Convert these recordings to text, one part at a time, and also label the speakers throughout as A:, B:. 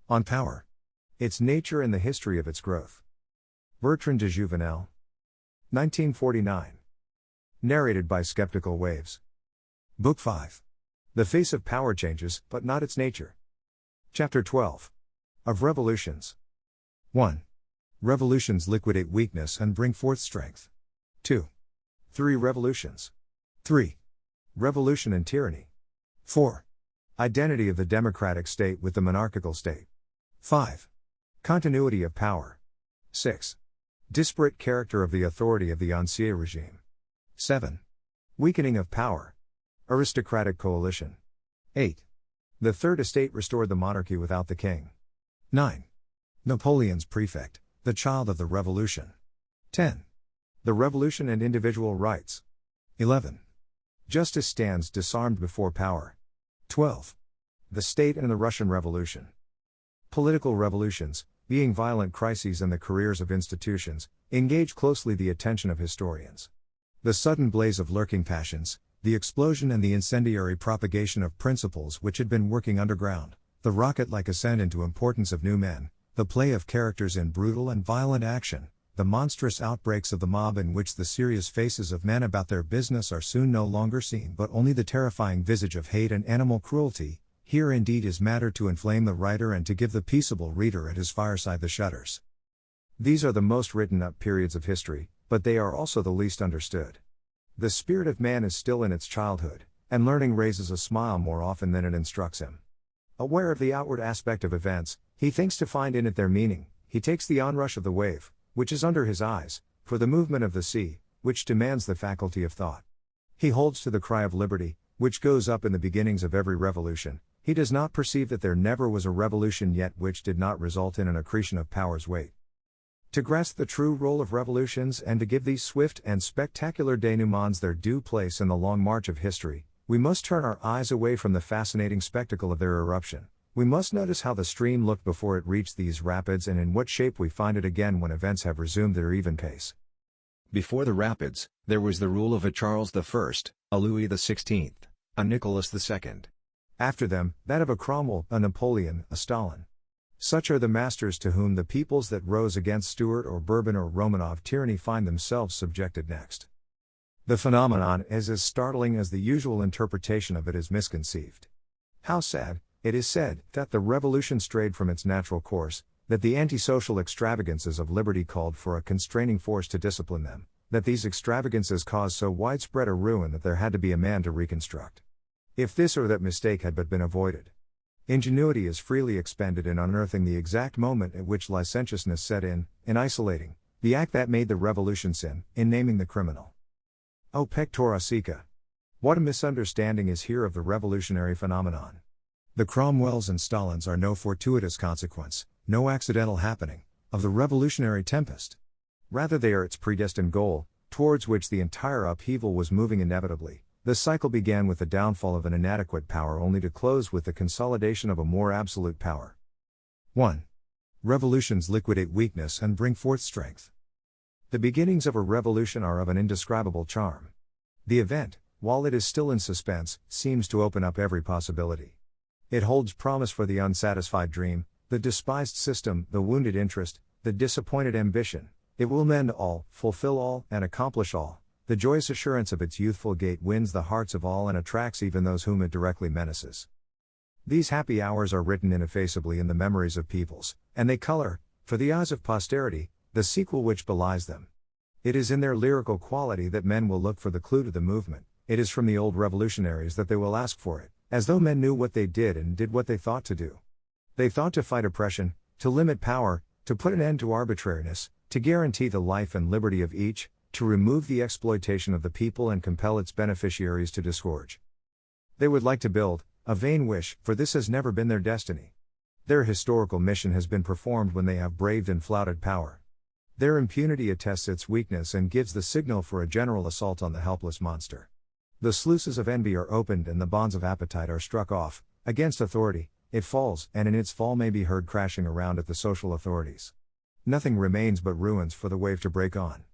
A: On power. Its nature and the history of its growth. Bertrand de Jouvenel. 1949. Narrated by Skeptical Waves. Book 5. The face of power changes, but not its nature. Chapter 12. Of Revolutions. 1. Revolutions liquidate weakness and bring forth strength. 2. 3 Revolutions. 3. Revolution and tyranny. 4. Identity of the democratic state with the monarchical state. 5. Continuity of power. 6. Disparate character of the authority of the Ancien regime. 7. Weakening of power. Aristocratic coalition. 8. The Third Estate restored the monarchy without the king. 9. Napoleon's prefect, the child of the revolution. 10. The revolution and individual rights. 11. Justice stands disarmed before power. 12. The state and the Russian Revolution. Political revolutions, being violent crises in the careers of institutions, engage closely the attention of historians. The sudden blaze of lurking passions, the explosion and the incendiary propagation of principles which had been working underground, the rocket-like ascent into importance of new men, the play of characters in brutal and violent action, the monstrous outbreaks of the mob in which the serious faces of men about their business are soon no longer seen but only the terrifying visage of hate and animal cruelty, here indeed is matter to inflame the writer and to give the peaceable reader at his fireside the shudders. These are the most written up periods of history, but they are also the least understood. The spirit of man is still in its childhood, and learning raises a smile more often than it instructs him. Aware of the outward aspect of events, he thinks to find in it their meaning. He takes the onrush of the wave, which is under his eyes, for the movement of the sea, which demands the faculty of thought. He holds to the cry of liberty, which goes up in the beginnings of every revolution. He does not perceive that there never was a revolution yet which did not result in an accretion of power's weight. To grasp the true role of revolutions and to give these swift and spectacular denouements their due place in the long march of history, we must turn our eyes away from the fascinating spectacle of their eruption. We must notice how the stream looked before it reached these rapids and in what shape we find it again when events have resumed their even pace. Before the rapids, there was the rule of a Charles I, a Louis XVI, a Nicholas II. After them, that of a Cromwell, a Napoleon, a Stalin. Such are the masters to whom the peoples that rose against Stuart or Bourbon or Romanov tyranny find themselves subjected next. The phenomenon is as startling as the usual interpretation of it is misconceived. How sad, it is said, that the revolution strayed from its natural course, that the antisocial extravagances of liberty called for a constraining force to discipline them, that these extravagances caused so widespread a ruin that there had to be a man to reconstruct. If this or that mistake had but been avoided. Ingenuity is freely expended in unearthing the exact moment at which licentiousness set in isolating the act that made the revolution sin, in naming the criminal. O pectora seca! What a misunderstanding is here of the revolutionary phenomenon. The Cromwells and Stalins are no fortuitous consequence, no accidental happening, of the revolutionary tempest. Rather they are its predestined goal, towards which the entire upheaval was moving inevitably. The cycle began with the downfall of an inadequate power only to close with the consolidation of a more absolute power. 1. Revolutions liquidate weakness and bring forth strength. The beginnings of a revolution are of an indescribable charm. The event, while it is still in suspense, seems to open up every possibility. It holds promise for the unsatisfied dream, the despised system, the wounded interest, the disappointed ambition. It will mend all, fulfill all, and accomplish all. The joyous assurance of its youthful gait wins the hearts of all and attracts even those whom it directly menaces. These happy hours are written ineffaceably in the memories of peoples, and they color, for the eyes of posterity, the sequel which belies them. It is in their lyrical quality that men will look for the clue to the movement. It is from the old revolutionaries that they will ask for it, as though men knew what they did and did what they thought to do. They thought to fight oppression, to limit power, to put an end to arbitrariness, to guarantee the life and liberty of each, to remove the exploitation of the people and compel its beneficiaries to disgorge. They would like to build, a vain wish, for this has never been their destiny. Their historical mission has been performed when they have braved and flouted power. Their impunity attests its weakness and gives the signal for a general assault on the helpless monster. The sluices of envy are opened and the bonds of appetite are struck off. Against authority, it falls, and in its fall may be heard crashing around at the social authorities. Nothing remains but ruins for the wave to break on.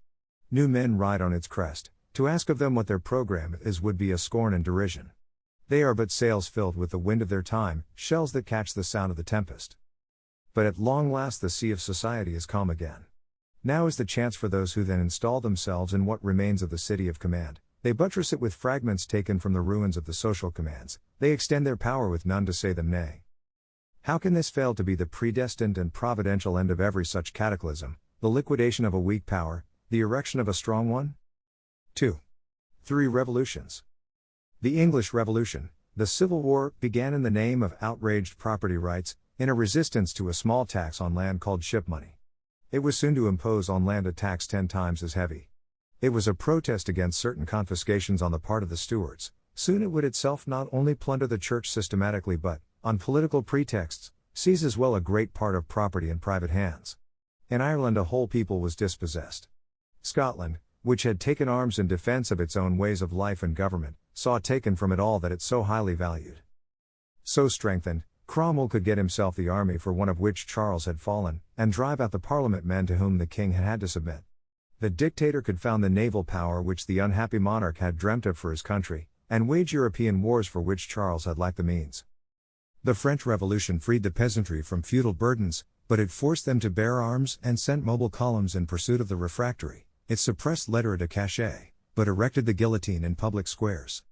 A: New men ride on its crest. To ask of them what their program is would be a scorn and derision. They are but sails filled with the wind of their time, shells that catch the sound of the tempest. But at long last the sea of society is calm again. Now is the chance for those who then install themselves in what remains of the city of command. They buttress it with fragments taken from the ruins of the social commands. They extend their power with none to say them nay. How can this fail to be the predestined and providential end of every such cataclysm, the liquidation of a weak power, the erection of a strong one? 2. 3 revolutions. The English Revolution, the Civil War, began in the name of outraged property rights, in a resistance to a small tax on land called ship money. It was soon to impose on land a tax 10 times as heavy. It was a protest against certain confiscations on the part of the stewards. Soon it would itself not only plunder the church systematically but, on political pretexts, seize as well a great part of property in private hands. In Ireland a whole people was dispossessed. Scotland, which had taken arms in defense of its own ways of life and government, saw taken from it all that it so highly valued. So strengthened, Cromwell could get himself the army for one of which Charles had fallen, and drive out the Parliament men to whom the king had had to submit. The dictator could found the naval power which the unhappy monarch had dreamt of for his country, and wage European wars for which Charles had lacked the means. The French Revolution freed the peasantry from feudal burdens, but it forced them to bear arms and sent mobile columns in pursuit of the refractory. It suppressed lettre de cachet, but erected the guillotine in public squares.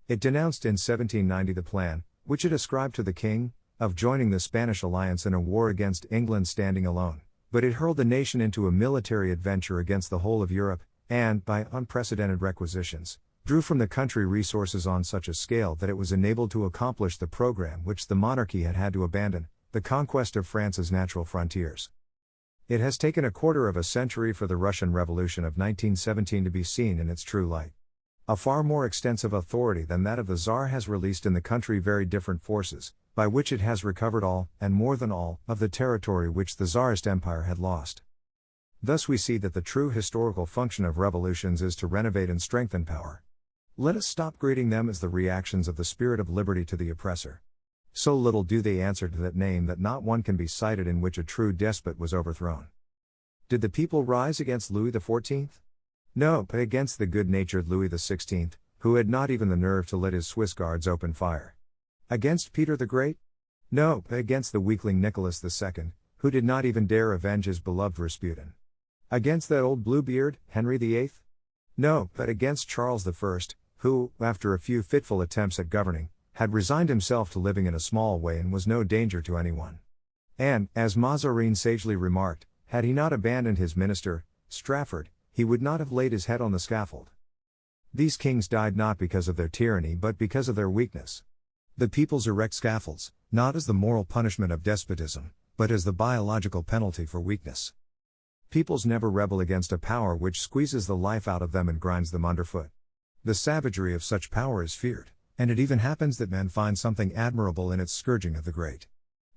A: It denounced in 1790 the plan, which it ascribed to the king, of joining the Spanish alliance in a war against England standing alone, but it hurled the nation into a military adventure against the whole of Europe, and, by unprecedented requisitions, drew from the country resources on such a scale that it was enabled to accomplish the program which the monarchy had had to abandon, the conquest of France's natural frontiers. It has taken a quarter of a century for the Russian Revolution of 1917 to be seen in its true light. A far more extensive authority than that of the Tsar has released in the country very different forces, by which it has recovered all, and more than all, of the territory which the Tsarist Empire had lost. Thus we see that the true historical function of revolutions is to renovate and strengthen power. Let us stop greeting them as the reactions of the spirit of liberty to the oppressor. So little do they answer to that name that not one can be cited in which a true despot was overthrown. Did the people rise against Louis XIV? No, but against the good-natured Louis XVI, who had not even the nerve to let his Swiss guards open fire. Against Peter the Great? No, but against the weakling Nicholas II, who did not even dare avenge his beloved Rasputin. Against that old Bluebeard, Henry VIII? No, but against Charles I, who, after a few fitful attempts at governing, had resigned himself to living in a small way and was no danger to anyone. And, as Mazarin sagely remarked, had he not abandoned his minister, Strafford, he would not have laid his head on the scaffold. These kings died not because of their tyranny but because of their weakness. The peoples erect scaffolds, not as the moral punishment of despotism, but as the biological penalty for weakness. Peoples never rebel against a power which squeezes the life out of them and grinds them underfoot. The savagery of such power is feared, and it even happens that men find something admirable in its scourging of the great.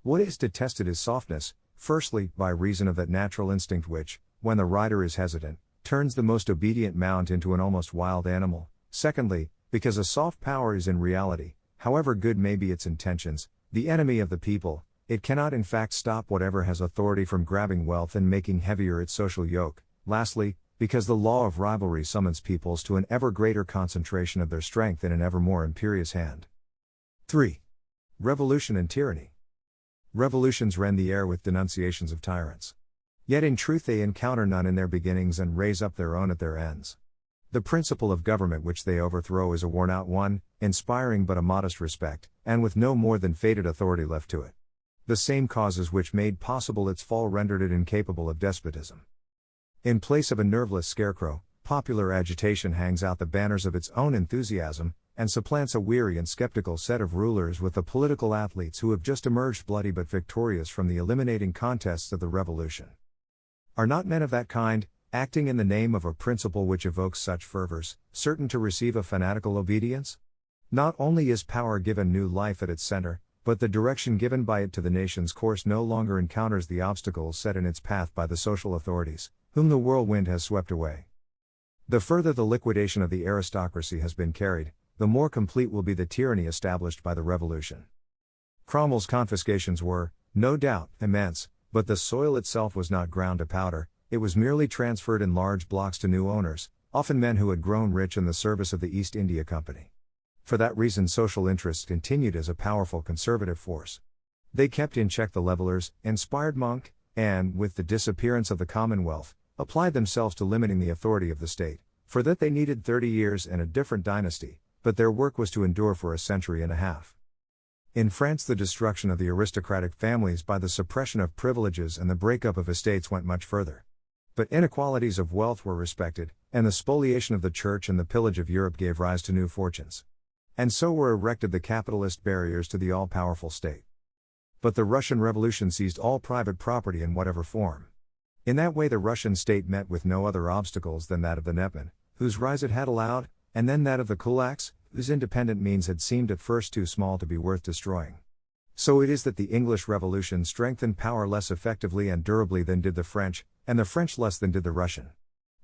A: What is detested is softness, firstly, by reason of that natural instinct which, when the rider is hesitant, turns the most obedient mount into an almost wild animal; secondly, because a soft power is in reality, however good may be its intentions, the enemy of the people. It cannot in fact stop whatever has authority from grabbing wealth and making heavier its social yoke; lastly, because the law of rivalry summons peoples to an ever greater concentration of their strength in an ever more imperious hand. 3. Revolution and tyranny. Revolutions rend the air with denunciations of tyrants. Yet in truth they encounter none in their beginnings and raise up their own at their ends. The principle of government which they overthrow is a worn-out one, inspiring but a modest respect, and with no more than faded authority left to it. The same causes which made possible its fall rendered it incapable of despotism. In place of a nerveless scarecrow, popular agitation hangs out the banners of its own enthusiasm, and supplants a weary and skeptical set of rulers with the political athletes who have just emerged bloody but victorious from the eliminating contests of the revolution. Are not men of that kind, acting in the name of a principle which evokes such fervors, certain to receive a fanatical obedience? Not only is power given new life at its center, but the direction given by it to the nation's course no longer encounters the obstacles set in its path by the social authorities, whom the whirlwind has swept away. The further the liquidation of the aristocracy has been carried, the more complete will be the tyranny established by the revolution. Cromwell's confiscations were, no doubt, immense, but the soil itself was not ground to powder, it was merely transferred in large blocks to new owners, often men who had grown rich in the service of the East India Company. For that reason social interests continued as a powerful conservative force. They kept in check the levelers, inspired Monk, and, with the disappearance of the Commonwealth, applied themselves to limiting the authority of the state. For that they needed 30 years and a different dynasty, but their work was to endure for a century and a half. In France, the destruction of the aristocratic families by the suppression of privileges and the breakup of estates went much further. But inequalities of wealth were respected, and the spoliation of the church and the pillage of Europe gave rise to new fortunes. And so were erected the capitalist barriers to the all-powerful state. But the Russian Revolution seized all private property in whatever form. In that way the Russian state met with no other obstacles than that of the Netmen, whose rise it had allowed, and then that of the kulaks, whose independent means had seemed at first too small to be worth destroying. So it is that the English Revolution strengthened power less effectively and durably than did the French, and the French less than did the Russian.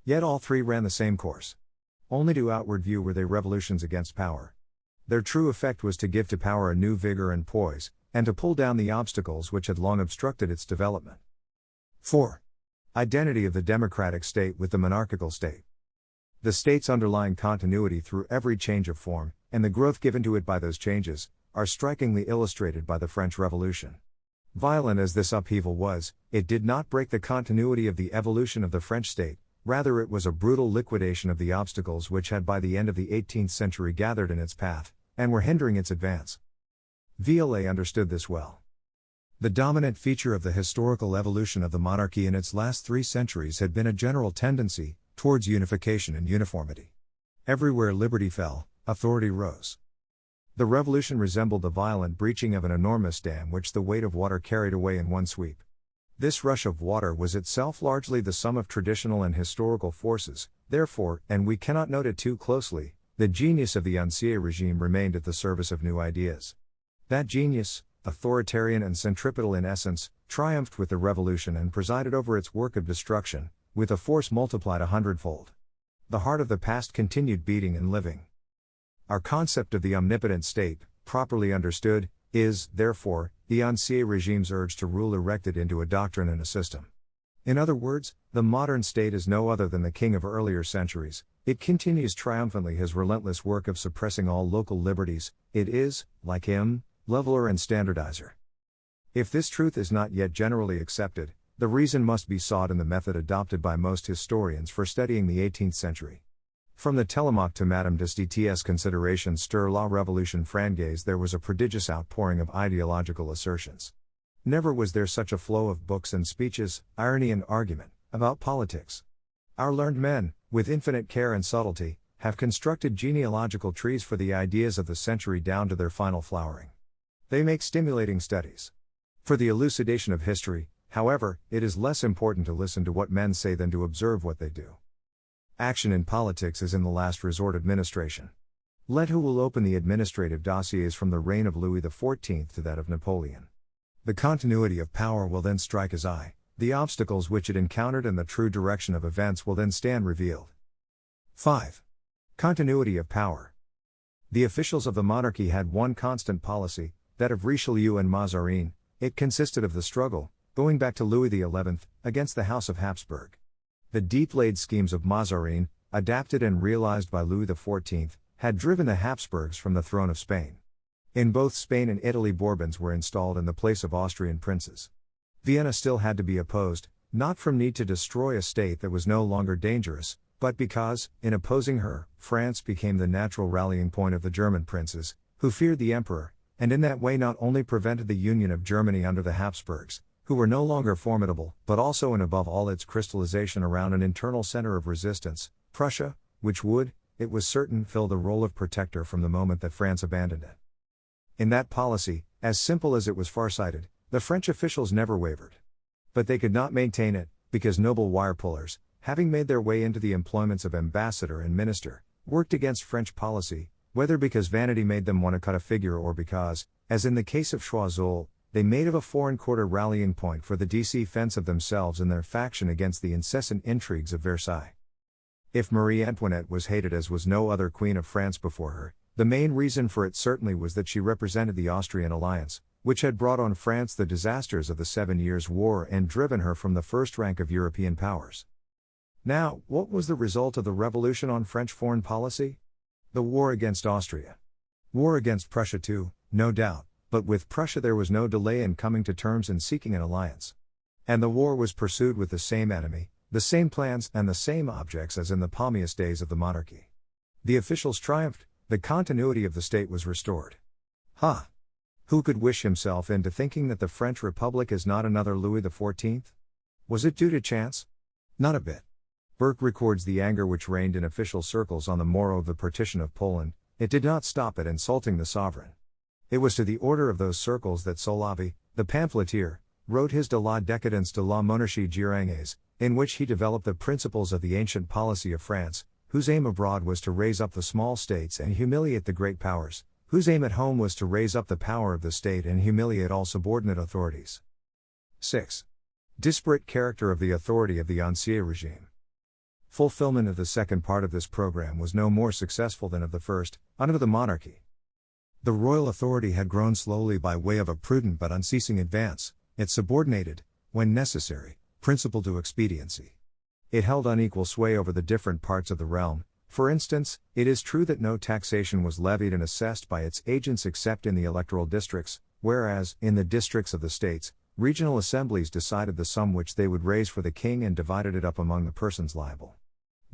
A: Yet all three ran the same course. Only to outward view were they revolutions against power. Their true effect was to give to power a new vigor and poise, and to pull down the obstacles which had long obstructed its development. 4. Identity of the democratic state with the monarchical state. The state's underlying continuity through every change of form, and the growth given to it by those changes, are strikingly illustrated by the French Revolution. Violent as this upheaval was, it did not break the continuity of the evolution of the French state, rather it was a brutal liquidation of the obstacles which had by the end of the 18th century gathered in its path, and were hindering its advance. VLA understood this well. The dominant feature of the historical evolution of the monarchy in its last 3 centuries had been a general tendency towards unification and uniformity. Everywhere liberty fell, authority rose. The revolution resembled the violent breaching of an enormous dam which the weight of water carried away in one sweep. This rush of water was itself largely the sum of traditional and historical forces, therefore, and we cannot note it too closely, the genius of the Ancien regime remained at the service of new ideas. That genius, authoritarian and centripetal in essence, triumphed with the revolution and presided over its work of destruction, with a force multiplied 100-fold. The heart of the past continued beating and living. Our concept of the omnipotent state, properly understood, is, therefore, the Ancien regime's urge to rule erected into a doctrine and a system. In other words, the modern state is no other than the king of earlier centuries. It continues triumphantly his relentless work of suppressing all local liberties. It is, like him, leveler and standardizer. If this truth is not yet generally accepted, the reason must be sought in the method adopted by most historians for studying the 18th century. From the Télémaque to Madame de Staël's considerations sur la Révolution Française, there was a prodigious outpouring of ideological assertions. Never was there such a flow of books and speeches, irony and argument, about politics. Our learned men, with infinite care and subtlety, have constructed genealogical trees for the ideas of the century down to their final flowering. They make stimulating studies. For the elucidation of history, however, it is less important to listen to what men say than to observe what they do. Action in politics is in the last resort administration. Let who will open the administrative dossiers from the reign of Louis XIV to that of Napoleon. The continuity of power will then strike his eye, the obstacles which it encountered and the true direction of events will then stand revealed. 5. Continuity of power. The officials of the monarchy had one constant policy, that of Richelieu and Mazarin. It consisted of the struggle, going back to Louis XI, against the House of Habsburg. The deep-laid schemes of Mazarin, adapted and realized by Louis XIV, had driven the Habsburgs from the throne of Spain. In both Spain and Italy Bourbons were installed in the place of Austrian princes. Vienna still had to be opposed, not from need to destroy a state that was no longer dangerous, but because, in opposing her, France became the natural rallying point of the German princes, who feared the emperor, and in that way not only prevented the union of Germany under the Habsburgs, who were no longer formidable, but also and above all its crystallization around an internal center of resistance, Prussia, which would, it was certain, fill the role of protector from the moment that France abandoned it. In that policy, as simple as it was farsighted, the French officials never wavered. But they could not maintain it, because noble wire-pullers, having made their way into the employments of ambassador and minister, worked against French policy, whether because vanity made them want to cut a figure or because, as in the case of Choiseul, they made of a foreign court a rallying point for the defense of themselves and their faction against the incessant intrigues of Versailles. If Marie Antoinette was hated as was no other queen of France before her, the main reason for it certainly was that she represented the Austrian alliance, which had brought on France the disasters of the 7 Years' War and driven her from the first rank of European powers. Now, what was the result of the revolution on French foreign policy? The war against Austria. War against Prussia too, no doubt, But with Prussia there was no delay in coming to terms and seeking an alliance. And the war was pursued with the same enemy, the same plans and the same objects as in the palmiest days of the monarchy. The officials triumphed, the continuity of the state was restored. Ha! Who could wish himself into thinking that the French Republic is not another Louis XIV? Was it due to chance? Not a bit. Burke records the anger which reigned in official circles on the morrow of the partition of Poland. It did not stop at insulting the sovereign. It was to the order of those circles that Solavy, the pamphleteer, wrote his De la Décadence de la Monarchie Girondaise, in which he developed the principles of the ancient policy of France, whose aim abroad was to raise up the small states and humiliate the great powers, whose aim at home was to raise up the power of the state and humiliate all subordinate authorities. 6. Disparate character of the authority of the Ancien regime. Fulfillment of the second part of this program was no more successful than of the first, under the monarchy. The royal authority had grown slowly by way of a prudent but unceasing advance. It subordinated, when necessary, principle to expediency. It held unequal sway over the different parts of the realm. For instance, it is true that no taxation was levied and assessed by its agents except in the electoral districts, whereas, in the districts of the states, regional assemblies decided the sum which they would raise for the king and divided it up among the persons liable.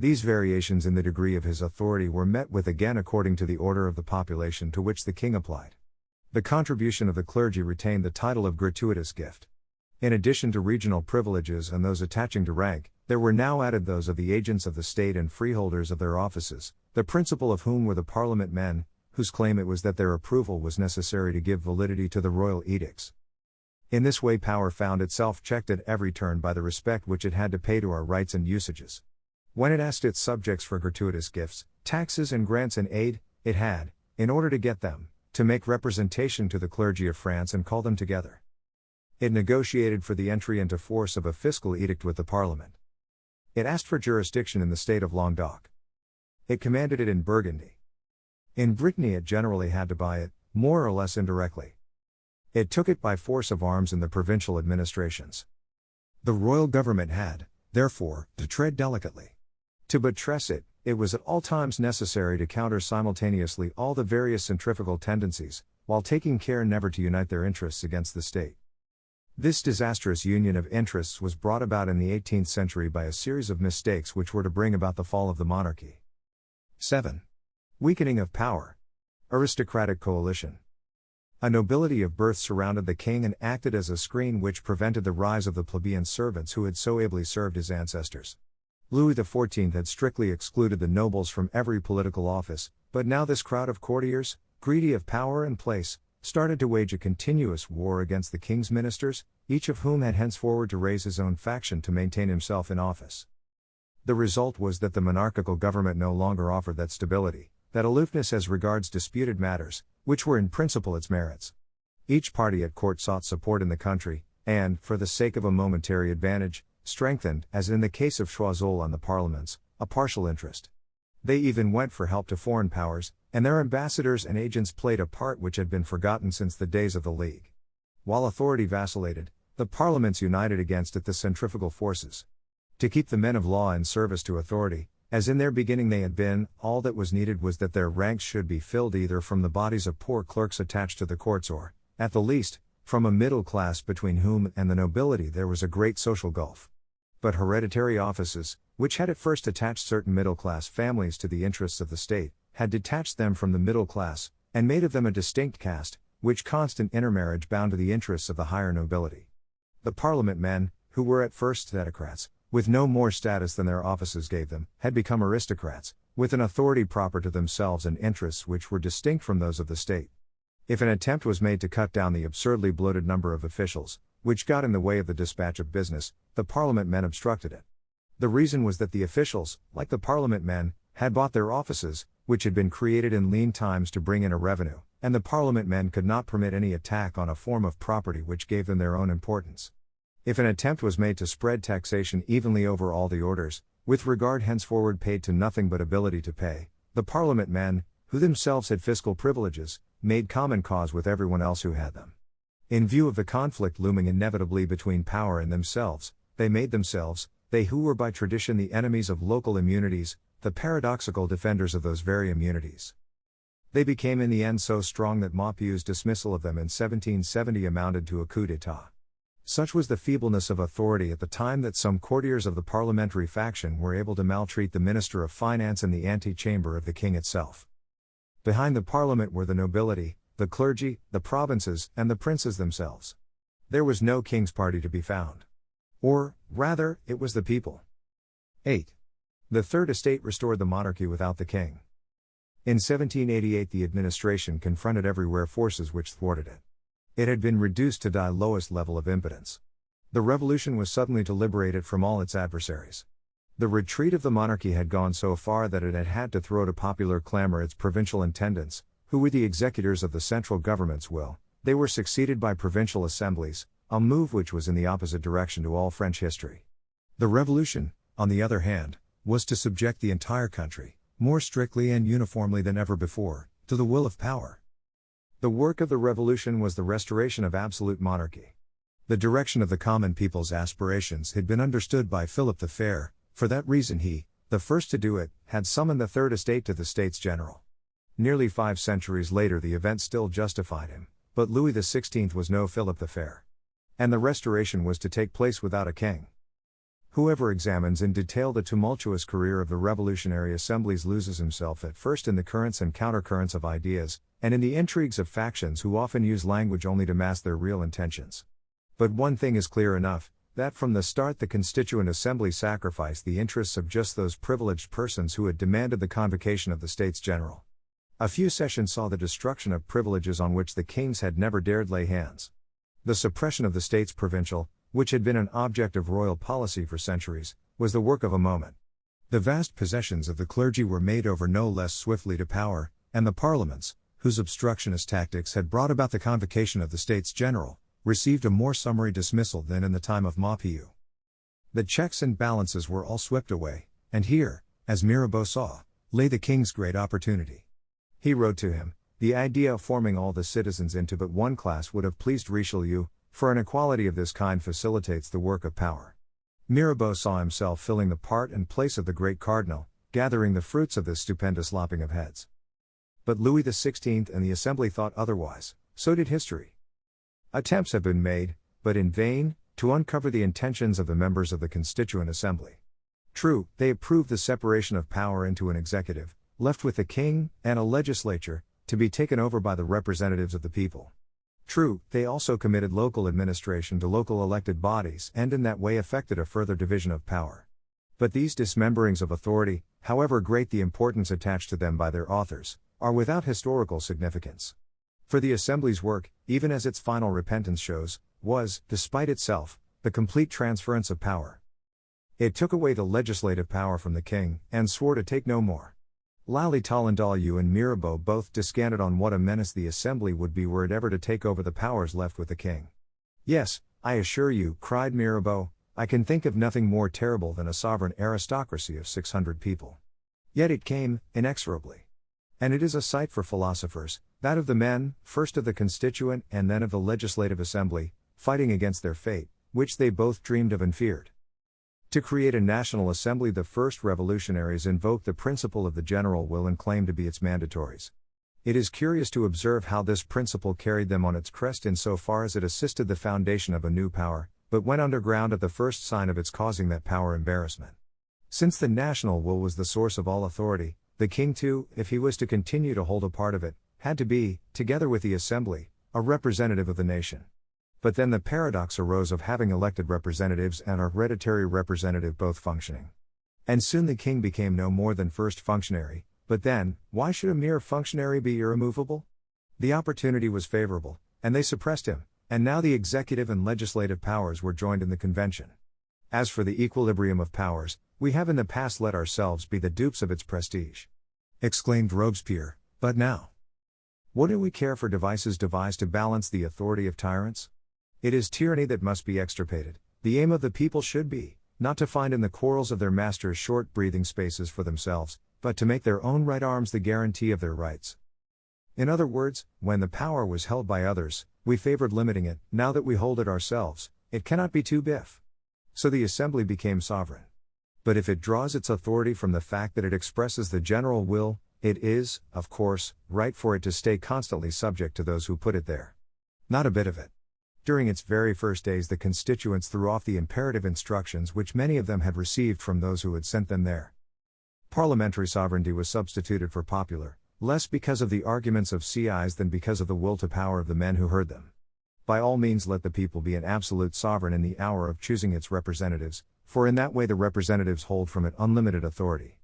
A: These variations in the degree of his authority were met with again according to the order of the population to which the king applied. The contribution of the clergy retained the title of gratuitous gift. In addition to regional privileges and those attaching to rank, there were now added those of the agents of the state and freeholders of their offices, the principal of whom were the Parliament men, whose claim it was that their approval was necessary to give validity to the royal edicts. In this way power found itself checked at every turn by the respect which it had to pay to our rights and usages. When it asked its subjects for gratuitous gifts, taxes and grants and aid, it had, in order to get them, to make representation to the clergy of France and call them together. It negotiated for the entry into force of a fiscal edict with the Parliament. It asked for jurisdiction in the state of Languedoc. It commanded it in Burgundy. In Brittany it generally had to buy it, more or less indirectly. It took it by force of arms in the provincial administrations. The royal government had, therefore, to tread delicately. To buttress it, it was at all times necessary to counter simultaneously all the various centrifugal tendencies, while taking care never to unite their interests against the state. This disastrous union of interests was brought about in the 18th century by a series of mistakes which were to bring about the fall of the monarchy. 7. Weakening of power. Aristocratic coalition. A nobility of birth surrounded the king and acted as a screen which prevented the rise of the plebeian servants who had so ably served his ancestors. Louis XIV had strictly excluded the nobles from every political office, but now this crowd of courtiers, greedy of power and place, started to wage a continuous war against the king's ministers, each of whom had henceforward to raise his own faction to maintain himself in office. The result was that the monarchical government no longer offered that stability, that aloofness as regards disputed matters, which were in principle its merits. Each party at court sought support in the country, and, for the sake of a momentary advantage, strengthened, as in the case of Choiseul on the parliaments, a partial interest. They even went for help to foreign powers, and their ambassadors and agents played a part which had been forgotten since the days of the League. While authority vacillated, the parliaments united against it the centrifugal forces. To keep the men of law in service to authority, as in their beginning they had been, all that was needed was that their ranks should be filled either from the bodies of poor clerks attached to the courts or, at the least, from a middle class between whom and the nobility there was a great social gulf. But hereditary offices, which had at first attached certain middle-class families to the interests of the state, had detached them from the middle class, and made of them a distinct caste, which constant intermarriage bound to the interests of the higher nobility. The parliament men, who were at first statocrats, with no more status than their offices gave them, had become aristocrats, with an authority proper to themselves and interests which were distinct from those of the state. If an attempt was made to cut down the absurdly bloated number of officials, which got in the way of the dispatch of business, the parliament men obstructed it. The reason was that the officials, like the parliament men, had bought their offices, which had been created in lean times to bring in a revenue, and the parliament men could not permit any attack on a form of property which gave them their own importance. If an attempt was made to spread taxation evenly over all the orders, with regard henceforward paid to nothing but ability to pay, the parliament men, who themselves had fiscal privileges, made common cause with everyone else who had them. In view of the conflict looming inevitably between power and themselves, they made themselves, they who were by tradition the enemies of local immunities, the paradoxical defenders of those very immunities. They became in the end so strong that Maupeou's dismissal of them in 1770 amounted to a coup d'état. Such was the feebleness of authority at the time that some courtiers of the parliamentary faction were able to maltreat the Minister of Finance in the antechamber of the king itself. Behind the parliament were the nobility, the clergy, the provinces, and the princes themselves. There was no king's party to be found. Or, rather, it was the people. 8. The Third Estate restored the monarchy without the king. In 1788 the administration confronted everywhere forces which thwarted it. It had been reduced to the lowest level of impotence. The revolution was suddenly to liberate it from all its adversaries. The retreat of the monarchy had gone so far that it had had to throw to popular clamor its provincial intendants, who were the executors of the central government's will. They were succeeded by provincial assemblies, a move which was in the opposite direction to all French history. The revolution, on the other hand, was to subject the entire country, more strictly and uniformly than ever before, to the will of power. The work of the revolution was the restoration of absolute monarchy. The direction of the common people's aspirations had been understood by Philip the Fair. For that reason he, the first to do it, had summoned the Third Estate to the States General. Nearly 5 centuries later the event still justified him, but Louis XVI was no Philip the Fair. And the restoration was to take place without a king. Whoever examines in detail the tumultuous career of the revolutionary assemblies loses himself at first in the currents and countercurrents of ideas, and in the intrigues of factions who often use language only to mask their real intentions. But one thing is clear enough, that from the start the Constituent Assembly sacrificed the interests of just those privileged persons who had demanded the convocation of the States General. A few sessions saw the destruction of privileges on which the kings had never dared lay hands. The suppression of the States Provincial, which had been an object of royal policy for centuries, was the work of a moment. The vast possessions of the clergy were made over no less swiftly to power, and the parliaments, whose obstructionist tactics had brought about the convocation of the States General, received a more summary dismissal than in the time of Maupeou. The checks and balances were all swept away, and here, as Mirabeau saw, lay the king's great opportunity. He wrote to him, "The idea of forming all the citizens into but one class would have pleased Richelieu, for an equality of this kind facilitates the work of power." Mirabeau saw himself filling the part and place of the great cardinal, gathering the fruits of this stupendous lopping of heads. But Louis XVI and the Assembly thought otherwise, so did history. Attempts have been made, but in vain, to uncover the intentions of the members of the Constituent Assembly. True, they approved the separation of power into an executive, left with the king, and a legislature, to be taken over by the representatives of the people. True, they also committed local administration to local elected bodies and in that way effected a further division of power. But these dismemberings of authority, however great the importance attached to them by their authors, are without historical significance. For the Assembly's work, even as its final repentance shows, was, despite itself, the complete transference of power. It took away the legislative power from the king, and swore to take no more. Lally Tollendalieu and Mirabeau both descanted on what a menace the Assembly would be were it ever to take over the powers left with the king. "Yes, I assure you," cried Mirabeau, "I can think of nothing more terrible than a sovereign aristocracy of 600 people." Yet it came, inexorably. And it is a sight for philosophers, that of the men, first of the Constituent and then of the Legislative Assembly, fighting against their fate, which they both dreamed of and feared. To create a National Assembly, the first revolutionaries invoked the principle of the general will and claimed to be its mandatories. It is curious to observe how this principle carried them on its crest in so far as it assisted the foundation of a new power, but went underground at the first sign of its causing that power embarrassment. Since the national will was the source of all authority, the king too, if he was to continue to hold a part of it, had to be, together with the Assembly, a representative of the nation. But then the paradox arose of having elected representatives and a hereditary representative both functioning. And soon the king became no more than first functionary, but then, why should a mere functionary be irremovable? The opportunity was favorable, and they suppressed him, and now the executive and legislative powers were joined in the convention. As for the equilibrium of powers, we have in the past let ourselves be the dupes of its prestige. Exclaimed Robespierre, but now? What do we care for devices devised to balance the authority of tyrants? It is tyranny that must be extirpated. The aim of the people should be, not to find in the quarrels of their masters short breathing spaces for themselves, but to make their own right arms the guarantee of their rights. In other words, when the power was held by others, we favored limiting it. Now that we hold it ourselves, it cannot be too biff. So the Assembly became sovereign. But if it draws its authority from the fact that it expresses the general will, It is, of course, right for it to stay constantly subject to those who put it there. Not a bit of it. During its very first days, the constituents threw off the imperative instructions which many of them had received from those who had sent them there. Parliamentary sovereignty was substituted for popular, less because of the arguments of CIs than because of the will to power of the men who heard them. By all means, let the people be an absolute sovereign in the hour of choosing its representatives, for in that way the representatives hold from it unlimited authority.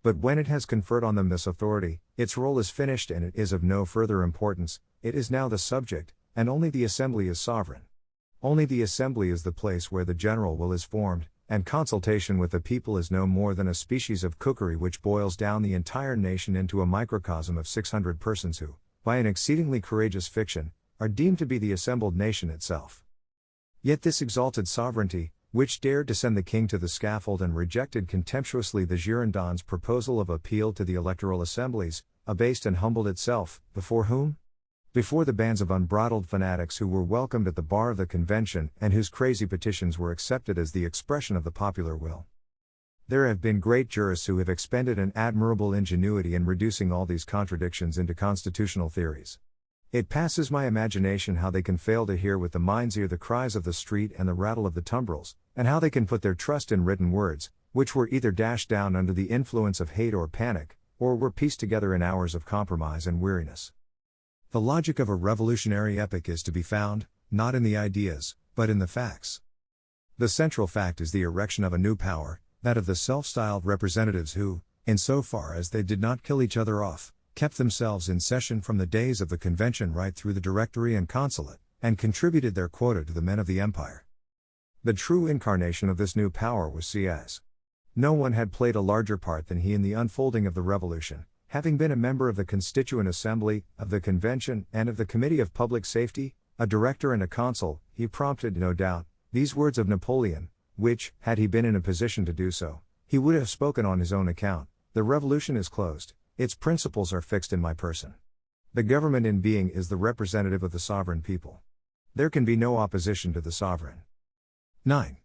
A: But when it has conferred on them this authority, its role is finished and it is of no further importance. It is now the subject, and only the assembly is sovereign. Only the assembly is the place where the general will is formed, and consultation with the people is no more than a species of cookery which boils down the entire nation into a microcosm of 600 persons who, by an exceedingly courageous fiction, are deemed to be the assembled nation itself. Yet this exalted sovereignty, which dared to send the king to the scaffold and rejected contemptuously the Girondins' proposal of appeal to the electoral assemblies, abased and humbled itself, before whom? Before the bands of unbridled fanatics who were welcomed at the bar of the convention and whose crazy petitions were accepted as the expression of the popular will. There have been great jurists who have expended an admirable ingenuity in reducing all these contradictions into constitutional theories. It passes my imagination how they can fail to hear with the mind's ear the cries of the street and the rattle of the tumbrils, and how they can put their trust in written words, which were either dashed down under the influence of hate or panic, or were pieced together in hours of compromise and weariness. The logic of a revolutionary epoch is to be found, not in the ideas, but in the facts. The central fact is the erection of a new power, that of the self-styled representatives who, insofar as they did not kill each other off, kept themselves in session from the days of the convention right through the directory and consulate, and contributed their quota to the men of the empire. The true incarnation of this new power was C.S. No one had played a larger part than he in the unfolding of the revolution, having been a member of the Constituent Assembly, of the Convention, and of the Committee of Public Safety, a director and a consul. He prompted, no doubt, these words of Napoleon, which, had he been in a position to do so, he would have spoken on his own account: "The revolution is closed. Its principles are fixed in my person. The government in being is the representative of the sovereign people. There can be no opposition to the sovereign." 9.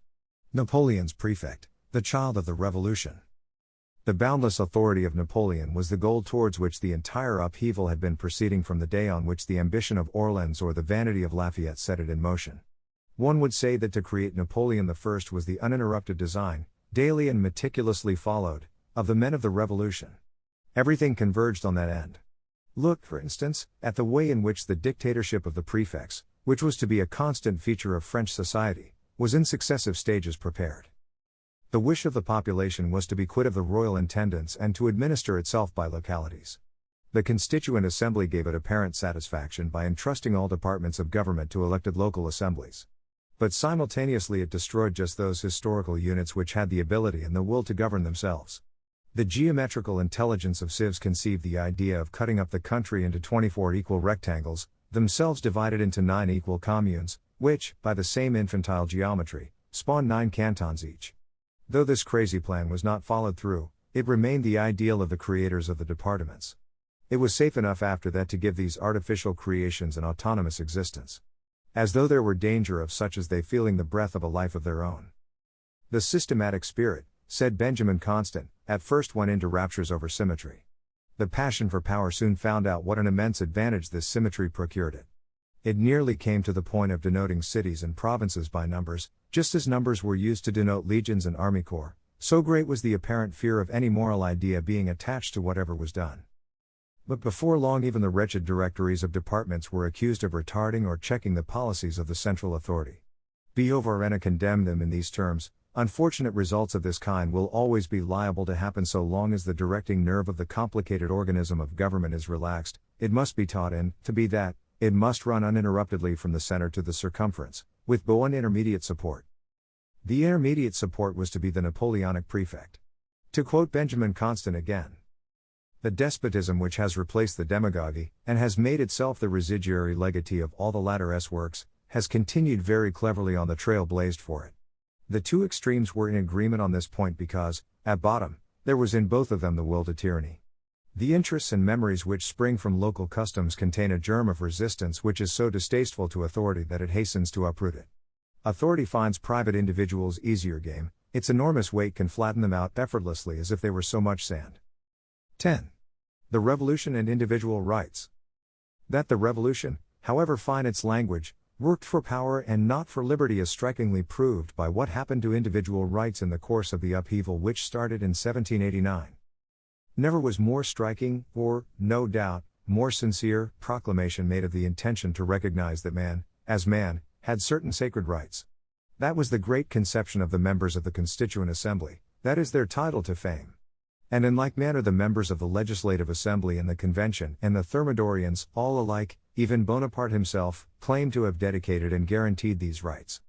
A: Napoleon's prefect, the child of the revolution. The boundless authority of Napoleon was the goal towards which the entire upheaval had been proceeding from the day on which the ambition of Orleans or the vanity of Lafayette set it in motion. One would say that to create Napoleon I was the uninterrupted design, daily and meticulously followed, of the men of the revolution. Everything converged on that end. Look, for instance, at the way in which the dictatorship of the prefects, which was to be a constant feature of French society, was in successive stages prepared. The wish of the population was to be quit of the royal intendants and to administer itself by localities. The Constituent Assembly gave it apparent satisfaction by entrusting all departments of government to elected local assemblies. But simultaneously it destroyed just those historical units which had the ability and the will to govern themselves. The geometrical intelligence of civs conceived the idea of cutting up the country into 24 equal rectangles, themselves divided into 9 equal communes, which, by the same infantile geometry, spawned 9 cantons each. Though this crazy plan was not followed through, it remained the ideal of the creators of the departments. It was safe enough after that to give these artificial creations an autonomous existence. As though there were danger of such as they feeling the breath of a life of their own. The systematic spirit, said Benjamin Constant, at first went into raptures over symmetry. The passion for power soon found out what an immense advantage this symmetry procured it. It nearly came to the point of denoting cities and provinces by numbers, just as numbers were used to denote legions and army corps, so great was the apparent fear of any moral idea being attached to whatever was done. But before long even the wretched directories of departments were accused of retarding or checking the policies of the central authority. Beauvoir condemned them in these terms: "Unfortunate results of this kind will always be liable to happen so long as the directing nerve of the complicated organism of government is relaxed. It must be taught and, to be that, it must run uninterruptedly from the center to the circumference, with but one intermediate support." The intermediate support was to be the Napoleonic prefect. To quote Benjamin Constant again, "The despotism which has replaced the demagogy, and has made itself the residuary legatee of all the latter's works, has continued very cleverly on the trail blazed for it." The two extremes were in agreement on this point because, at bottom, there was in both of them the will to tyranny. The interests and memories which spring from local customs contain a germ of resistance which is so distasteful to authority that it hastens to uproot it. Authority finds private individuals easier game, its enormous weight can flatten them out effortlessly as if they were so much sand. 10. The revolution and individual rights. That the revolution, however fine its language, worked for power and not for liberty is strikingly proved by what happened to individual rights in the course of the upheaval which started in 1789. Never was more striking, or, no doubt, more sincere, proclamation made of the intention to recognize that man, as man, had certain sacred rights. That was the great conception of the members of the Constituent Assembly, that is their title to fame. And in like manner the members of the Legislative Assembly and the Convention and the Thermidorians, all alike, even Bonaparte himself, claimed to have dedicated and guaranteed these rights.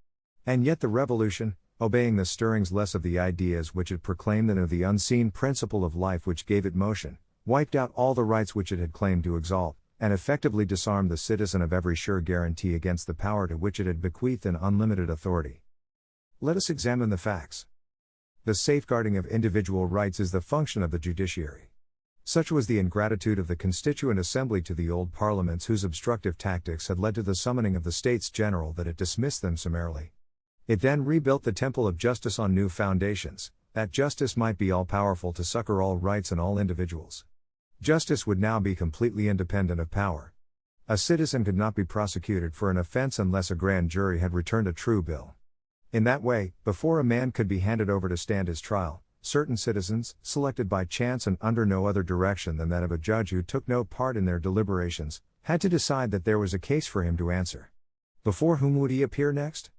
A: And yet the revolution, obeying the stirrings less of the ideas which it proclaimed than of the unseen principle of life which gave it motion, wiped out all the rights which it had claimed to exalt, and effectively disarmed the citizen of every sure guarantee against the power to which it had bequeathed an unlimited authority. Let us examine the facts. The safeguarding of individual rights is the function of the judiciary. Such was the ingratitude of the Constituent Assembly to the old parliaments whose obstructive tactics had led to the summoning of the States General that it dismissed them summarily. It then rebuilt the temple of justice on new foundations, that justice might be all-powerful to succor all rights and all individuals. Justice would now be completely independent of power. A citizen could not be prosecuted for an offense unless a grand jury had returned a true bill. In that way, before a man could be handed over to stand his trial, certain citizens, selected by chance and under no other direction than that of a judge who took no part in their deliberations, had to decide that there was a case for him to answer. Before whom would he appear next?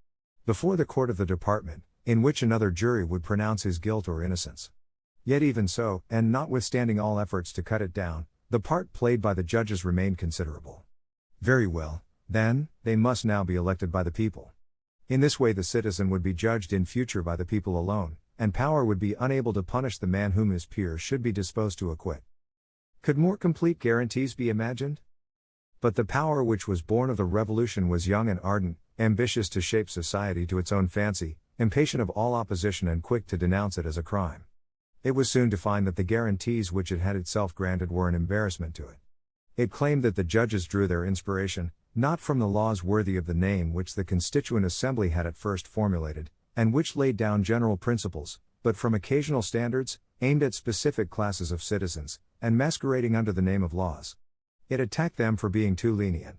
A: Before the court of the department, in which another jury would pronounce his guilt or innocence. Yet even so, and notwithstanding all efforts to cut it down, the part played by the judges remained considerable. Very well, then, they must now be elected by the people. In this way the citizen would be judged in future by the people alone, and power would be unable to punish the man whom his peers should be disposed to acquit. Could more complete guarantees be imagined? But the power which was born of the revolution was young and ardent, ambitious to shape society to its own fancy, impatient of all opposition and quick to denounce it as a crime. It was soon to find that the guarantees which it had itself granted were an embarrassment to it. It claimed that the judges drew their inspiration, not from the laws worthy of the name which the Constituent Assembly had at first formulated, and which laid down general principles, but from occasional standards, aimed at specific classes of citizens, and masquerading under the name of laws. It attacked them for being too lenient.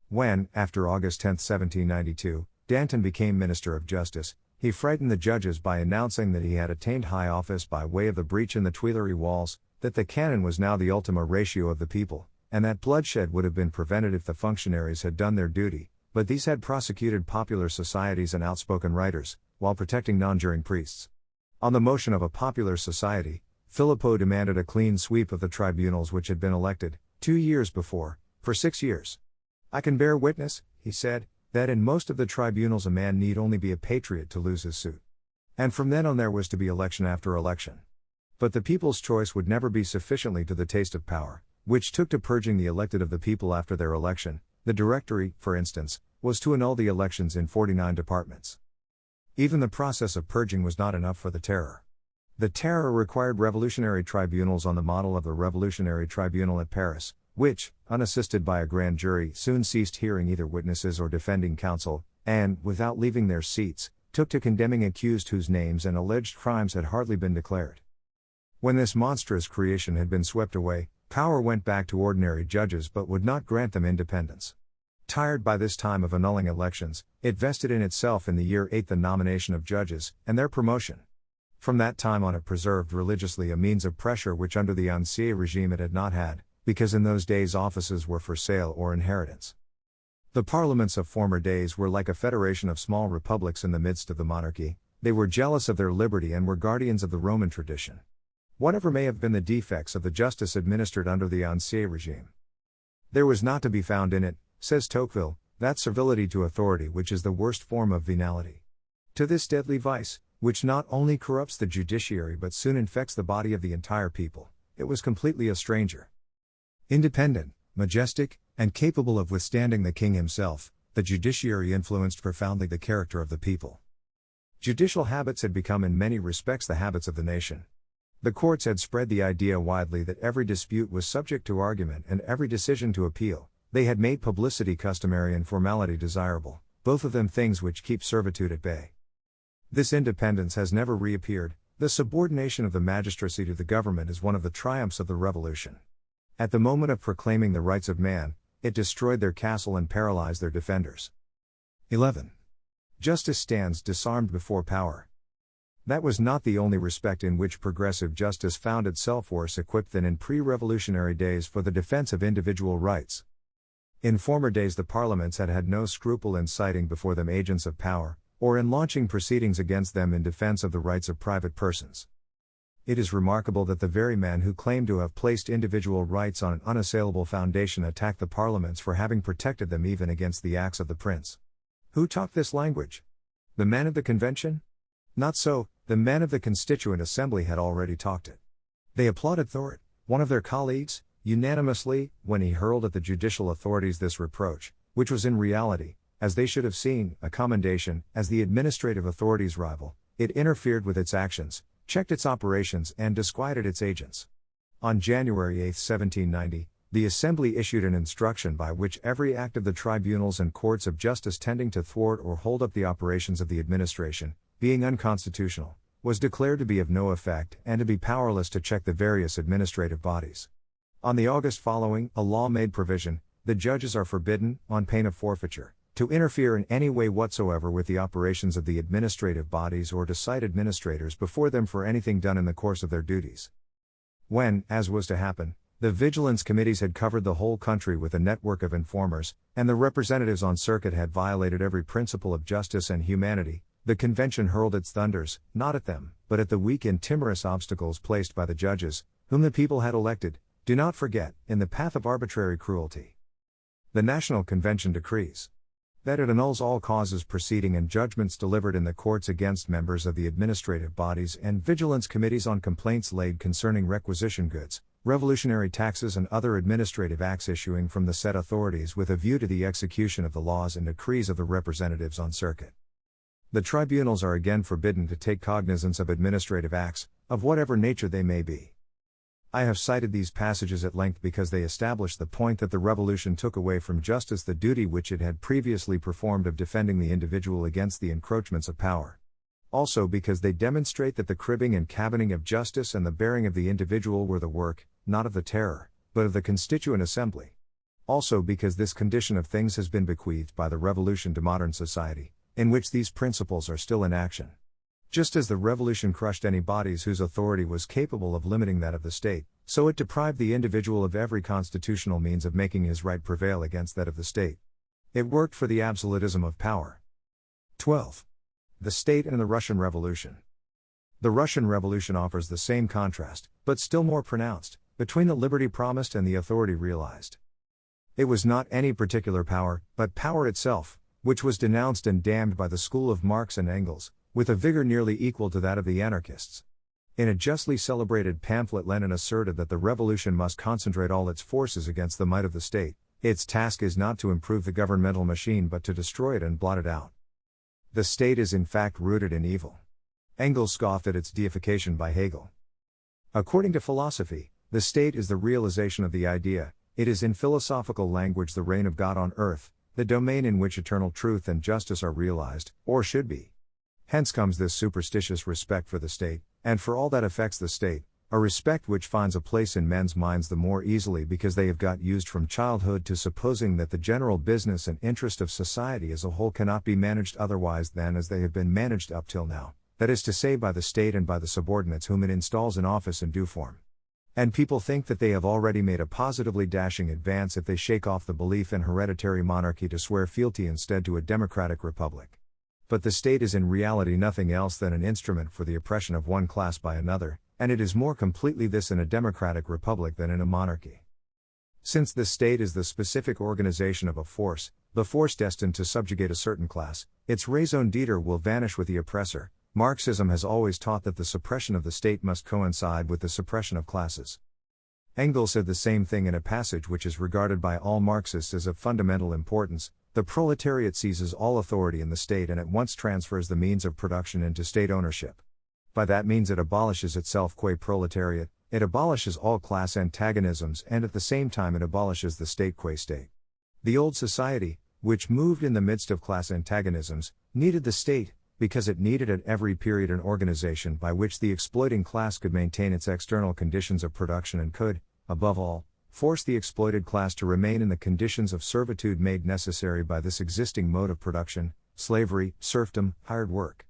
A: When, after August 10, 1792, Danton became Minister of Justice, he frightened the judges by announcing that he had attained high office by way of the breach in the Tuileries walls, that the cannon was now the ultima ratio of the people, and that bloodshed would have been prevented if the functionaries had done their duty, but these had prosecuted popular societies and outspoken writers, while protecting non-juring priests. On the motion of a popular society, Philippot demanded a clean sweep of the tribunals which had been elected, 2 years before, for 6 years. I can bear witness, he said, that in most of the tribunals a man need only be a patriot to lose his suit. And from then on there was to be election after election. But the people's choice would never be sufficiently to the taste of power, which took to purging the elected of the people after their election. The Directory, for instance, was to annul the elections in 49 departments. Even the process of purging was not enough for the Terror. The Terror required revolutionary tribunals on the model of the Revolutionary Tribunal at Paris, which, unassisted by a grand jury, soon ceased hearing either witnesses or defending counsel, and, without leaving their seats, took to condemning accused whose names and alleged crimes had hardly been declared. When this monstrous creation had been swept away, power went back to ordinary judges but would not grant them independence. Tired by this time of annulling elections, it vested in itself in the year 8 the nomination of judges, and their promotion. From that time on it preserved religiously a means of pressure which under the Ancien regime it had not had, because in those days offices were for sale or inheritance. The parliaments of former days were like a federation of small republics in the midst of the monarchy. They were jealous of their liberty and were guardians of the Roman tradition. Whatever may have been the defects of the justice administered under the Ancien regime, there was not to be found in it, says Tocqueville, that servility to authority which is the worst form of venality. To this deadly vice, which not only corrupts the judiciary but soon infects the body of the entire people, it was completely a stranger. Independent, majestic, and capable of withstanding the king himself, the judiciary influenced profoundly the character of the people. Judicial habits had become in many respects the habits of the nation. The courts had spread the idea widely that every dispute was subject to argument and every decision to appeal. They had made publicity customary and formality desirable, both of them things which keep servitude at bay. This independence has never reappeared. The subordination of the magistracy to the government is one of the triumphs of the revolution. At the moment of proclaiming the rights of man, it destroyed their castle and paralyzed their defenders. 11. Justice stands disarmed before power. That was not the only respect in which progressive justice found itself worse equipped than in pre-revolutionary days for the defense of individual rights. In former days the parliaments had had no scruple in citing before them agents of power, or in launching proceedings against them in defense of the rights of private persons. It is remarkable that the very men who claim to have placed individual rights on an unassailable foundation attack the parliaments for having protected them even against the acts of the prince. Who talked this language? The men of the convention? Not so, the men of the Constituent Assembly had already talked it. They applauded Thorot, one of their colleagues, unanimously, when he hurled at the judicial authorities this reproach, which was in reality, as they should have seen, a commendation. As the administrative authorities' rival, it interfered with its actions, checked its operations and disquieted its agents. On January 8, 1790, the Assembly issued an instruction by which every act of the tribunals and courts of justice tending to thwart or hold up the operations of the administration, being unconstitutional, was declared to be of no effect and to be powerless to check the various administrative bodies. On the August following, a law made provision: the judges are forbidden, on pain of forfeiture, to interfere in any way whatsoever with the operations of the administrative bodies or to cite administrators before them for anything done in the course of their duties. When, as was to happen, the vigilance committees had covered the whole country with a network of informers, and the representatives on circuit had violated every principle of justice and humanity, the convention hurled its thunders, not at them, but at the weak and timorous obstacles placed by the judges, whom the people had elected, do not forget, in the path of arbitrary cruelty. The National Convention decrees that it annuls all causes proceeding and judgments delivered in the courts against members of the administrative bodies and vigilance committees on complaints laid concerning requisition goods, revolutionary taxes and other administrative acts issuing from the said authorities with a view to the execution of the laws and decrees of the representatives on circuit. The tribunals are again forbidden to take cognizance of administrative acts, of whatever nature they may be. I have cited these passages at length because they establish the point that the revolution took away from justice the duty which it had previously performed of defending the individual against the encroachments of power. Also because they demonstrate that the cribbing and cabining of justice and the bearing of the individual were the work, not of the terror, but of the Constituent Assembly. Also because this condition of things has been bequeathed by the revolution to modern society, in which these principles are still in action. Just as the revolution crushed any bodies whose authority was capable of limiting that of the state, so it deprived the individual of every constitutional means of making his right prevail against that of the state. It worked for the absolutism of power. 12. The state and the Russian Revolution. The Russian Revolution offers the same contrast, but still more pronounced, between the liberty promised and the authority realized. It was not any particular power, but power itself, which was denounced and damned by the school of Marx and Engels, with a vigor nearly equal to that of the anarchists. In a justly celebrated pamphlet Lenin asserted that the revolution must concentrate all its forces against the might of the state. Its task is not to improve the governmental machine but to destroy it and blot it out. The state is in fact rooted in evil. Engels scoffed at its deification by Hegel. According to philosophy, the state is the realization of the idea, it is in philosophical language the reign of God on earth, the domain in which eternal truth and justice are realized, or should be. Hence comes this superstitious respect for the state, and for all that affects the state, a respect which finds a place in men's minds the more easily because they have got used from childhood to supposing that the general business and interest of society as a whole cannot be managed otherwise than as they have been managed up till now, that is to say by the state and by the subordinates whom it installs in office in due form. And people think that they have already made a positively dashing advance if they shake off the belief in hereditary monarchy to swear fealty instead to a democratic republic. But the state is in reality nothing else than an instrument for the oppression of one class by another, and it is more completely this in a democratic republic than in a monarchy. Since the state is the specific organization of a force, the force destined to subjugate a certain class, its raison d'etre will vanish with the oppressor. Marxism has always taught that the suppression of the state must coincide with the suppression of classes. Engels said the same thing in a passage which is regarded by all Marxists as of fundamental importance: the proletariat seizes all authority in the state and at once transfers the means of production into state ownership. By that means it abolishes itself qua proletariat, it abolishes all class antagonisms and at the same time it abolishes the state qua state. The old society, which moved in the midst of class antagonisms, needed the state, because it needed at every period an organization by which the exploiting class could maintain its external conditions of production and could, above all, force the exploited class to remain in the conditions of servitude made necessary by this existing mode of production, slavery, serfdom, hired work.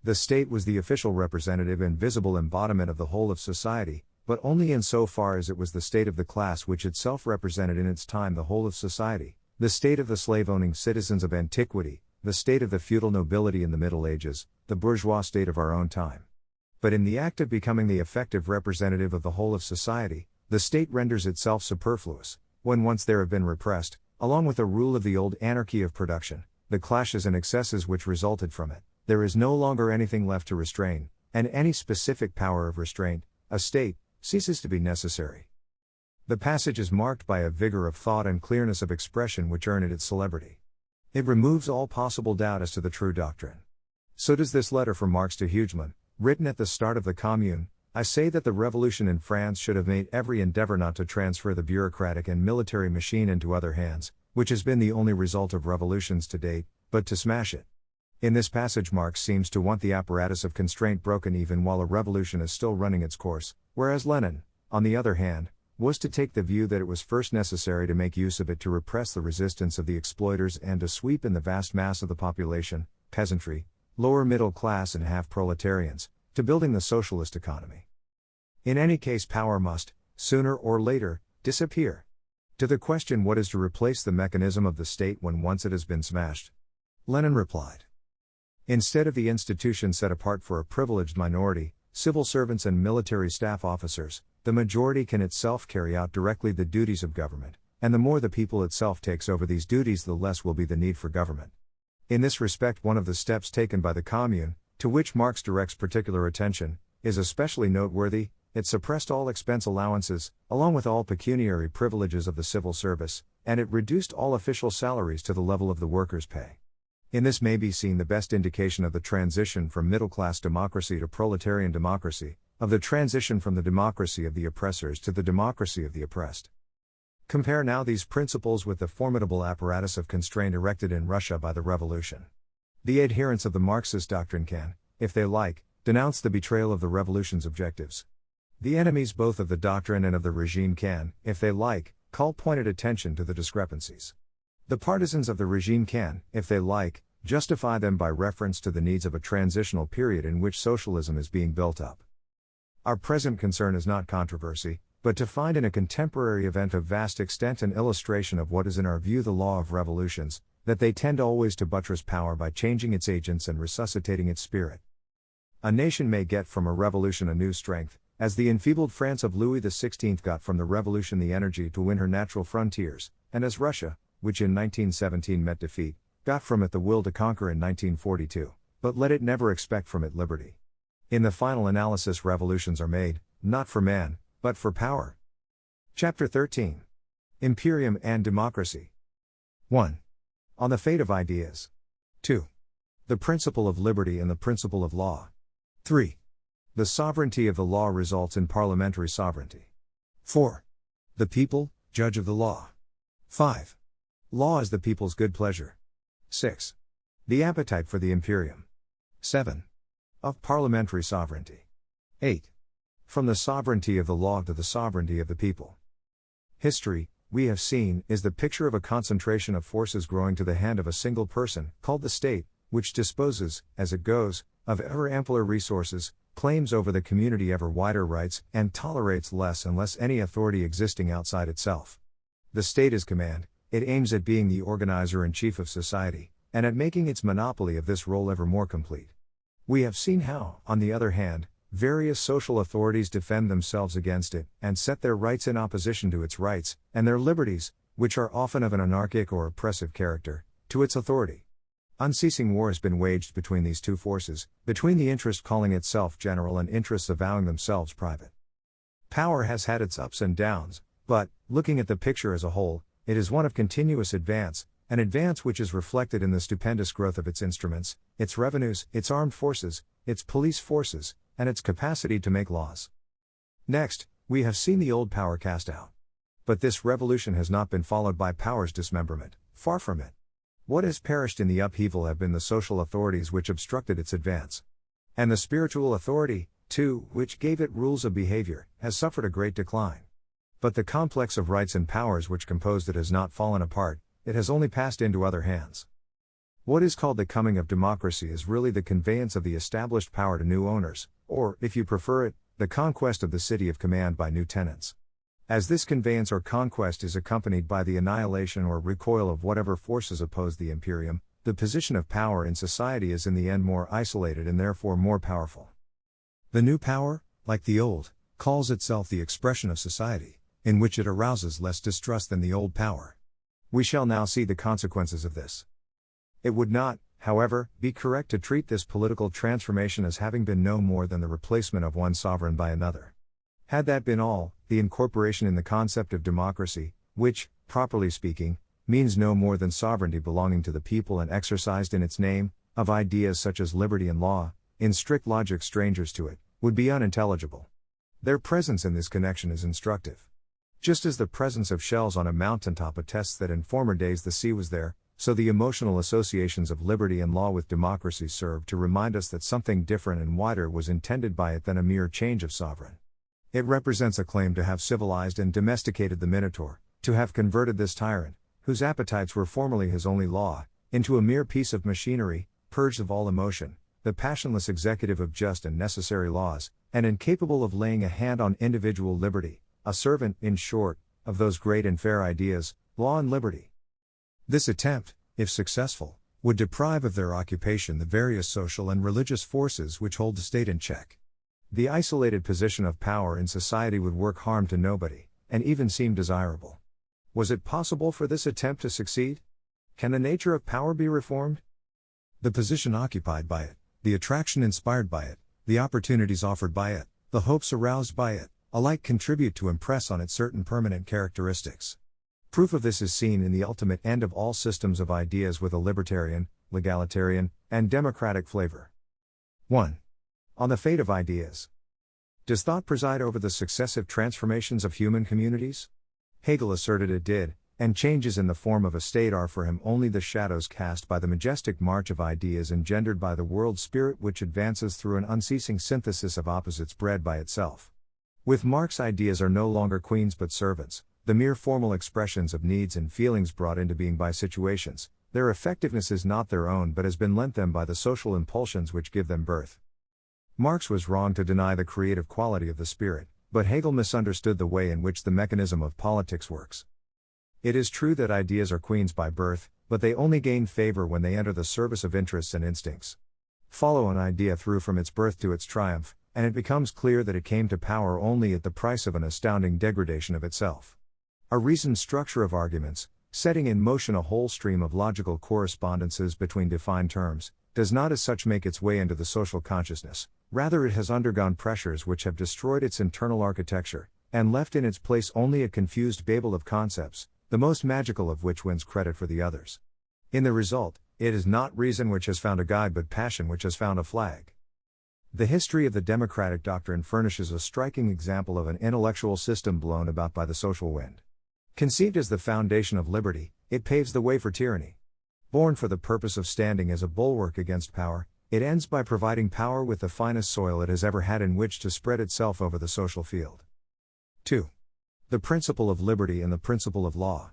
A: The state was the official representative and visible embodiment of the whole of society, but only insofar as it was the state of the class which itself represented in its time the whole of society, the state of the slave-owning citizens of antiquity, the state of the feudal nobility in the Middle Ages, the bourgeois state of our own time. But in the act of becoming the effective representative of the whole of society, the state renders itself superfluous, when once there have been repressed, along with the rule of the old anarchy of production, the clashes and excesses which resulted from it, there is no longer anything left to restrain, and any specific power of restraint, a state, ceases to be necessary. The passage is marked by a vigor of thought and clearness of expression which earn it its celebrity. It removes all possible doubt as to the true doctrine. So does this letter from Marx to Hugeman, written at the start of the Commune. I say that the revolution in France should have made every endeavor not to transfer the bureaucratic and military machine into other hands, which has been the only result of revolutions to date, but to smash it. In this passage Marx seems to want the apparatus of constraint broken even while a revolution is still running its course, whereas Lenin, on the other hand, was to take the view that it was first necessary to make use of it to repress the resistance of the exploiters and to sweep in the vast mass of the population, peasantry, lower middle class and half-proletarians, to building the socialist economy. In any case power must, sooner or later, disappear. To the question what is to replace the mechanism of the state when once it has been smashed, Lenin replied. Instead of the institution set apart for a privileged minority, civil servants and military staff officers, the majority can itself carry out directly the duties of government, and the more the people itself takes over these duties the less will be the need for government. In this respect one of the steps taken by the Commune, to which Marx directs particular attention, is especially noteworthy. It suppressed all expense allowances, along with all pecuniary privileges of the civil service, and it reduced all official salaries to the level of the workers' pay. In this may be seen the best indication of the transition from middle-class democracy to proletarian democracy, of the transition from the democracy of the oppressors to the democracy of the oppressed. Compare now these principles with the formidable apparatus of constraint erected in Russia by the revolution. The adherents of the Marxist doctrine can, if they like, denounce the betrayal of the revolution's objectives. The enemies both of the doctrine and of the regime can, if they like, call pointed attention to the discrepancies. The partisans of the regime can, if they like, justify them by reference to the needs of a transitional period in which socialism is being built up. Our present concern is not controversy, but to find in a contemporary event of vast extent an illustration of what is in our view the law of revolutions, that they tend always to buttress power by changing its agents and resuscitating its spirit. A nation may get from a revolution a new strength, as the enfeebled France of Louis XVI got from the revolution the energy to win her natural frontiers, and as Russia, which in 1917 met defeat, got from it the will to conquer in 1942, but let it never expect from it liberty. In the final analysis revolutions are made, not for man, but for power. Chapter 13. Imperium and Democracy. 1. On the fate of ideas. 2. The principle of liberty and the principle of law. 3. The sovereignty of the law results in parliamentary sovereignty. 4. The people, judge of the law. 5. Law is the people's good pleasure. 6. The appetite for the imperium. 7. Of parliamentary sovereignty. 8. From the sovereignty of the law to the sovereignty of the people. History, we have seen, is the picture of a concentration of forces growing to the hand of a single person, called the state, which disposes, as it goes, of ever ampler resources, claims over the community ever wider rights, and tolerates less and less any authority existing outside itself. The state is command, it aims at being the organizer-in-chief of society, and at making its monopoly of this role ever more complete. We have seen how, on the other hand, various social authorities defend themselves against it, and set their rights in opposition to its rights, and their liberties, which are often of an anarchic or oppressive character, to its authority. Unceasing war has been waged between these two forces, between the interest calling itself general and interests avowing themselves private. Power has had its ups and downs, but, looking at the picture as a whole, it is one of continuous advance, an advance which is reflected in the stupendous growth of its instruments, its revenues, its armed forces, its police forces, and its capacity to make laws. Next, we have seen the old power cast out. But this revolution has not been followed by power's dismemberment, far from it. What has perished in the upheaval have been the social authorities which obstructed its advance. And the spiritual authority, too, which gave it rules of behavior, has suffered a great decline. But the complex of rights and powers which composed it has not fallen apart, it has only passed into other hands. What is called the coming of democracy is really the conveyance of the established power to new owners, or, if you prefer it, the conquest of the city of command by new tenants. As this conveyance or conquest is accompanied by the annihilation or recoil of whatever forces oppose the imperium, the position of power in society is in the end more isolated and therefore more powerful. The new power, like the old, calls itself the expression of society, in which it arouses less distrust than the old power. We shall now see the consequences of this. It would not, however, be correct to treat this political transformation as having been no more than the replacement of one sovereign by another. Had that been all, the incorporation in the concept of democracy, which, properly speaking, means no more than sovereignty belonging to the people and exercised in its name, of ideas such as liberty and law, in strict logic strangers to it, would be unintelligible. Their presence in this connection is instructive. Just as the presence of shells on a mountaintop attests that in former days the sea was there, so the emotional associations of liberty and law with democracy serve to remind us that something different and wider was intended by it than a mere change of sovereign. It represents a claim to have civilized and domesticated the Minotaur, to have converted this tyrant, whose appetites were formerly his only law, into a mere piece of machinery, purged of all emotion, the passionless executive of just and necessary laws, and incapable of laying a hand on individual liberty, a servant, in short, of those great and fair ideas, law and liberty. This attempt, if successful, would deprive of their occupation the various social and religious forces which hold the state in check. The isolated position of power in society would work harm to nobody, and even seem desirable. Was it possible for this attempt to succeed? Can the nature of power be reformed? The position occupied by it, the attraction inspired by it, the opportunities offered by it, the hopes aroused by it, alike contribute to impress on it certain permanent characteristics. Proof of this is seen in the ultimate end of all systems of ideas with a libertarian, legalitarian, and democratic flavor. 1. On the fate of ideas. Does thought preside over the successive transformations of human communities? Hegel asserted it did, and changes in the form of a state are for him only the shadows cast by the majestic march of ideas engendered by the world spirit which advances through an unceasing synthesis of opposites bred by itself. With Marx, ideas are no longer queens but servants, the mere formal expressions of needs and feelings brought into being by situations. Their effectiveness is not their own but has been lent them by the social impulsions which give them birth. Marx was wrong to deny the creative quality of the spirit, but Hegel misunderstood the way in which the mechanism of politics works. It is true that ideas are queens by birth, but they only gain favor when they enter the service of interests and instincts. Follow an idea through from its birth to its triumph, and it becomes clear that it came to power only at the price of an astounding degradation of itself. A reasoned structure of arguments, setting in motion a whole stream of logical correspondences between defined terms, does not as such make its way into the social consciousness. Rather, it has undergone pressures which have destroyed its internal architecture, and left in its place only a confused babel of concepts, the most magical of which wins credit for the others. In the result, it is not reason which has found a guide but passion which has found a flag. The history of the democratic doctrine furnishes a striking example of an intellectual system blown about by the social wind. Conceived as the foundation of liberty, it paves the way for tyranny. Born for the purpose of standing as a bulwark against power, it ends by providing power with the finest soil it has ever had in which to spread itself over the social field. 2. The principle of liberty and the principle of law.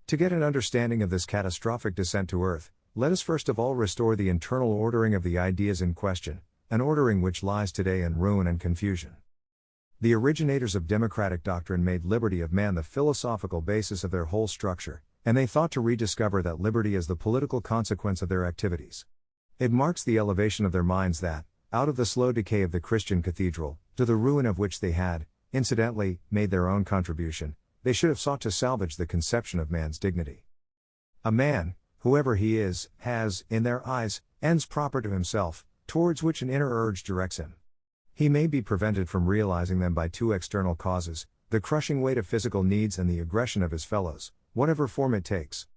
A: To get an understanding of this catastrophic descent to earth, let us first of all restore the internal ordering of the ideas in question, an ordering which lies today in ruin and confusion. The originators of democratic doctrine made liberty of man the philosophical basis of their whole structure, and they thought to rediscover that liberty as the political consequence of their activities. It marks the elevation of their minds that, out of the slow decay of the Christian cathedral, to the ruin of which they had, incidentally, made their own contribution, they should have sought to salvage the conception of man's dignity. A man, whoever he is, has, in their eyes, ends proper to himself, towards which an inner urge directs him. He may be prevented from realizing them by two external causes, the crushing weight of physical needs and the aggression of his fellows, whatever form it takes.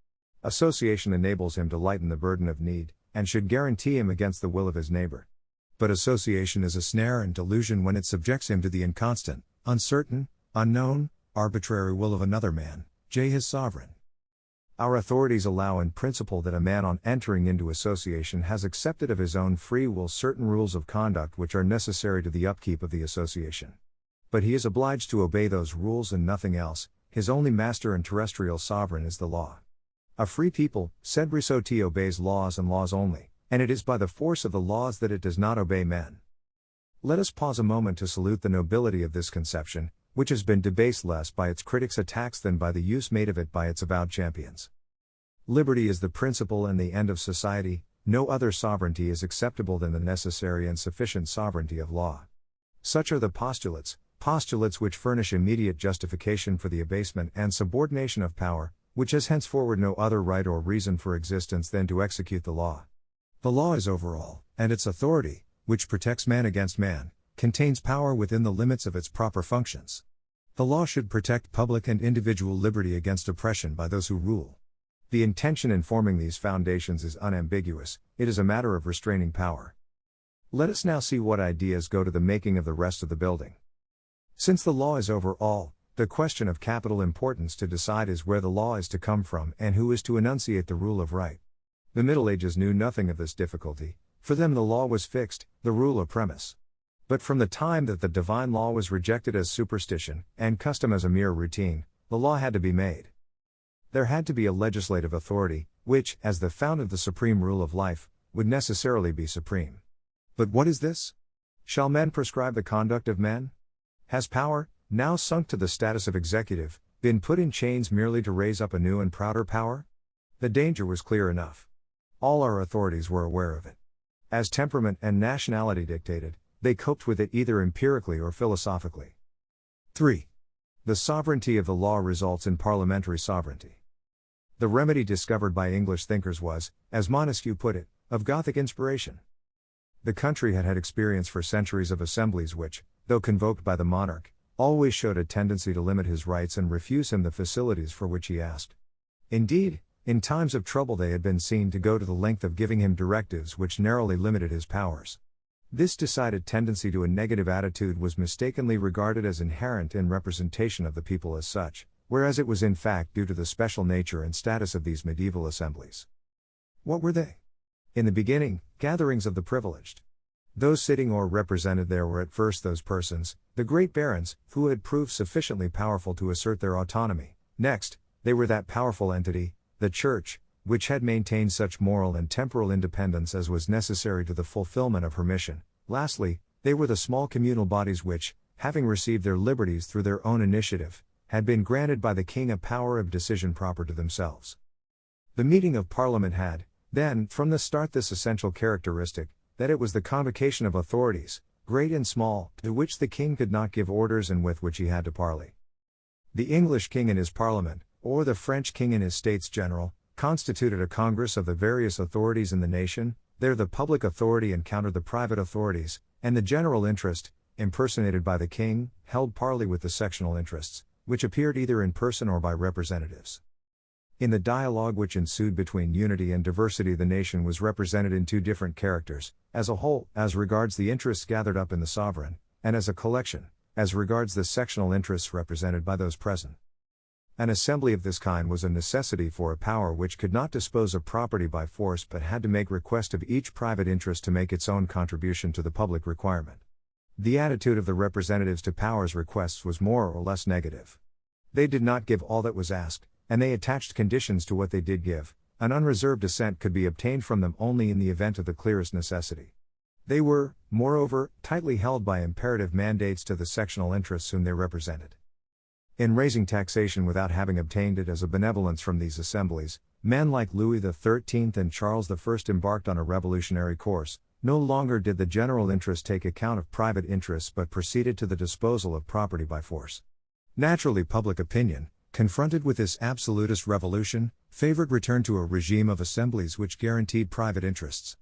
A: Association enables him to lighten the burden of need, and should guarantee him against the will of his neighbor. But association is a snare and delusion when it subjects him to the inconstant, uncertain, unknown, arbitrary will of another man, his sovereign. Our authorities allow in principle that a man on entering into association has accepted of his own free will certain rules of conduct which are necessary to the upkeep of the association. But he is obliged to obey those rules and nothing else. His only master and terrestrial sovereign is the law. A free people, said Rousseau, obeys laws and laws only, and it is by the force of the laws that it does not obey men. Let us pause a moment to salute the nobility of this conception, which has been debased less by its critics' attacks than by the use made of it by its avowed champions. Liberty is the principle and the end of society. No other sovereignty is acceptable than the necessary and sufficient sovereignty of law. Such are the postulates which furnish immediate justification for the abasement and subordination of power, which has henceforward no other right or reason for existence than to execute the law. The law is over all, and its authority, which protects man against man, contains power within the limits of its proper functions. The law should protect public and individual liberty against oppression by those who rule. The intention in forming these foundations is unambiguous, it is a matter of restraining power. Let us now see what ideas go to the making of the rest of the building. Since the law is over all, the question of capital importance to decide is where the law is to come from and who is to enunciate the rule of right. The Middle Ages knew nothing of this difficulty. For them the law was fixed, the rule a premise. But from the time that the divine law was rejected as superstition, and custom as a mere routine, the law had to be made. There had to be a legislative authority, which, as the fount of the supreme rule of life, would necessarily be supreme. But what is this? Shall men prescribe the conduct of men? Has power, now sunk to the status of executive, been put in chains merely to raise up a new and prouder power? The danger was clear enough. All our authorities were aware of it. As temperament and nationality dictated, they coped with it either empirically or philosophically. 3. The sovereignty of the law results in parliamentary sovereignty. The remedy discovered by English thinkers was, as Montesquieu put it, of Gothic inspiration. The country had had experience for centuries of assemblies which, though convoked by the monarch, always showed a tendency to limit his rights and refuse him the facilities for which he asked. Indeed, in times of trouble they had been seen to go to the length of giving him directives which narrowly limited his powers. This decided tendency to a negative attitude was mistakenly regarded as inherent in representation of the people as such, whereas it was in fact due to the special nature and status of these medieval assemblies. What were they? In the beginning, gatherings of the privileged. Those sitting or represented there were at first those persons, the great barons, who had proved sufficiently powerful to assert their autonomy. Next, they were that powerful entity, the Church, which had maintained such moral and temporal independence as was necessary to the fulfillment of her mission. Lastly, they were the small communal bodies which, having received their liberties through their own initiative, had been granted by the king a power of decision proper to themselves. The meeting of Parliament had, then, from the start this essential characteristic, that it was the convocation of authorities, great and small, to which the king could not give orders and with which he had to parley. The English king and his parliament, or the French king and his states general, constituted a congress of the various authorities in the nation. There the public authority encountered the private authorities, and the general interest, impersonated by the king, held parley with the sectional interests, which appeared either in person or by representatives. In the dialogue which ensued between unity and diversity, the nation was represented in two different characters, as a whole, as regards the interests gathered up in the sovereign, and as a collection, as regards the sectional interests represented by those present. An assembly of this kind was a necessity for a power which could not dispose of property by force but had to make request of each private interest to make its own contribution to the public requirement. The attitude of the representatives to power's requests was more or less negative. They did not give all that was asked, and they attached conditions to what they did give. An unreserved assent could be obtained from them only in the event of the clearest necessity. They were, moreover, tightly held by imperative mandates to the sectional interests whom they represented. In raising taxation without having obtained it as a benevolence from these assemblies, men like Louis XIII and Charles I embarked on a revolutionary course. No longer did the general interest take account of private interests but proceeded to the disposal of property by force. Naturally, public opinion, confronted with this absolutist revolution, favored return to a regime of assemblies which guaranteed private interests.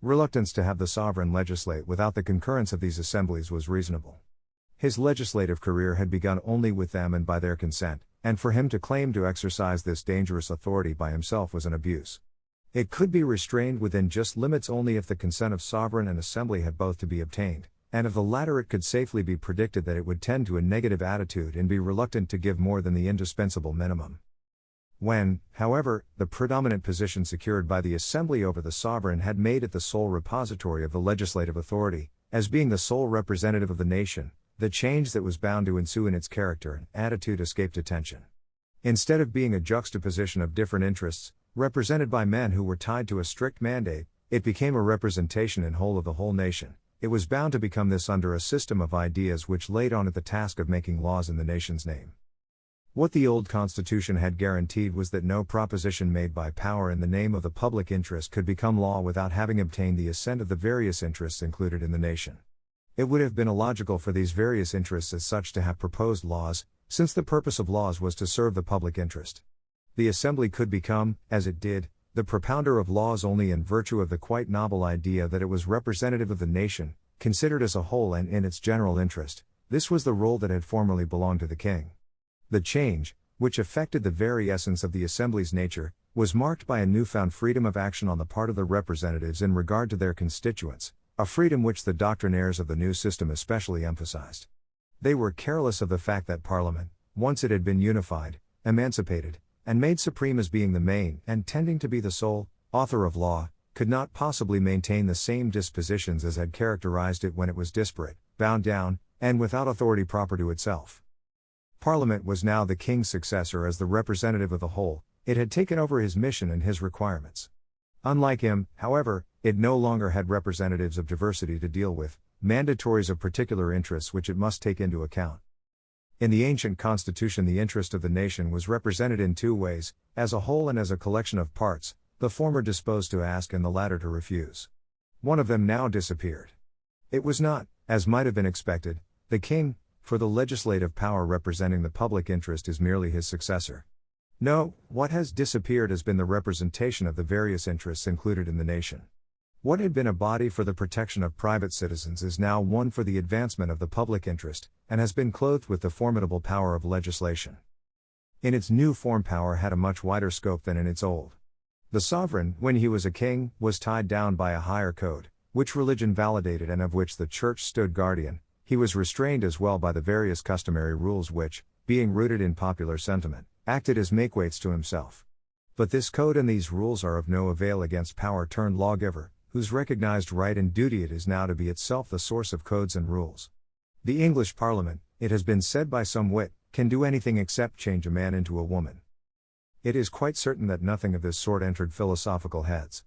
A: Reluctance to have the sovereign legislate without the concurrence of these assemblies was reasonable. His legislative career had begun only with them and by their consent, and for him to claim to exercise this dangerous authority by himself was an abuse. It could be restrained within just limits only if the consent of sovereign and assembly had both to be obtained, and of the latter it could safely be predicted that it would tend to a negative attitude and be reluctant to give more than the indispensable minimum. When, however, the predominant position secured by the assembly over the sovereign had made it the sole repository of the legislative authority, as being the sole representative of the nation, the change that was bound to ensue in its character and attitude escaped attention. Instead of being a juxtaposition of different interests, represented by men who were tied to a strict mandate, it became a representation in whole of the whole nation. It was bound to become this under a system of ideas which laid on it the task of making laws in the nation's name. What the old Constitution had guaranteed was that no proposition made by power in the name of the public interest could become law without having obtained the assent of the various interests included in the nation. It would have been illogical for these various interests as such to have proposed laws, since the purpose of laws was to serve the public interest. The Assembly could become, as it did, the propounder of laws only in virtue of the quite novel idea that it was representative of the nation, considered as a whole and in its general interest. This was the role that had formerly belonged to the king. The change, which affected the very essence of the Assembly's nature, was marked by a newfound freedom of action on the part of the representatives in regard to their constituents, a freedom which the doctrinaires of the new system especially emphasized. They were careless of the fact that Parliament, once it had been unified, emancipated, and made supreme as being the main, and tending to be the sole, author of law, could not possibly maintain the same dispositions as had characterized it when it was disparate, bound down, and without authority proper to itself. Parliament was now the king's successor as the representative of the whole. It had taken over his mission and his requirements. Unlike him, however, it no longer had representatives of diversity to deal with, mandatories of particular interests which it must take into account. In the ancient constitution, the interest of the nation was represented in two ways, as a whole and as a collection of parts, the former disposed to ask and the latter to refuse. One of them now disappeared. It was not, as might have been expected, the king, for the legislative power representing the public interest is merely his successor. No, what has disappeared has been the representation of the various interests included in the nation. What had been a body for the protection of private citizens is now one for the advancement of the public interest, and has been clothed with the formidable power of legislation. In its new form, power had a much wider scope than in its old. The sovereign, when he was a king, was tied down by a higher code, which religion validated and of which the church stood guardian. He was restrained as well by the various customary rules which, being rooted in popular sentiment, acted as makeweights to himself. But this code and these rules are of no avail against power-turned-lawgiver, whose recognized right and duty it is now to be itself the source of codes and rules. The English Parliament, it has been said by some wit, can do anything except change a man into a woman. It is quite certain that nothing of this sort entered philosophical heads.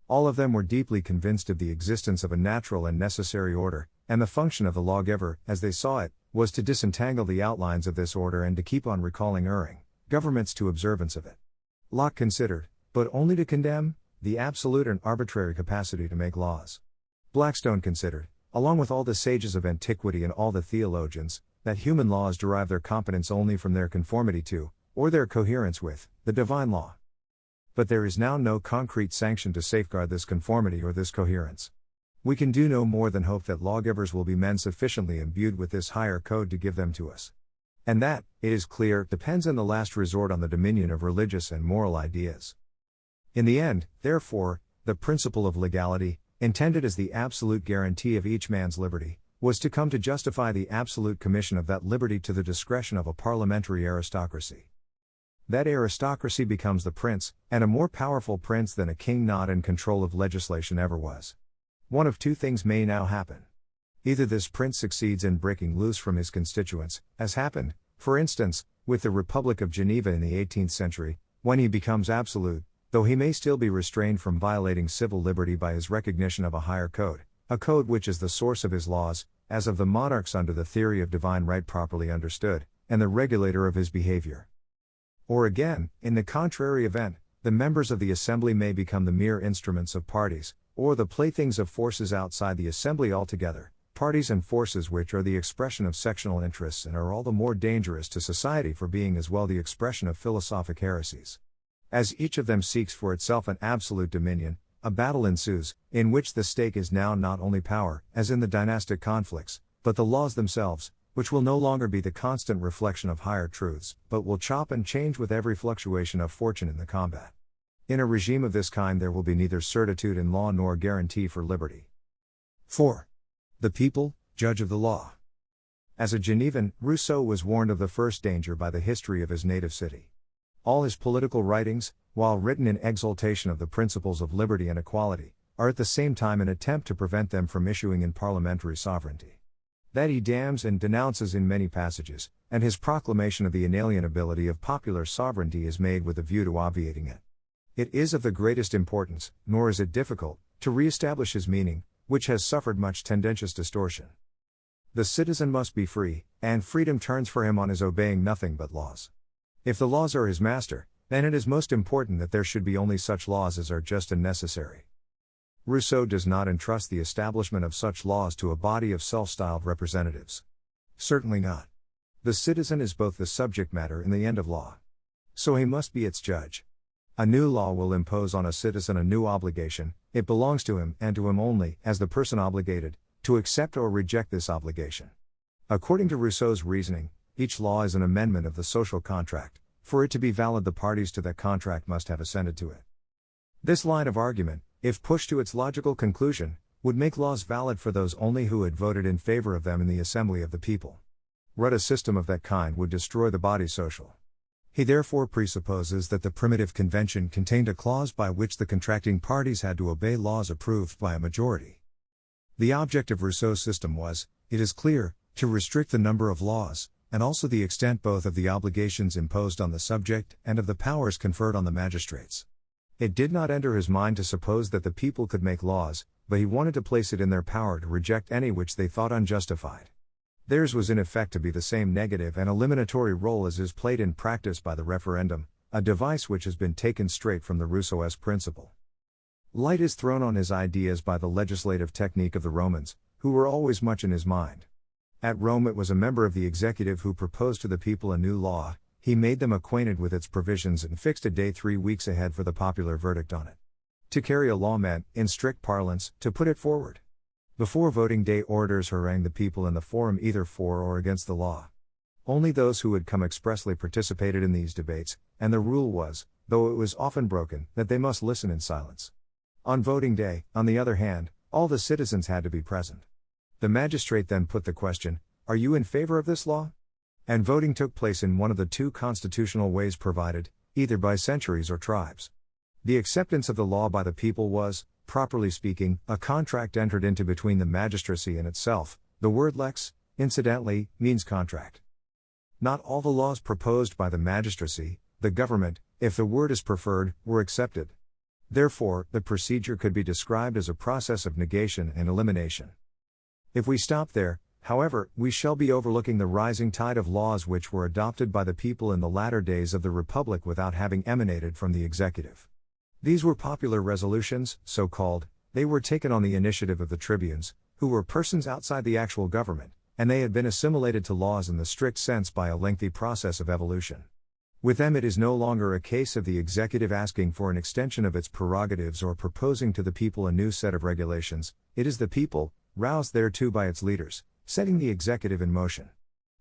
A: All of them were deeply convinced of the existence of a natural and necessary order, and the function of the lawgiver, as they saw it, was to disentangle the outlines of this order and to keep on recalling erring governments to observance of it. Locke considered, but only to condemn, the absolute and arbitrary capacity to make laws. Blackstone considered, along with all the sages of antiquity and all the theologians, that human laws derive their competence only from their conformity to, or their coherence with, the divine law. But there is now no concrete sanction to safeguard this conformity or this coherence. We can do no more than hope that lawgivers will be men sufficiently imbued with this higher code to give them to us. And that, it is clear, depends in the last resort on the dominion of religious and moral ideas. In the end, therefore, the principle of legality, intended as the absolute guarantee of each man's liberty, was to come to justify the absolute commission of that liberty to the discretion of a parliamentary aristocracy. That aristocracy becomes the prince, and a more powerful prince than a king not in control of legislation ever was. One of two things may now happen. Either this prince succeeds in breaking loose from his constituents, as happened, for instance, with the Republic of Geneva in the 18th century, when he becomes absolute, though he may still be restrained from violating civil liberty by his recognition of a higher code, a code which is the source of his laws, as of the monarchs under the theory of divine right properly understood, and the regulator of his behavior. Or again, in the contrary event, the members of the assembly may become the mere instruments of parties, or the playthings of forces outside the assembly altogether, parties and forces which are the expression of sectional interests and are all the more dangerous to society for being as well the expression of philosophic heresies. As each of them seeks for itself an absolute dominion, a battle ensues, in which the stake is now not only power, as in the dynastic conflicts, but the laws themselves, which will no longer be the constant reflection of higher truths, but will chop and change with every fluctuation of fortune in the combat. In a regime of this kind there will be neither certitude in law nor guarantee for liberty. 4. The people, judge of the law. As a Genevan, Rousseau was warned of the first danger by the history of his native city. All his political writings, while written in exaltation of the principles of liberty and equality, are at the same time an attempt to prevent them from issuing in parliamentary sovereignty. that he damns and denounces in many passages, and his proclamation of the inalienability of popular sovereignty is made with a view to obviating it. It is of the greatest importance, nor is it difficult, to re-establish his meaning, which has suffered much tendentious distortion. The citizen must be free, and freedom turns for him on his obeying nothing but laws. If the laws are his master, then it is most important that there should be only such laws as are just and necessary. Rousseau does not entrust the establishment of such laws to a body of self-styled representatives. Certainly not. The citizen is both the subject matter and the end of law. So he must be its judge. A new law will impose on a citizen a new obligation. It belongs to him, and to him only, as the person obligated, to accept or reject this obligation. According to Rousseau's reasoning, each law is an amendment of the social contract. For it to be valid, the parties to that contract must have assented to it. This line of argument, if pushed to its logical conclusion, would make laws valid for those only who had voted in favor of them in the assembly of the people. A system of that kind would destroy the body social. He therefore presupposes that the primitive convention contained a clause by which the contracting parties had to obey laws approved by a majority. The object of Rousseau's system was, it is clear, to restrict the number of laws, and also the extent both of the obligations imposed on the subject and of the powers conferred on the magistrates. It did not enter his mind to suppose that the people could make laws, but he wanted to place it in their power to reject any which they thought unjustified. Theirs was in effect to be the same negative and eliminatory role as is played in practice by the referendum, a device which has been taken straight from the Rousseauesque principle. Light is thrown on his ideas by the legislative technique of the Romans, who were always much in his mind. At Rome it was a member of the executive who proposed to the people a new law. He made them acquainted with its provisions and fixed a day 3 weeks ahead for the popular verdict on it. To carry a law meant, in strict parlance, to put it forward. Before voting day, orators harangued the people in the forum either for or against the law. Only those who had come expressly participated in these debates, and the rule was, though it was often broken, that they must listen in silence. On voting day, on the other hand, all the citizens had to be present. The magistrate then put the question, "Are you in favor of this law?" And voting took place in one of the two constitutional ways provided, either by centuries or tribes. The acceptance of the law by the people was, properly speaking, a contract entered into between the magistracy and itself. The word lex, incidentally, means contract. Not all the laws proposed by the magistracy, the government, if the word is preferred, were accepted. Therefore, the procedure could be described as a process of negation and elimination. If we stop there, however, we shall be overlooking the rising tide of laws which were adopted by the people in the latter days of the Republic without having emanated from the executive. These were popular resolutions, so called. They were taken on the initiative of the tribunes, who were persons outside the actual government, and they had been assimilated to laws in the strict sense by a lengthy process of evolution. With them it is no longer a case of the executive asking for an extension of its prerogatives or proposing to the people a new set of regulations. It is the people, roused thereto by its leaders, setting the executive in motion.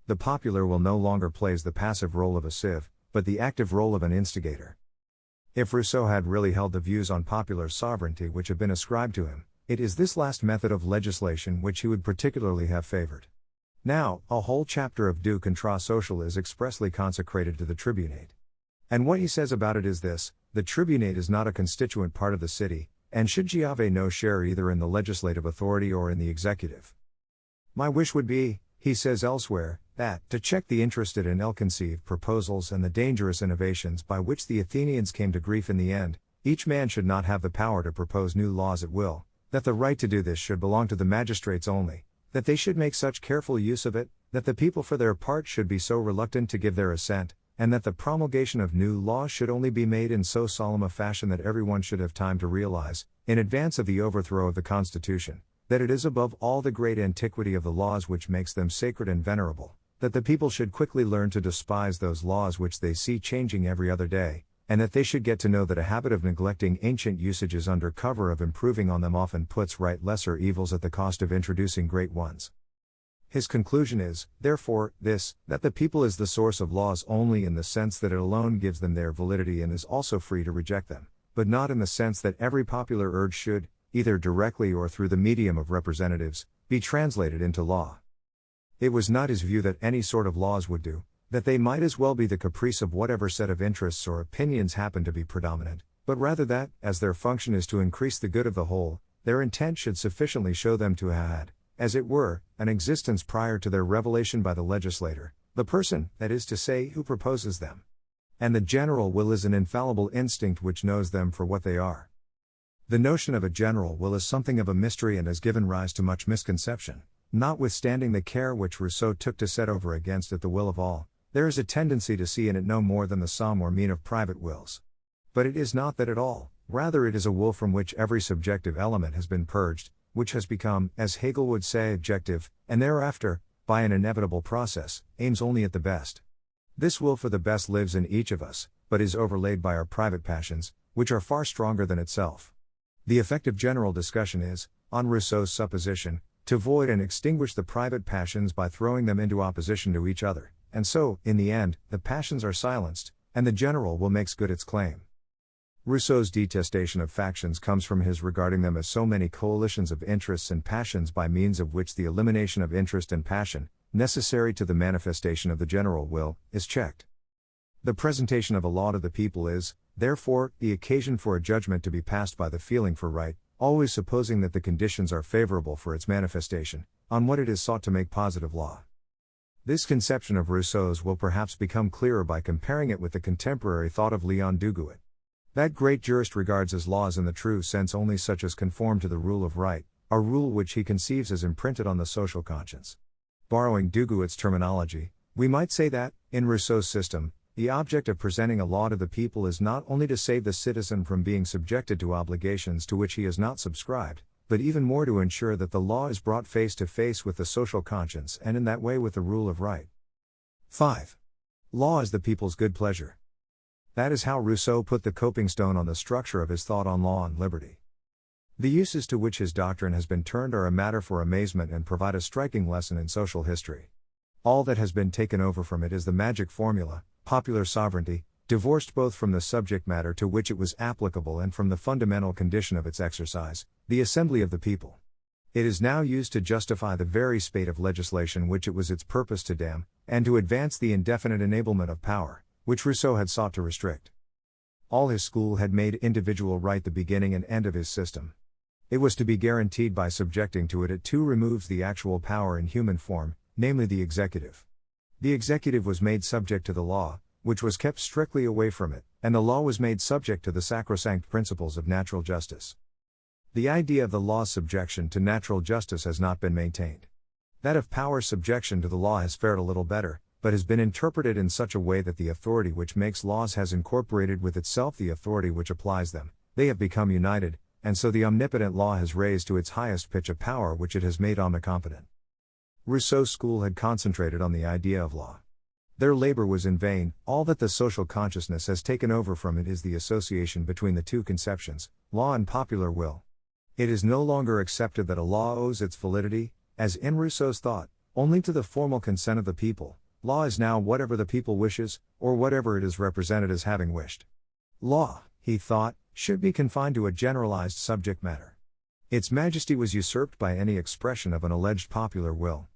A: The popular will no longer play the passive role of a sieve, but the active role of an instigator. If Rousseau had really held the views on popular sovereignty which have been ascribed to him, it is this last method of legislation which he would particularly have favored. Now, a whole chapter of Du Contrat Social is expressly consecrated to the tribunate. And what he says about it is this: the tribunate is not a constituent part of the city, and should have no share either in the legislative authority or in the executive. My wish would be, he says elsewhere, that, to check the interested and ill-conceived proposals and the dangerous innovations by which the Athenians came to grief in the end, each man should not have the power to propose new laws at will, that the right to do this should belong to the magistrates only, that they should make such careful use of it, that the people for their part should be so reluctant to give their assent, and that the promulgation of new laws should only be made in so solemn a fashion that everyone should have time to realize, in advance of the overthrow of the Constitution, that it is above all the great antiquity of the laws which makes them sacred and venerable, that the people should quickly learn to despise those laws which they see changing every other day, and that they should get to know that a habit of neglecting ancient usages under cover of improving on them often puts right lesser evils at the cost of introducing great ones. His conclusion is, therefore, this, that the people is the source of laws only in the sense that it alone gives them their validity and is also free to reject them, but not in the sense that every popular urge should, either directly or through the medium of representatives, be translated into law. It was not his view that any sort of laws would do, that they might as well be the caprice of whatever set of interests or opinions happen to be predominant, but rather that, as their function is to increase the good of the whole, their intent should sufficiently show them to have had, as it were, an existence prior to their revelation by the legislator, the person, that is to say, who proposes them. And the general will is an infallible instinct which knows them for what they are. The notion of a general will is something of a mystery and has given rise to much misconception. Notwithstanding the care which Rousseau took to set over against it the will of all, there is a tendency to see in it no more than the sum or mean of private wills. But it is not that at all, rather it is a will from which every subjective element has been purged, which has become, as Hegel would say, objective, and thereafter, by an inevitable process, aims only at the best. This will for the best lives in each of us, but is overlaid by our private passions, which are far stronger than itself. The effect of general discussion is, on Rousseau's supposition, to void and extinguish the private passions by throwing them into opposition to each other, and so, in the end, the passions are silenced, and the general will makes good its claim. Rousseau's detestation of factions comes from his regarding them as so many coalitions of interests and passions by means of which the elimination of interest and passion, necessary to the manifestation of the general will, is checked. The presentation of a law to the people is, therefore, the occasion for a judgment to be passed by the feeling for right, always supposing that the conditions are favorable for its manifestation, on what it is sought to make positive law. This conception of Rousseau's will perhaps become clearer by comparing it with the contemporary thought of Léon Duguit. That great jurist regards as laws in the true sense only such as conform to the rule of right, a rule which he conceives as imprinted on the social conscience. Borrowing Duguit's terminology, we might say that, in Rousseau's system, the object of presenting a law to the people is not only to save the citizen from being subjected to obligations to which he has not subscribed, but even more to ensure that the law is brought face to face with the social conscience and in that way with the rule of right. 5. Law is the people's good pleasure. That is how Rousseau put the coping stone on the structure of his thought on law and liberty. The uses to which his doctrine has been turned are a matter for amazement and provide a striking lesson in social history. All that has been taken over from it is the magic formula, popular sovereignty, divorced both from the subject matter to which it was applicable and from the fundamental condition of its exercise, the assembly of the people. It is now used to justify the very spate of legislation which it was its purpose to damn, and to advance the indefinite enablement of power, which Rousseau had sought to restrict. All his school had made individual right the beginning and end of his system. It was to be guaranteed by subjecting to it. It too removes the actual power in human form, namely the executive. The executive was made subject to the law, which was kept strictly away from it, and the law was made subject to the sacrosanct principles of natural justice. The idea of the law's subjection to natural justice has not been maintained. That of power's subjection to the law has fared a little better, but has been interpreted in such a way that the authority which makes laws has incorporated with itself the authority which applies them. They have become united, and so the omnipotent law has raised to its highest pitch a power which it has made omnicompetent. Rousseau's school had concentrated on the idea of law. Their labor was in vain. All that the social consciousness has taken over from it is the association between the two conceptions, law and popular will. It is no longer accepted that a law owes its validity, as in Rousseau's thought, only to the formal consent of the people. Law is now whatever the people wishes, or whatever it is represented as having wished. Law, he thought, should be confined to a generalized subject matter. Its majesty was usurped by any expression of an alleged popular will.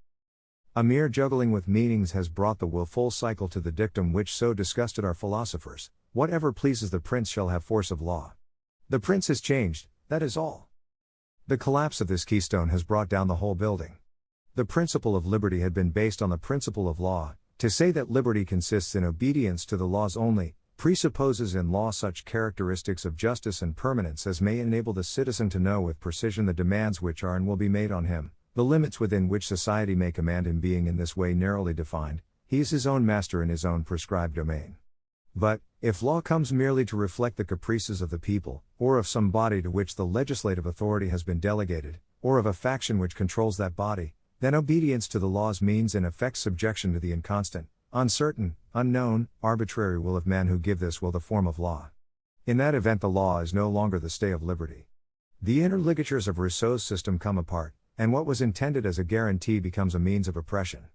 A: A mere juggling with meanings has brought the will full cycle to the dictum which so disgusted our philosophers: whatever pleases the prince shall have force of law. The prince has changed, that is all. The collapse of this keystone has brought down the whole building. The principle of liberty had been based on the principle of law. To say that liberty consists in obedience to the laws only, presupposes in law such characteristics of justice and permanence as may enable the citizen to know with precision the demands which are and will be made on him, the limits within which society may command him. Being in this way narrowly defined, he is his own master in his own prescribed domain. But, if law comes merely to reflect the caprices of the people, or of some body to which the legislative authority has been delegated, or of a faction which controls that body, then obedience to the laws means in effect subjection to the inconstant, uncertain, unknown, arbitrary will of men who give this will the form of law. In that event the law is no longer the stay of liberty. The inner ligatures of Rousseau's system come apart, and what was intended as a guarantee becomes a means of oppression.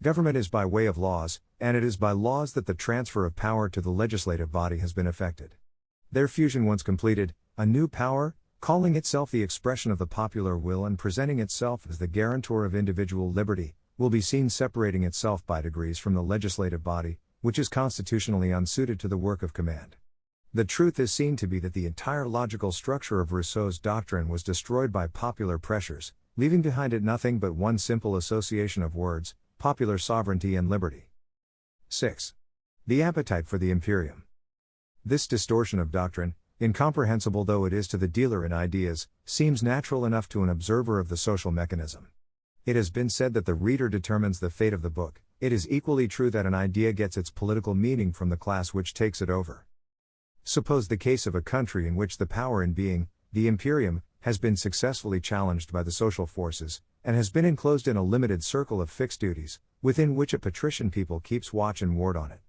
A: Government is by way of laws, and it is by laws that the transfer of power to the legislative body has been effected. Their fusion once completed, a new power, calling itself the expression of the popular will and presenting itself as the guarantor of individual liberty, will be seen separating itself by degrees from the legislative body, which is constitutionally unsuited to the work of command. The truth is seen to be that the entire logical structure of Rousseau's doctrine was destroyed by popular pressures, leaving behind it nothing but one simple association of words: popular sovereignty and liberty. 6. The appetite for the imperium. This distortion of doctrine, incomprehensible though it is to the dealer in ideas, seems natural enough to an observer of the social mechanism. It has been said that the reader determines the fate of the book. It is equally true that an idea gets its political meaning from the class which takes it over. Suppose the case of a country in which the power in being, the imperium, has been successfully challenged by the social forces, and has been enclosed in a limited circle of fixed duties, within which a patrician people keeps watch and ward on it.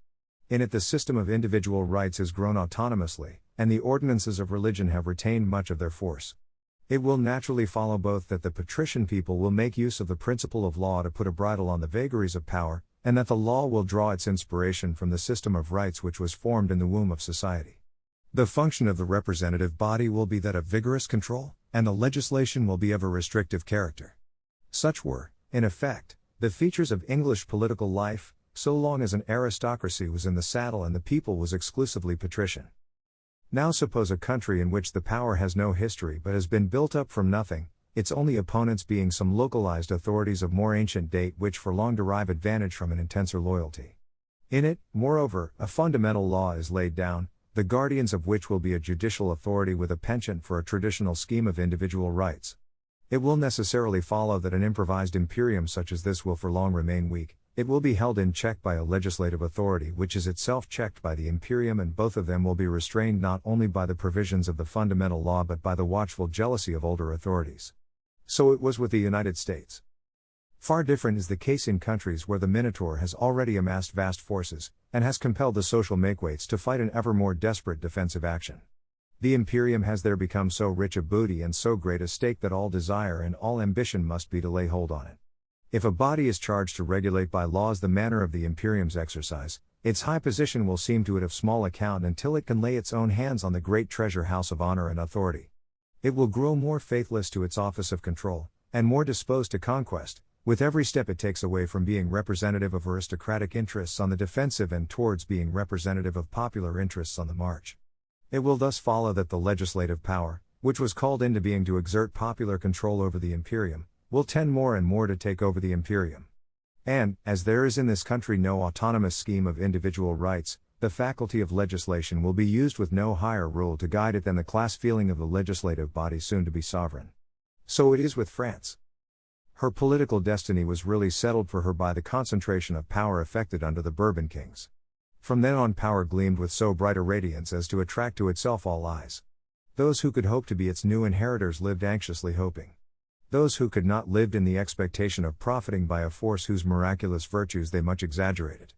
A: In it the system of individual rights has grown autonomously, and the ordinances of religion have retained much of their force. It will naturally follow both that the patrician people will make use of the principle of law to put a bridle on the vagaries of power, and that the law will draw its inspiration from the system of rights which was formed in the womb of society. The function of the representative body will be that of vigorous control, and the legislation will be of a restrictive character. Such were, in effect, the features of English political life, so long as an aristocracy was in the saddle and the people was exclusively patrician. Now suppose a country in which the power has no history but has been built up from nothing, its only opponents being some localized authorities of more ancient date which for long derive advantage from an intenser loyalty. In it, moreover, a fundamental law is laid down, the guardians of which will be a judicial authority with a penchant for a traditional scheme of individual rights. It will necessarily follow that an improvised imperium such as this will for long remain weak. It will be held in check by a legislative authority which is itself checked by the imperium, and both of them will be restrained not only by the provisions of the fundamental law but by the watchful jealousy of older authorities. So it was with the United States. Far different is the case in countries where the Minotaur has already amassed vast forces, and has compelled the social makeweights to fight an ever more desperate defensive action. The imperium has there become so rich a booty and so great a stake that all desire and all ambition must be to lay hold on it. If a body is charged to regulate by laws the manner of the imperium's exercise, its high position will seem to it of small account until it can lay its own hands on the great treasure house of honor and authority. It will grow more faithless to its office of control, and more disposed to conquest, with every step it takes away from being representative of aristocratic interests on the defensive and towards being representative of popular interests on the march. It will thus follow that the legislative power, which was called into being to exert popular control over the imperium, will tend more and more to take over the imperium. And, as there is in this country no autonomous scheme of individual rights, the faculty of legislation will be used with no higher rule to guide it than the class feeling of the legislative body soon to be sovereign. So it is with France. Her political destiny was really settled for her by the concentration of power effected under the Bourbon kings. From then on power gleamed with so bright a radiance as to attract to itself all eyes. Those who could hope to be its new inheritors lived anxiously hoping. Those who could not lived in the expectation of profiting by a force whose miraculous virtues they much exaggerated.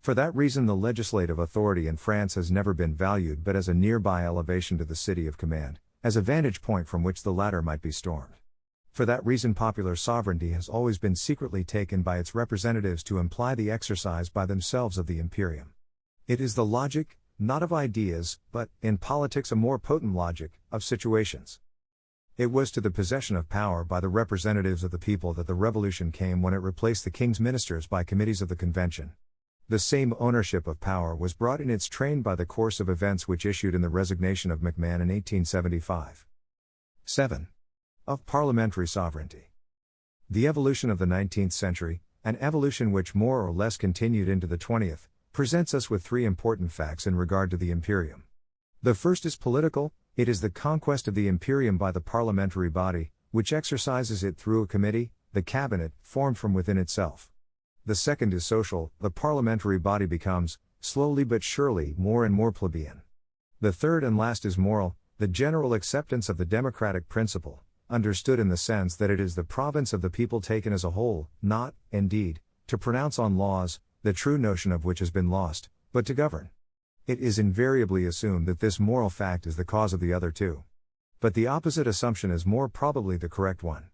A: For that reason the legislative authority in France has never been valued but as a nearby elevation to the city of command, as a vantage point from which the latter might be stormed. For that reason popular sovereignty has always been secretly taken by its representatives to imply the exercise by themselves of the imperium. It is the logic, not of ideas, but, in politics a more potent logic, of situations. It was to the possession of power by the representatives of the people that the revolution came when it replaced the king's ministers by committees of the convention. The same ownership of power was brought in its train by the course of events which issued in the resignation of MacMahon in 1875. 7. Of parliamentary sovereignty. The evolution of the 19th century, an evolution which more or less continued into the 20th, presents us with three important facts in regard to the imperium. The first is political. It is the conquest of the imperium by the parliamentary body, which exercises it through a committee, the cabinet, formed from within itself. The second is social. The parliamentary body becomes, slowly but surely, more and more plebeian. The third and last is moral, the general acceptance of the democratic principle, understood in the sense that it is the province of the people taken as a whole, not, indeed, to pronounce on laws, the true notion of which has been lost, but to govern. It is invariably assumed that this moral fact is the cause of the other two. But the opposite assumption is more probably the correct one.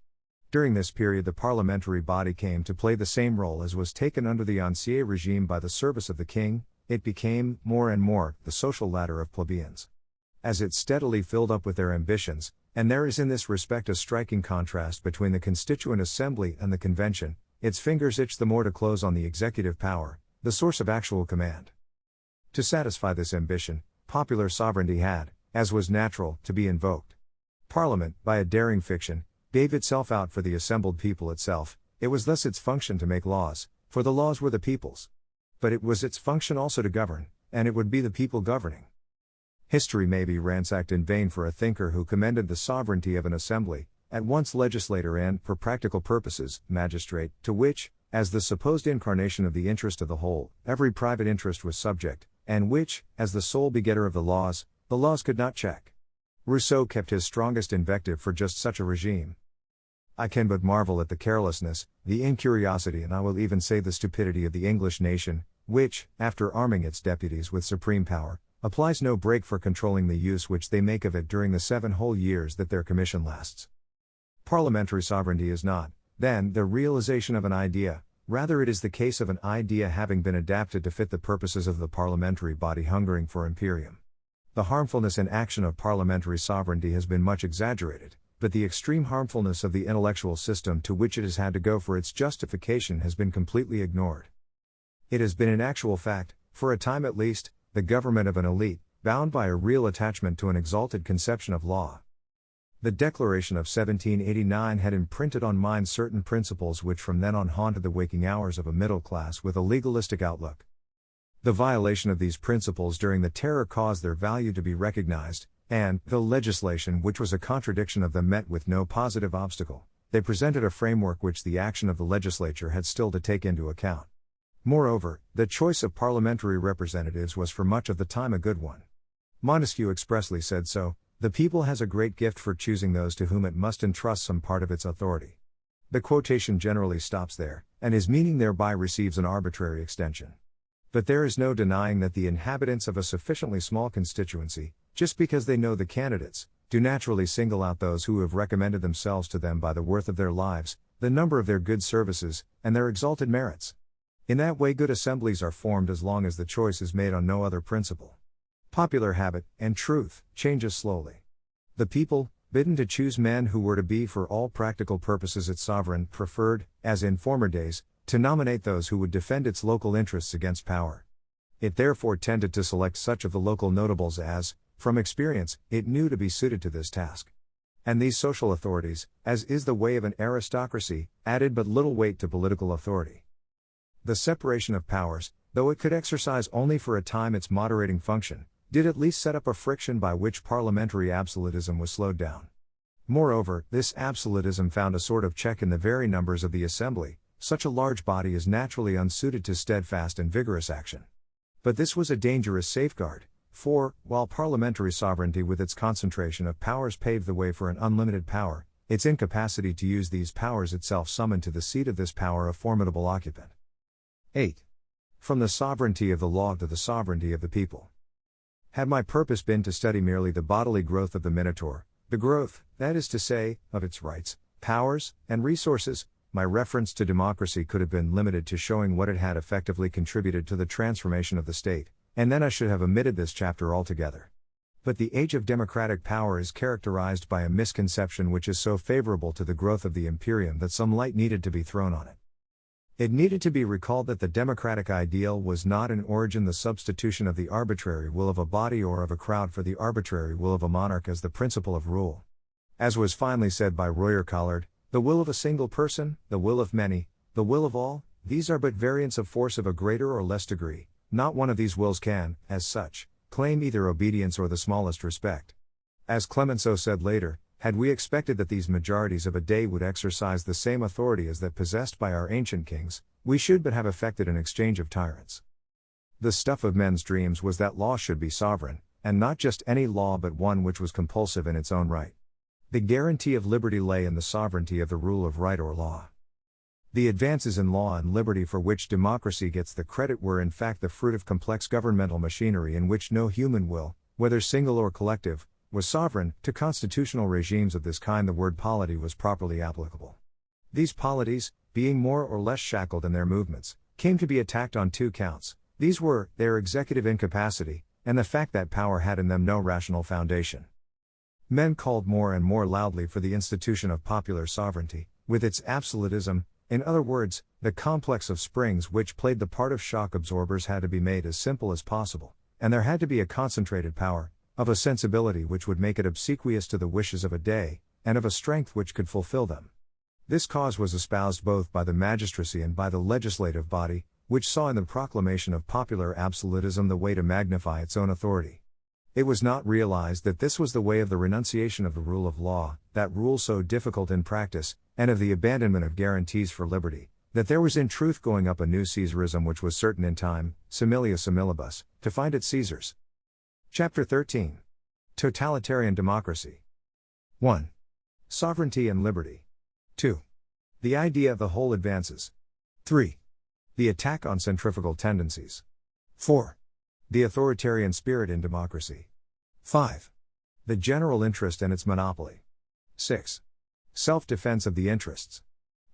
A: During this period the parliamentary body came to play the same role as was taken under the Ancien regime by the service of the king. It became, more and more, the social ladder of plebeians. As it steadily filled up with their ambitions, and there is in this respect a striking contrast between the Constituent Assembly and the Convention, its fingers itched the more to close on the executive power, the source of actual command. To satisfy this ambition, popular sovereignty had, as was natural, to be invoked. Parliament, by a daring fiction, gave itself out for the assembled people itself. It was thus its function to make laws, for the laws were the people's. But it was its function also to govern, and it would be the people governing. History may be ransacked in vain for a thinker who commended the sovereignty of an assembly, at once legislator and, for practical purposes, magistrate, to which, as the supposed incarnation of the interest of the whole, every private interest was subject, and which, as the sole begetter of the laws could not check. Rousseau kept his strongest invective for just such a regime. I can but marvel at the carelessness, the incuriosity, and I will even say the stupidity of the English nation, which, after arming its deputies with supreme power, applies no brake for controlling the use which they make of it during the 7 whole years that their commission lasts. Parliamentary sovereignty is not, then, the realization of an idea, rather it is the case of an idea having been adapted to fit the purposes of the parliamentary body hungering for imperium. The harmfulness and action of parliamentary sovereignty has been much exaggerated, but the extreme harmfulness of the intellectual system to which it has had to go for its justification has been completely ignored. It has been in actual fact, for a time at least, the government of an elite, bound by a real attachment to an exalted conception of law. The Declaration of 1789 had imprinted on minds certain principles which from then on haunted the waking hours of a middle class with a legalistic outlook. The violation of these principles during the Terror caused their value to be recognized, and, though legislation which was a contradiction of them met with no positive obstacle, they presented a framework which the action of the legislature had still to take into account. Moreover, the choice of parliamentary representatives was for much of the time a good one. Montesquieu expressly said so: "The people has a great gift for choosing those to whom it must entrust some part of its authority." The quotation generally stops there, and his meaning thereby receives an arbitrary extension. But there is no denying that the inhabitants of a sufficiently small constituency, just because they know the candidates, do naturally single out those who have recommended themselves to them by the worth of their lives, the number of their good services, and their exalted merits. In that way good assemblies are formed as long as the choice is made on no other principle. Popular habit, and truth, changes slowly. The people, bidden to choose men who were to be for all practical purposes its sovereign, preferred, as in former days, to nominate those who would defend its local interests against power. It therefore tended to select such of the local notables as, from experience, it knew to be suited to this task. And these social authorities, as is the way of an aristocracy, added but little weight to political authority. The separation of powers, though it could exercise only for a time its moderating function, did at least set up a friction by which parliamentary absolutism was slowed down. Moreover, this absolutism found a sort of check in the very numbers of the assembly. Such a large body is naturally unsuited to steadfast and vigorous action. But this was a dangerous safeguard, for, while parliamentary sovereignty with its concentration of powers paved the way for an unlimited power, its incapacity to use these powers itself summoned to the seat of this power a formidable occupant. 8. From the sovereignty of the law to the sovereignty of the people. Had my purpose been to study merely the bodily growth of the Minotaur, the growth, that is to say, of its rights, powers, and resources, my reference to democracy could have been limited to showing what it had effectively contributed to the transformation of the state, and then I should have omitted this chapter altogether. But the age of democratic power is characterized by a misconception which is so favorable to the growth of the imperium that some light needed to be thrown on it. It needed to be recalled that the democratic ideal was not in origin the substitution of the arbitrary will of a body or of a crowd for the arbitrary will of a monarch as the principle of rule. As was finely said by Royer Collard, the will of a single person, the will of many, the will of all, these are but variants of force of a greater or less degree. Not one of these wills can, as such, claim either obedience or the smallest respect. As Clemenceau said later, had we expected that these majorities of a day would exercise the same authority as that possessed by our ancient kings, we should but have effected an exchange of tyrants. The stuff of men's dreams was that law should be sovereign, and not just any law but one which was compulsive in its own right. The guarantee of liberty lay in the sovereignty of the rule of right or law. The advances in law and liberty for which democracy gets the credit were in fact the fruit of complex governmental machinery in which no human will, whether single or collective, was sovereign. To constitutional regimes of this kind the word polity was properly applicable. These polities, being more or less shackled in their movements, came to be attacked on 2 counts. These were, their executive incapacity, and the fact that power had in them no rational foundation. Men called more and more loudly for the institution of popular sovereignty, with its absolutism. In other words, the complex of springs which played the part of shock absorbers had to be made as simple as possible, and there had to be a concentrated power, of a sensibility which would make it obsequious to the wishes of a day, and of a strength which could fulfill them. This cause was espoused both by the magistracy and by the legislative body, which saw in the proclamation of popular absolutism the way to magnify its own authority. It was not realized that this was the way of the renunciation of the rule of law, that rule so difficult in practice, and of the abandonment of guarantees for liberty, that there was in truth going up a new Caesarism which was certain in time, similia similibus, to find its Caesars. Chapter 13. Totalitarian Democracy. 1. Sovereignty and Liberty. 2. The idea of the whole advances. 3. The attack on centrifugal tendencies. 4. The authoritarian spirit in democracy. 5. The general interest and its monopoly. 6. Self-defense of the interests.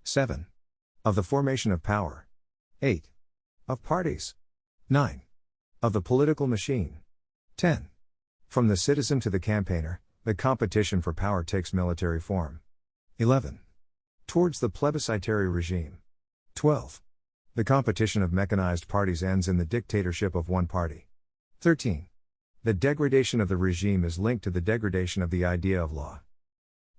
A: 7. Of the formation of power. 8. Of parties. 9. Of the political machine. 10. From the citizen to the campaigner, the competition for power takes military form. 11. Towards the plebiscitary regime. 12. The competition of mechanized parties ends in the dictatorship of one party. 13. The degradation of the regime is linked to the degradation of the idea of law.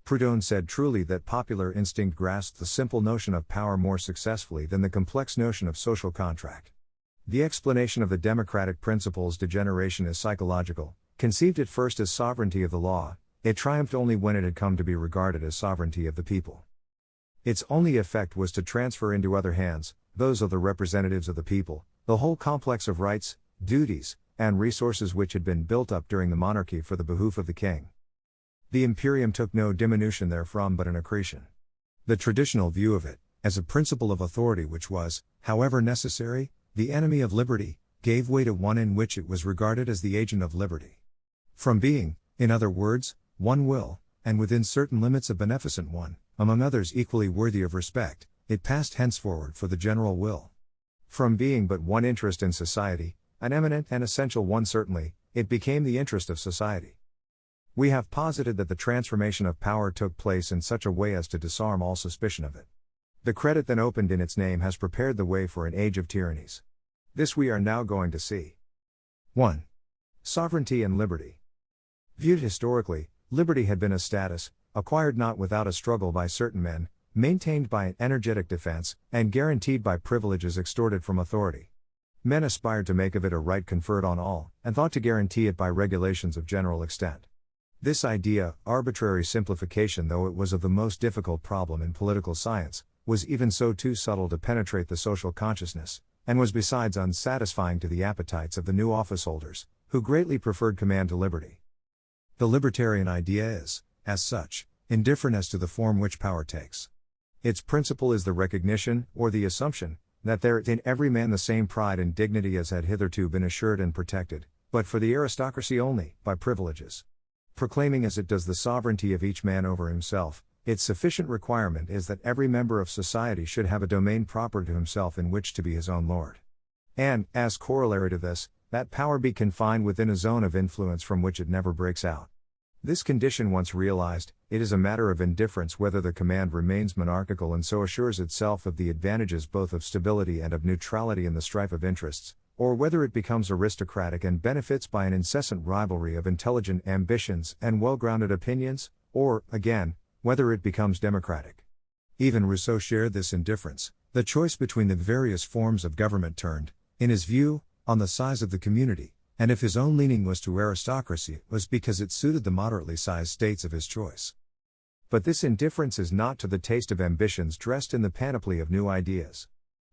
A: Proudhon said truly that popular instinct grasps the simple notion of power more successfully than the complex notion of social contract. The explanation of the democratic principle's degeneration is psychological. Conceived at first as sovereignty of the law, it triumphed only when it had come to be regarded as sovereignty of the people. Its only effect was to transfer into other hands, those of the representatives of the people, the whole complex of rights, duties, and resources which had been built up during the monarchy for the behoof of the king. The imperium took no diminution therefrom but an accretion. The traditional view of it, as a principle of authority which was, however necessary, the enemy of liberty, gave way to one in which it was regarded as the agent of liberty. From being, in other words, one will, and within certain limits a beneficent one, among others equally worthy of respect, it passed henceforward for the general will. From being but one interest in society, an eminent and essential one certainly, it became the interest of society. We have posited that the transformation of power took place in such a way as to disarm all suspicion of it. The credit then opened in its name has prepared the way for an age of tyrannies. This we are now going to see. 1. Sovereignty and liberty. Viewed historically, liberty had been a status, acquired not without a struggle by certain men, maintained by an energetic defense, and guaranteed by privileges extorted from authority. Men aspired to make of it a right conferred on all, and thought to guarantee it by regulations of general extent. This idea, arbitrary simplification though it was of the most difficult problem in political science, was even so too subtle to penetrate the social consciousness, and was besides unsatisfying to the appetites of the new officeholders, who greatly preferred command to liberty. The libertarian idea is, as such, indifferent as to the form which power takes. Its principle is the recognition, or the assumption, that there is in every man the same pride and dignity as had hitherto been assured and protected, but for the aristocracy only, by privileges. Proclaiming as it does the sovereignty of each man over himself, its sufficient requirement is that every member of society should have a domain proper to himself in which to be his own lord. And, as corollary to this, that power be confined within a zone of influence from which it never breaks out. This condition once realized, it is a matter of indifference whether the command remains monarchical and so assures itself of the advantages both of stability and of neutrality in the strife of interests, or whether it becomes aristocratic and benefits by an incessant rivalry of intelligent ambitions and well-grounded opinions, or, again, whether it becomes democratic. Even Rousseau shared this indifference. The choice between the various forms of government turned, in his view, on the size of the community, and if his own leaning was to aristocracy, it was because it suited the moderately sized states of his choice. But this indifference is not to the taste of ambitions dressed in the panoply of new ideas.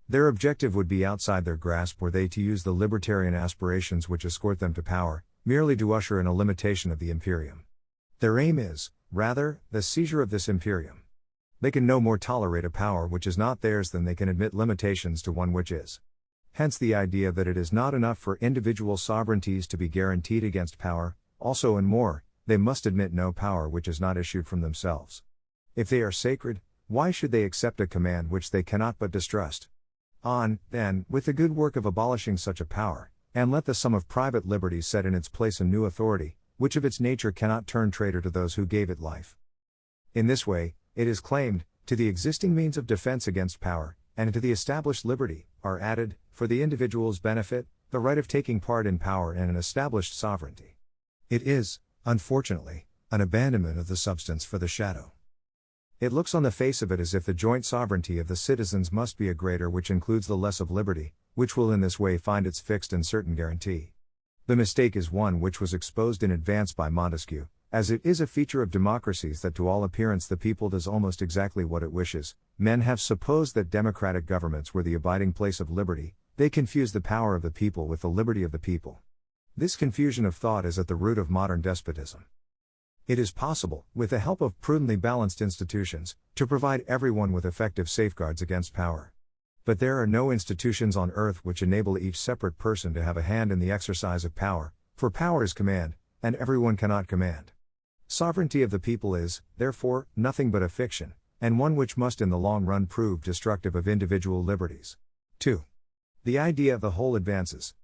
A: Their objective would be outside their grasp were they to use the libertarian aspirations which escort them to power, merely to usher in a limitation of the imperium. Their aim is, rather, the seizure of this imperium. They can no more tolerate a power which is not theirs than they can admit limitations to one which is. Hence the idea that it is not enough for individual sovereignties to be guaranteed against power, also and more, they must admit no power which is not issued from themselves. If they are sacred, why should they accept a command which they cannot but distrust? On, then, with the good work of abolishing such a power, and let the sum of private liberties set in its place a new authority, which of its nature cannot turn traitor to those who gave it life. In this way, it is claimed, to the existing means of defense against power, and to the established liberty, are added, for the individual's benefit, the right of taking part in power and an established sovereignty. It is, unfortunately, an abandonment of the substance for the shadow. It looks on the face of it as if the joint sovereignty of the citizens must be a greater, which includes the less of liberty, which will in this way find its fixed and certain guarantee. The mistake is one which was exposed in advance by Montesquieu, as it is a feature of democracies that to all appearance the people does almost exactly what it wishes. Men have supposed that democratic governments were the abiding place of liberty. They confuse the power of the people with the liberty of the people. This confusion of thought is at the root of modern despotism. It is possible, with the help of prudently balanced institutions, to provide everyone with effective safeguards against power. But there are no institutions on earth which enable each separate person to have a hand in the exercise of power, for power is command, and everyone cannot command. Sovereignty of the people is, therefore, nothing but a fiction, and one which must in the long run prove destructive of individual liberties. 2. The idea of the whole advances.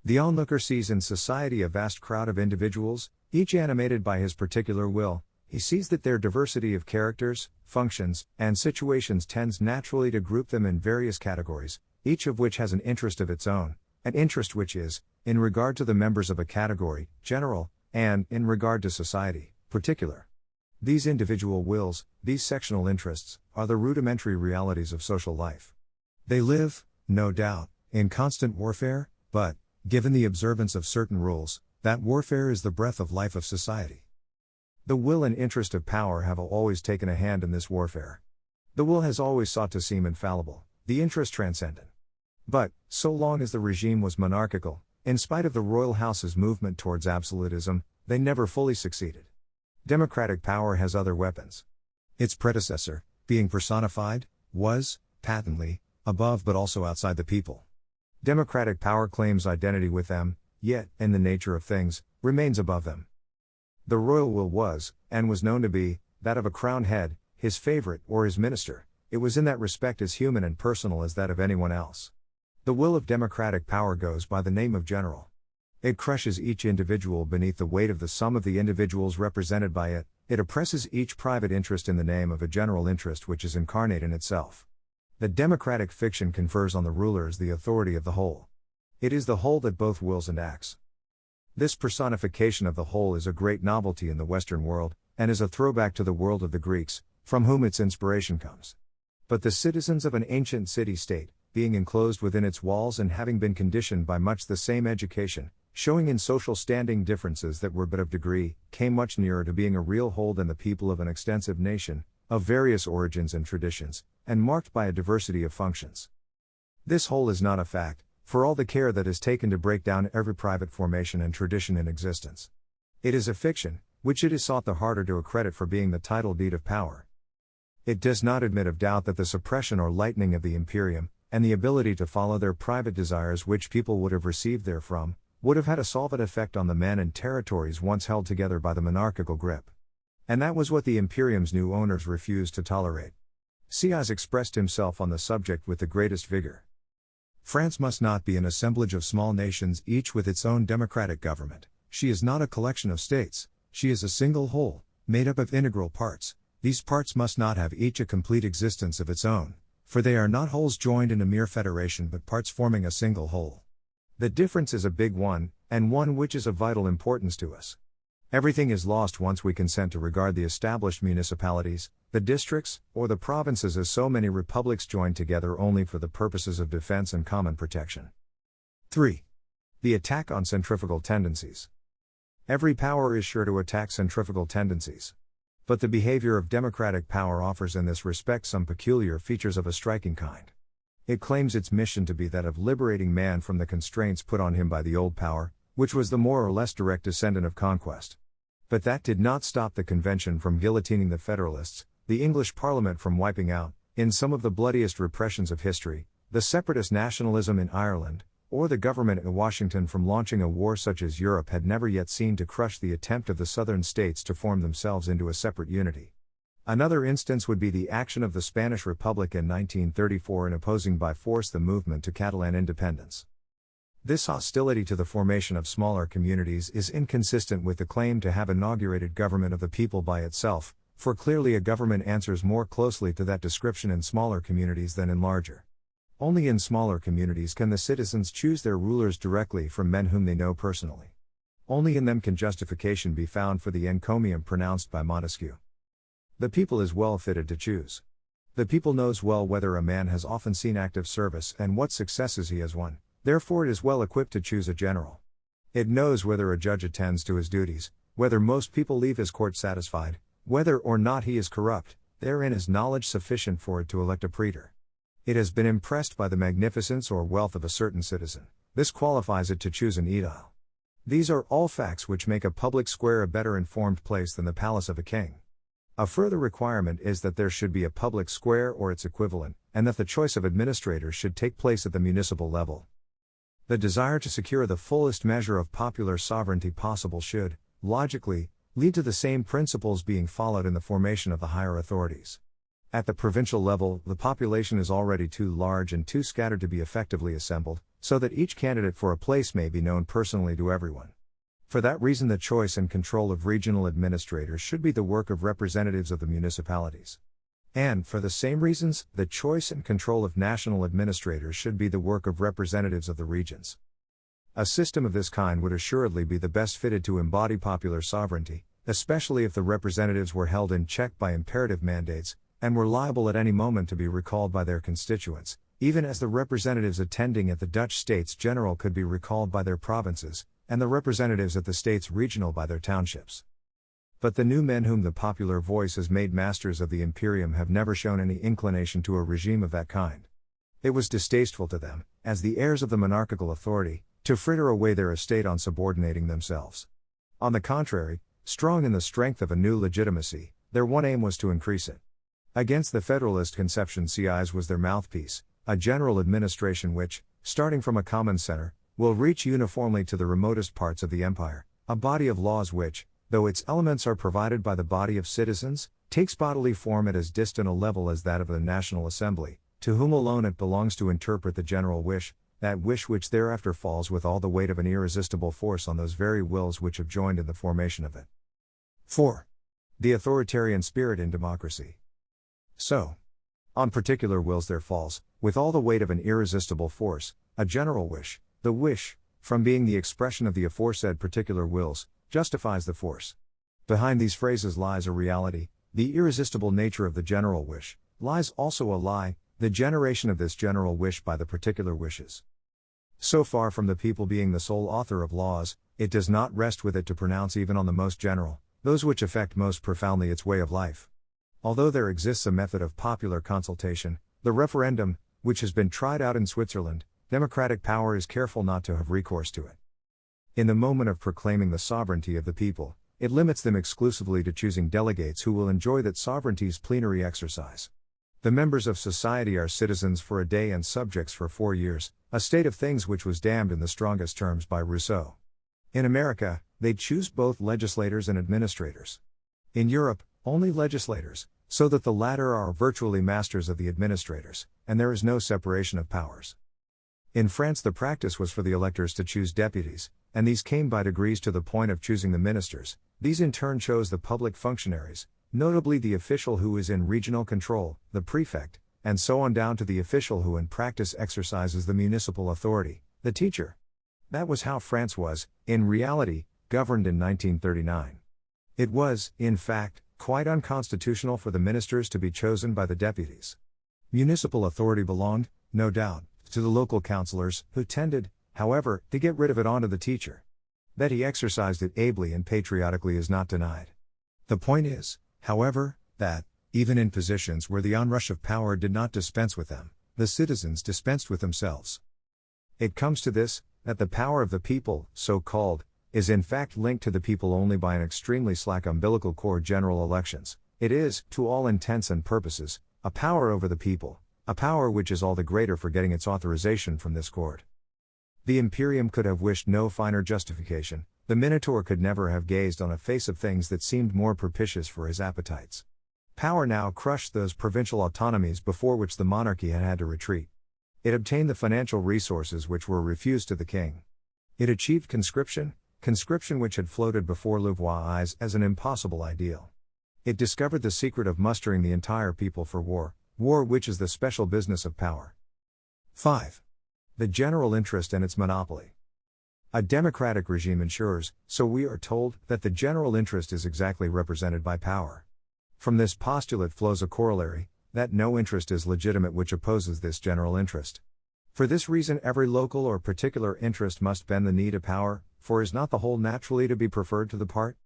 A: The onlooker sees in society a vast crowd of individuals, each animated by his particular will. He sees that their diversity of characters, functions, and situations tends naturally to group them in various categories, each of which has an interest of its own, an interest which is, in regard to the members of a category, general, and, in regard to society, particular. These individual wills, these sectional interests, are the rudimentary realities of social life. They live, no doubt, in constant warfare, but, given the observance of certain rules, that warfare is the breath of life of society. The will and interest of power have always taken a hand in this warfare. The will has always sought to seem infallible, the interest transcendent. But, so long as the regime was monarchical, in spite of the royal house's movement towards absolutism, they never fully succeeded. Democratic power has other weapons. Its predecessor, being personified, was, patently, above but also outside the people. Democratic power claims identity with them, yet, in the nature of things, remains above them. The royal will was, and was known to be, that of a crowned head, his favorite or his minister. It was in that respect as human and personal as that of anyone else. The will of democratic power goes by the name of general. It crushes each individual beneath the weight of the sum of the individuals represented by it. It oppresses each private interest in the name of a general interest which is incarnate in itself. The democratic fiction confers on the rulers the authority of the whole. It is the whole that both wills and acts. This personification of the whole is a great novelty in the Western world, and is a throwback to the world of the Greeks, from whom its inspiration comes. But the citizens of an ancient city-state, being enclosed within its walls and having been conditioned by much the same education, showing in social standing differences that were but of degree, came much nearer to being a real whole than the people of an extensive nation, of various origins and traditions, and marked by a diversity of functions. This whole is not a fact, for all the care that is taken to break down every private formation and tradition in existence. It is a fiction, which it is sought the harder to accredit for being the title deed of power. It does not admit of doubt that the suppression or lightening of the imperium, and the ability to follow their private desires which people would have received therefrom, would have had a solvent effect on the men and territories once held together by the monarchical grip. And that was what the imperium's new owners refused to tolerate. Sieyès expressed himself on the subject with the greatest vigor. France must not be an assemblage of small nations, each with its own democratic government. She is not a collection of states, she is a single whole, made up of integral parts. These parts must not have each a complete existence of its own, for they are not wholes joined in a mere federation but parts forming a single whole. The difference is a big one, and one which is of vital importance to us. Everything is lost once we consent to regard the established municipalities, the districts, or the provinces as so many republics joined together only for the purposes of defense and common protection. 3. The attack on centrifugal tendencies. Every power is sure to attack centrifugal tendencies. But the behavior of democratic power offers in this respect some peculiar features of a striking kind. It claims its mission to be that of liberating man from the constraints put on him by the old power, which was the more or less direct descendant of conquest. But that did not stop the convention from guillotining the Federalists, the English Parliament from wiping out, in some of the bloodiest repressions of history, the separatist nationalism in Ireland, or the government in Washington from launching a war such as Europe had never yet seen to crush the attempt of the southern states to form themselves into a separate unity. Another instance would be the action of the Spanish Republic in 1934 in opposing by force the movement to Catalan independence. This hostility to the formation of smaller communities is inconsistent with the claim to have inaugurated government of the people by itself, for clearly a government answers more closely to that description in smaller communities than in larger. Only in smaller communities can the citizens choose their rulers directly from men whom they know personally. Only in them can justification be found for the encomium pronounced by Montesquieu. The people is well fitted to choose. The people knows well whether a man has often seen active service and what successes he has won, therefore it is well equipped to choose a general. It knows whether a judge attends to his duties, whether most people leave his court satisfied, whether or not he is corrupt, therein is knowledge sufficient for it to elect a praetor. It has been impressed by the magnificence or wealth of a certain citizen, this qualifies it to choose an aedile. These are all facts which make a public square a better informed place than the palace of a king. A further requirement is that there should be a public square or its equivalent, and that the choice of administrators should take place at the municipal level. The desire to secure the fullest measure of popular sovereignty possible should, logically, lead to the same principles being followed in the formation of the higher authorities. At the provincial level, the population is already too large and too scattered to be effectively assembled, so that each candidate for a place may be known personally to everyone. For that reason, the choice and control of regional administrators should be the work of representatives of the municipalities. And, for the same reasons, the choice and control of national administrators should be the work of representatives of the regions. A system of this kind would assuredly be the best fitted to embody popular sovereignty, especially if the representatives were held in check by imperative mandates, and were liable at any moment to be recalled by their constituents, even as the representatives attending at the Dutch States General could be recalled by their provinces, and the representatives at the States Regional by their townships. But the new men whom the popular voice has made masters of the Imperium have never shown any inclination to a regime of that kind. It was distasteful to them, as the heirs of the monarchical authority, to fritter away their estate on subordinating themselves. On the contrary, strong in the strength of a new legitimacy, their one aim was to increase it. Against the Federalist conception, CIs was their mouthpiece, a general administration which, starting from a common center, will reach uniformly to the remotest parts of the empire, a body of laws which, though its elements are provided by the body of citizens, takes bodily form at as distant a level as that of the National Assembly, to whom alone it belongs to interpret the general wish, that wish which thereafter falls with all the weight of an irresistible force on those very wills which have joined in the formation of it. 4. The authoritarian spirit in democracy. So, on particular wills there falls, with all the weight of an irresistible force, a general wish. The wish, from being the expression of the aforesaid particular wills, justifies the force. Behind these phrases lies a reality, the irresistible nature of the general wish, lies also a lie, the generation of this general wish by the particular wishes. So far from the people being the sole author of laws, it does not rest with it to pronounce even on the most general, those which affect most profoundly its way of life. Although there exists a method of popular consultation, the referendum, which has been tried out in Switzerland, democratic power is careful not to have recourse to it. In the moment of proclaiming the sovereignty of the people, it limits them exclusively to choosing delegates who will enjoy that sovereignty's plenary exercise. The members of society are citizens for a day and subjects for 4 years, a state of things which was damned in the strongest terms by Rousseau. In America, they choose both legislators and administrators. In Europe, only legislators, so that the latter are virtually masters of the administrators, and there is no separation of powers. In France the practice was for the electors to choose deputies, and these came by degrees to the point of choosing the ministers. These in turn chose the public functionaries, notably the official who is in regional control, the prefect, and so on down to the official who in practice exercises the municipal authority, the teacher. That was how France was, in reality, governed in 1939. It was, in fact, quite unconstitutional for the ministers to be chosen by the deputies. Municipal authority belonged, no doubt, to the local councillors, who tended, however, to get rid of it onto the teacher. That he exercised it ably and patriotically is not denied. The point is, however, that, even in positions where the onrush of power did not dispense with them, the citizens dispensed with themselves. It comes to this, that the power of the people, so called, is in fact linked to the people only by an extremely slack umbilical cord general elections. It is, to all intents and purposes, a power over the people, a power which is all the greater for getting its authorization from this cord. The Imperium could have wished no finer justification, the Minotaur could never have gazed on a face of things that seemed more propitious for his appetites. Power now crushed those provincial autonomies before which the monarchy had had to retreat. It obtained the financial resources which were refused to the king. It achieved conscription which had floated before Louvois' eyes as an impossible ideal. It discovered the secret of mustering the entire people for war which is the special business of power. 5. The general interest and its monopoly. A democratic regime ensures, so we are told, that the general interest is exactly represented by power. From this postulate flows a corollary, that no interest is legitimate which opposes this general interest. For this reason every local or particular interest must bend the knee to power, for is not the whole naturally to be preferred to the part?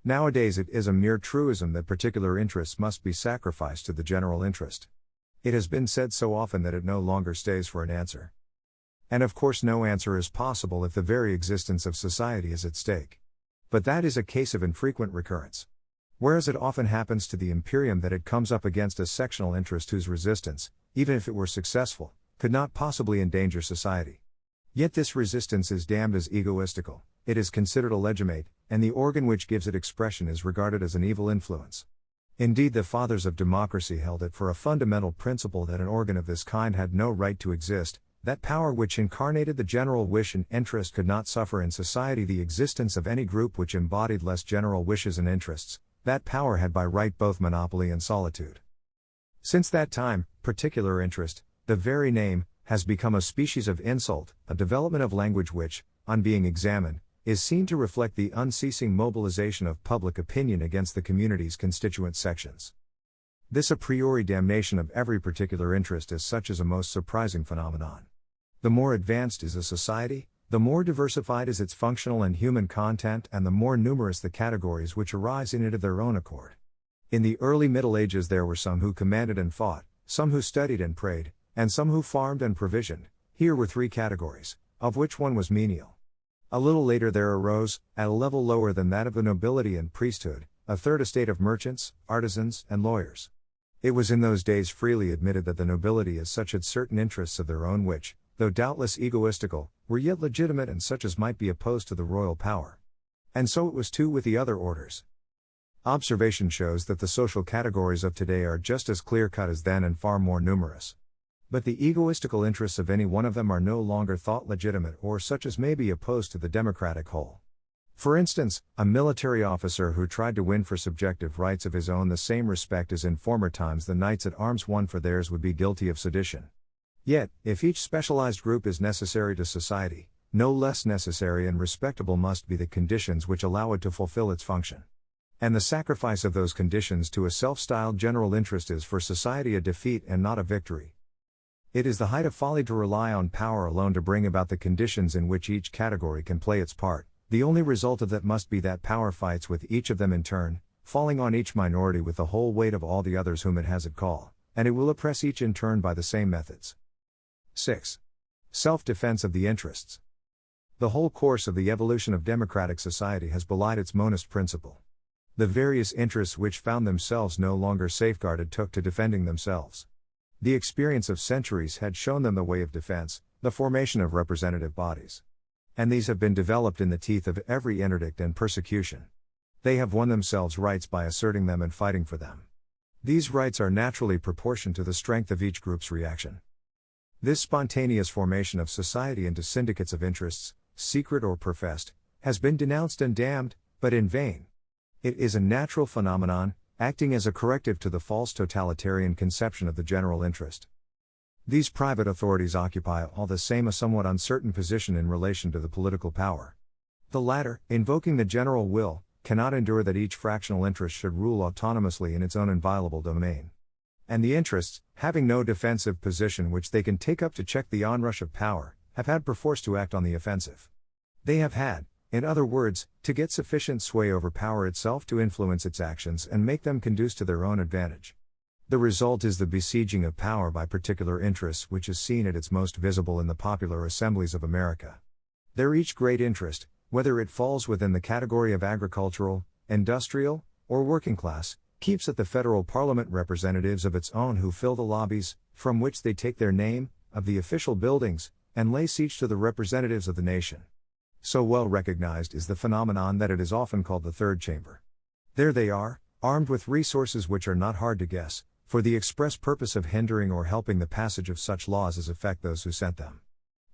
A: Nowadays it is a mere truism that particular interests must be sacrificed to the general interest. It has been said so often that it no longer stays for an answer. And of course no answer is possible if the very existence of society is at stake. But that is a case of infrequent recurrence. Whereas it often happens to the Imperium that it comes up against a sectional interest whose resistance, even if it were successful, could not possibly endanger society. Yet this resistance is damned as egoistical, it is considered illegitimate, and the organ which gives it expression is regarded as an evil influence. Indeed, the fathers of democracy held it for a fundamental principle that an organ of this kind had no right to exist, that power which incarnated the general wish and interest could not suffer in society the existence of any group which embodied less general wishes and interests, that power had by right both monopoly and solitude. Since that time, particular interest, the very name, has become a species of insult, a development of language which, on being examined, is seen to reflect the unceasing mobilization of public opinion against the community's constituent sections. This a priori damnation of every particular interest as such is a most surprising phenomenon. The more advanced is a society, the more diversified is its functional and human content and the more numerous the categories which arise in it of their own accord. In the early Middle Ages there were some who commanded and fought, some who studied and prayed, and some who farmed and provisioned. Here were three categories, of which one was menial. A little later there arose, at a level lower than that of the nobility and priesthood, a third estate of merchants, artisans, and lawyers. It was in those days freely admitted that the nobility as such had certain interests of their own which, though doubtless egoistical, were yet legitimate and such as might be opposed to the royal power. And so it was too with the other orders. Observation shows that the social categories of today are just as clear-cut as then and far more numerous. But the egoistical interests of any one of them are no longer thought legitimate or such as may be opposed to the democratic whole. For instance, a military officer who tried to win for subjective rights of his own the same respect as in former times the knights at arms won for theirs would be guilty of sedition. Yet, if each specialized group is necessary to society, no less necessary and respectable must be the conditions which allow it to fulfill its function. And the sacrifice of those conditions to a self-styled general interest is for society a defeat and not a victory. It is the height of folly to rely on power alone to bring about the conditions in which each category can play its part. The only result of that must be that power fights with each of them in turn, falling on each minority with the whole weight of all the others whom it has at call, and it will oppress each in turn by the same methods. 6. Self-defense of the interests. The whole course of the evolution of democratic society has belied its monist principle. The various interests which found themselves no longer safeguarded took to defending themselves. The experience of centuries had shown them the way of defense, the formation of representative bodies. And these have been developed in the teeth of every interdict and persecution. They have won themselves rights by asserting them and fighting for them. These rights are naturally proportioned to the strength of each group's reaction. This spontaneous formation of society into syndicates of interests, secret or professed, has been denounced and damned, but in vain. It is a natural phenomenon, acting as a corrective to the false totalitarian conception of the general interest. These private authorities occupy all the same a somewhat uncertain position in relation to the political power. The latter, invoking the general will, cannot endure that each fractional interest should rule autonomously in its own inviolable domain. And the interests, having no defensive position which they can take up to check the onrush of power, have had perforce to act on the offensive. They have had, in other words, to get sufficient sway over power itself to influence its actions and make them conduce to their own advantage. The result is the besieging of power by particular interests which is seen at its most visible in the popular assemblies of America. There each great interest, whether it falls within the category of agricultural, industrial, or working class, keeps at the federal parliament representatives of its own who fill the lobbies, from which they take their name, of the official buildings, and lay siege to the representatives of the nation. So well recognized is the phenomenon that it is often called the third chamber. There they are, armed with resources which are not hard to guess, for the express purpose of hindering or helping the passage of such laws as affect those who sent them.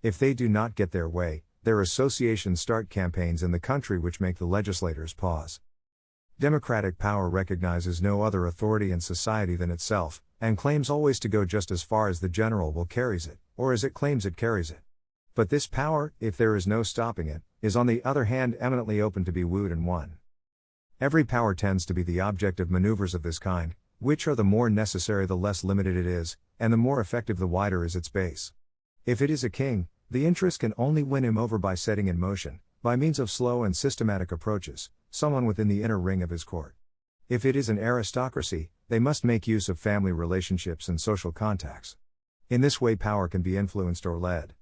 A: If they do not get their way, their associations start campaigns in the country which make the legislators pause. Democratic power recognizes no other authority in society than itself, and claims always to go just as far as the general will carries it, or as it claims it carries it. But this power, if there is no stopping it, is on the other hand eminently open to be wooed and won. Every power tends to be the object of maneuvers of this kind, which are the more necessary the less limited it is, and the more effective the wider is its base. If it is a king, the interest can only win him over by setting in motion, by means of slow and systematic approaches, someone within the inner ring of his court. If it is an aristocracy, they must make use of family relationships and social contacts. In this way power can be influenced or led.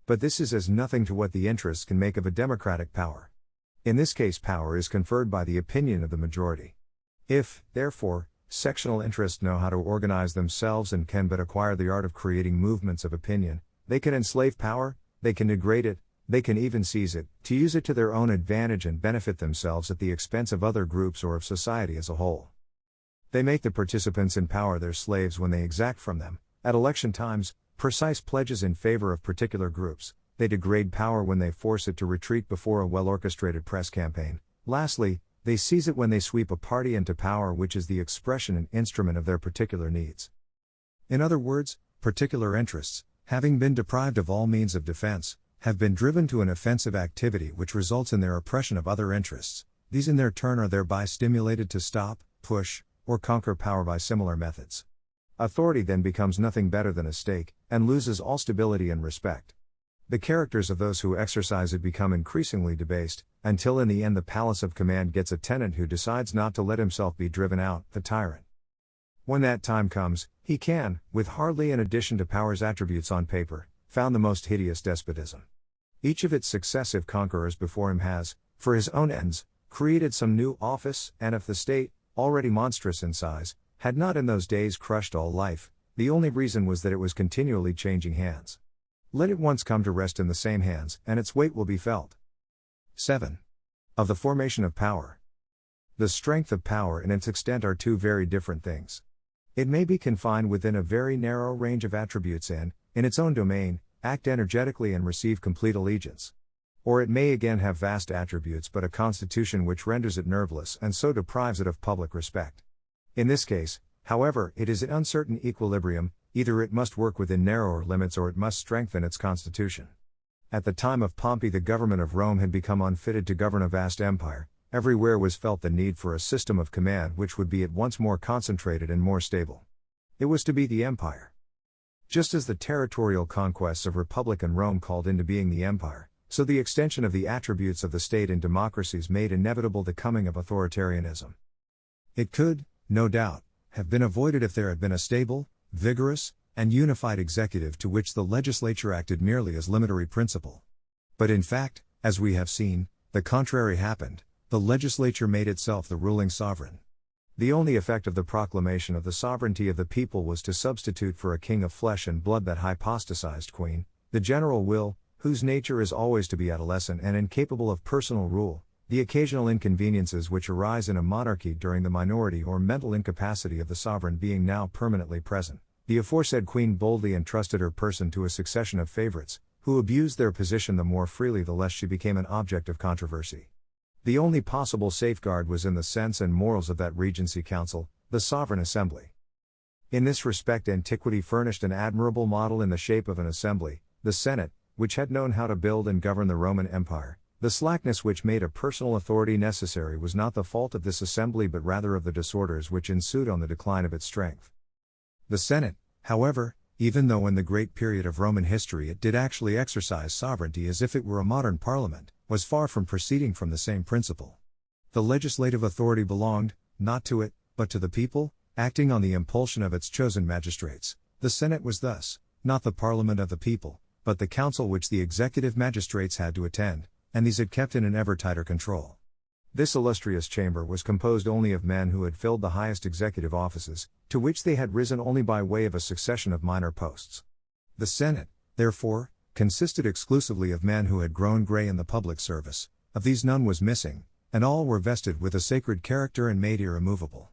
A: But this is as nothing to what the interests can make of a democratic power. In this case power is conferred by the opinion of the majority. If, therefore, sectional interests know how to organize themselves and can but acquire the art of creating movements of opinion, they can enslave power, they can degrade it, they can even seize it, to use it to their own advantage and benefit themselves at the expense of other groups or of society as a whole. They make the participants in power their slaves when they exact from them, at election times, precise pledges in favor of particular groups. They degrade power when they force it to retreat before a well-orchestrated press campaign. Lastly, they seize it when they sweep a party into power which is the expression and instrument of their particular needs. In other words, particular interests, having been deprived of all means of defense, have been driven to an offensive activity which results in their oppression of other interests. These in their turn are thereby stimulated to stop, push, or conquer power by similar methods. Authority then becomes nothing better than a stake, and loses all stability and respect. The characters of those who exercise it become increasingly debased, until in the end the palace of command gets a tenant who decides not to let himself be driven out, the tyrant. When that time comes, he can, with hardly an addition to power's attributes on paper, found the most hideous despotism. Each of its successive conquerors before him has, for his own ends, created some new office, and if the state, already monstrous in size, had not in those days crushed all life, the only reason was that it was continually changing hands. Let it once come to rest in the same hands, and its weight will be felt. 7. Of the formation of power. The strength of power and its extent are two very different things. It may be confined within a very narrow range of attributes and, in its own domain, act energetically and receive complete allegiance. Or it may again have vast attributes but a constitution which renders it nerveless and so deprives it of public respect. In this case, however, it is in uncertain equilibrium, either it must work within narrower limits or it must strengthen its constitution. At the time of Pompey the government of Rome had become unfitted to govern a vast empire. Everywhere was felt the need for a system of command which would be at once more concentrated and more stable. It was to be the empire. Just as the territorial conquests of republican Rome called into being the empire, so the extension of the attributes of the state in democracies made inevitable the coming of authoritarianism. It could, no doubt, have been avoided if there had been a stable, vigorous, and unified executive to which the legislature acted merely as limitary principle. But in fact, as we have seen, the contrary happened. The legislature made itself the ruling sovereign. The only effect of the proclamation of the sovereignty of the people was to substitute for a king of flesh and blood that hypostasized queen, the general will, whose nature is always to be adolescent and incapable of personal rule, the occasional inconveniences which arise in a monarchy during the minority or mental incapacity of the sovereign being now permanently present. The aforesaid queen boldly entrusted her person to a succession of favorites, who abused their position the more freely the less she became an object of controversy. The only possible safeguard was in the sense and morals of that Regency Council, the Sovereign Assembly. In this respect antiquity furnished an admirable model in the shape of an assembly, the Senate, which had known how to build and govern the Roman Empire. The slackness which made a personal authority necessary was not the fault of this assembly but rather of the disorders which ensued on the decline of its strength. The Senate, however, even though in the great period of Roman history it did actually exercise sovereignty as if it were a modern parliament, was far from proceeding from the same principle. The legislative authority belonged, not to it, but to the people, acting on the impulsion of its chosen magistrates. The Senate was thus, not the parliament of the people, but the council which the executive magistrates had to attend, and these it kept in an ever tighter control. This illustrious chamber was composed only of men who had filled the highest executive offices, to which they had risen only by way of a succession of minor posts. The Senate, therefore, consisted exclusively of men who had grown grey in the public service. Of these none was missing, and all were vested with a sacred character and made irremovable.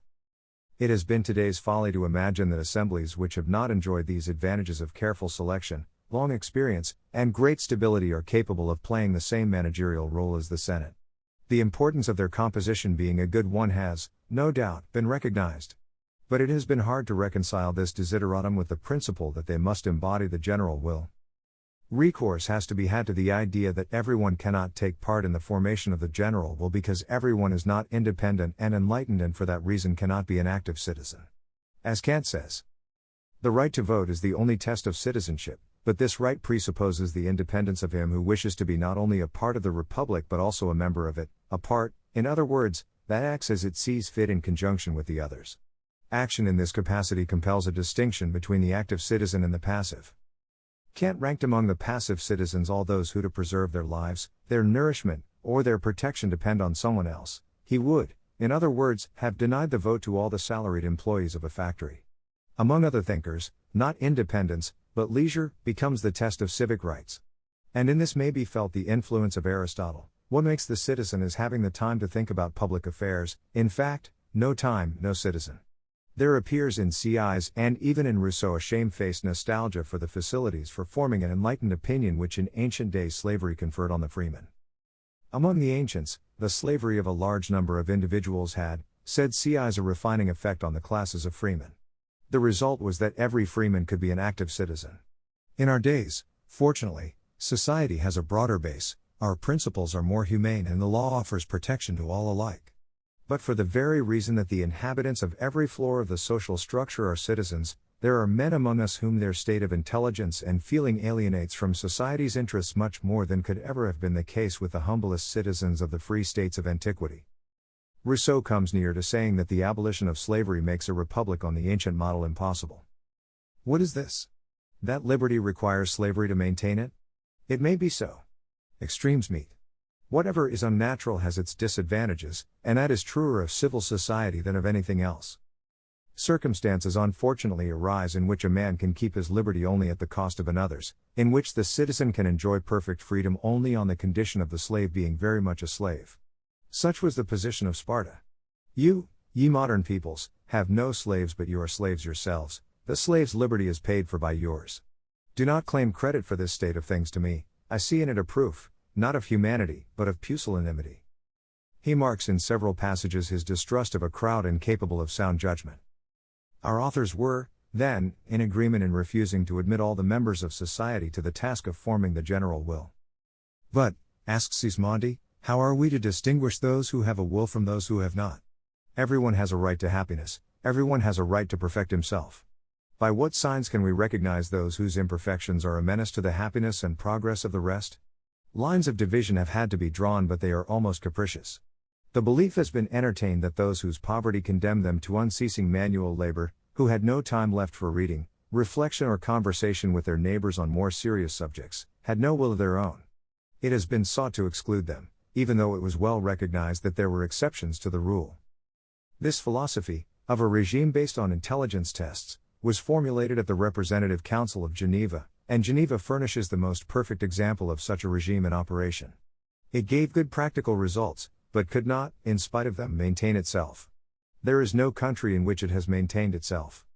A: It has been today's folly to imagine that assemblies which have not enjoyed these advantages of careful selection, long experience, and great stability are capable of playing the same managerial role as the Senate. The importance of their composition being a good one has, no doubt, been recognized. But it has been hard to reconcile this desideratum with the principle that they must embody the general will. Recourse has to be had to the idea that everyone cannot take part in the formation of the general will because everyone is not independent and enlightened and for that reason cannot be an active citizen. As Kant says, the right to vote is the only test of citizenship, but this right presupposes the independence of him who wishes to be not only a part of the republic but also a member of it, a part, in other words, that acts as it sees fit in conjunction with the others. Action in this capacity compels a distinction between the active citizen and the passive. Kant ranked among the passive citizens all those who to preserve their lives, their nourishment, or their protection depend on someone else. He would, in other words, have denied the vote to all the salaried employees of a factory. Among other thinkers, not independence, but leisure, becomes the test of civic rights. And in this may be felt the influence of Aristotle. What makes the citizen is having the time to think about public affairs, in fact, no time, no citizen. There appears in Ci's and even in Rousseau a shamefaced nostalgia for the facilities for forming an enlightened opinion which in ancient days slavery conferred on the freeman. Among the ancients, the slavery of a large number of individuals had, said Ci's, a refining effect on the classes of freemen. The result was that every freeman could be an active citizen. In our days, fortunately, society has a broader base, our principles are more humane and the law offers protection to all alike. But for the very reason that the inhabitants of every floor of the social structure are citizens, there are men among us whom their state of intelligence and feeling alienates from society's interests much more than could ever have been the case with the humblest citizens of the free states of antiquity. Rousseau comes near to saying that the abolition of slavery makes a republic on the ancient model impossible. What is this? That liberty requires slavery to maintain it? It may be so. Extremes meet. Whatever is unnatural has its disadvantages, and that is truer of civil society than of anything else. Circumstances unfortunately arise in which a man can keep his liberty only at the cost of another's, in which the citizen can enjoy perfect freedom only on the condition of the slave being very much a slave. Such was the position of Sparta. You, ye modern peoples, have no slaves but you are slaves yourselves, the slave's liberty is paid for by yours. Do not claim credit for this state of things to me, I see in it a proof, not of humanity, but of pusillanimity. He marks in several passages his distrust of a crowd incapable of sound judgment. Our authors were, then, in agreement in refusing to admit all the members of society to the task of forming the general will. But, asks Sismondi, how are we to distinguish those who have a will from those who have not? Everyone has a right to happiness, everyone has a right to perfect himself. By what signs can we recognize those whose imperfections are a menace to the happiness and progress of the rest? Lines of division have had to be drawn, but they are almost capricious. The belief has been entertained that those whose poverty condemned them to unceasing manual labor, who had no time left for reading, reflection or conversation with their neighbors on more serious subjects, had no will of their own. It has been sought to exclude them, even though it was well recognized that there were exceptions to the rule. This philosophy, of a regime based on intelligence tests, was formulated at the Representative Council of Geneva, and Geneva furnishes the most perfect example of such a regime in operation. It gave good practical results, but could not, in spite of them, maintain itself. There is no country in which it has maintained itself.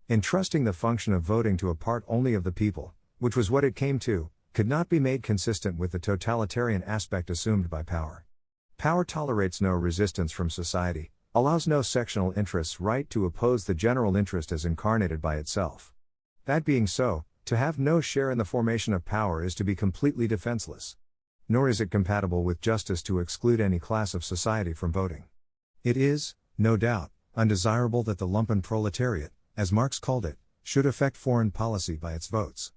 A: Entrusting the function of voting to a part only of the people, which was what it came to, could not be made consistent with the totalitarian aspect assumed by power. Power tolerates no resistance from society, allows no sectional interests right to oppose the general interest as incarnated by itself. That being so, to have no share in the formation of power is to be completely defenseless. Nor is it compatible with justice to exclude any class of society from voting. It is, no doubt, undesirable that the lumpen proletariat, as Marx called it, should affect foreign policy by its votes.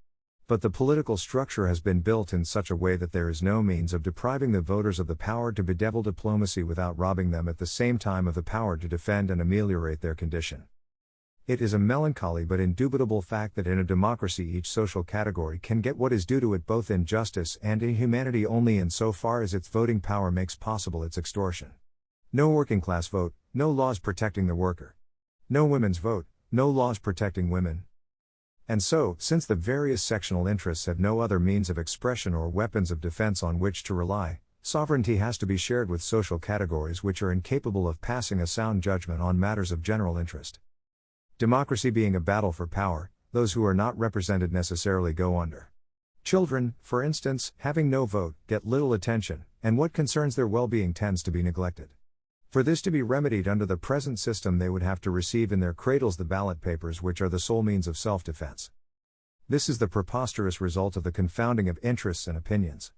A: But the political structure has been built in such a way that there is no means of depriving the voters of the power to bedevil diplomacy without robbing them at the same time of the power to defend and ameliorate their condition. It is a melancholy but indubitable fact that in a democracy each social category can get what is due to it both in justice and in humanity only in so far as its voting power makes possible its extortion. No working class vote, no laws protecting the worker. No women's vote, no laws protecting women. And so, since the various sectional interests have no other means of expression or weapons of defense on which to rely, sovereignty has to be shared with social categories which are incapable of passing a sound judgment on matters of general interest. Democracy being a battle for power, those who are not represented necessarily go under. Children, for instance, having no vote, get little attention, and what concerns their well-being tends to be neglected. For this to be remedied under the present system, they would have to receive in their cradles the ballot papers which are the sole means of self-defense. This is the preposterous result of the confounding of interests and opinions.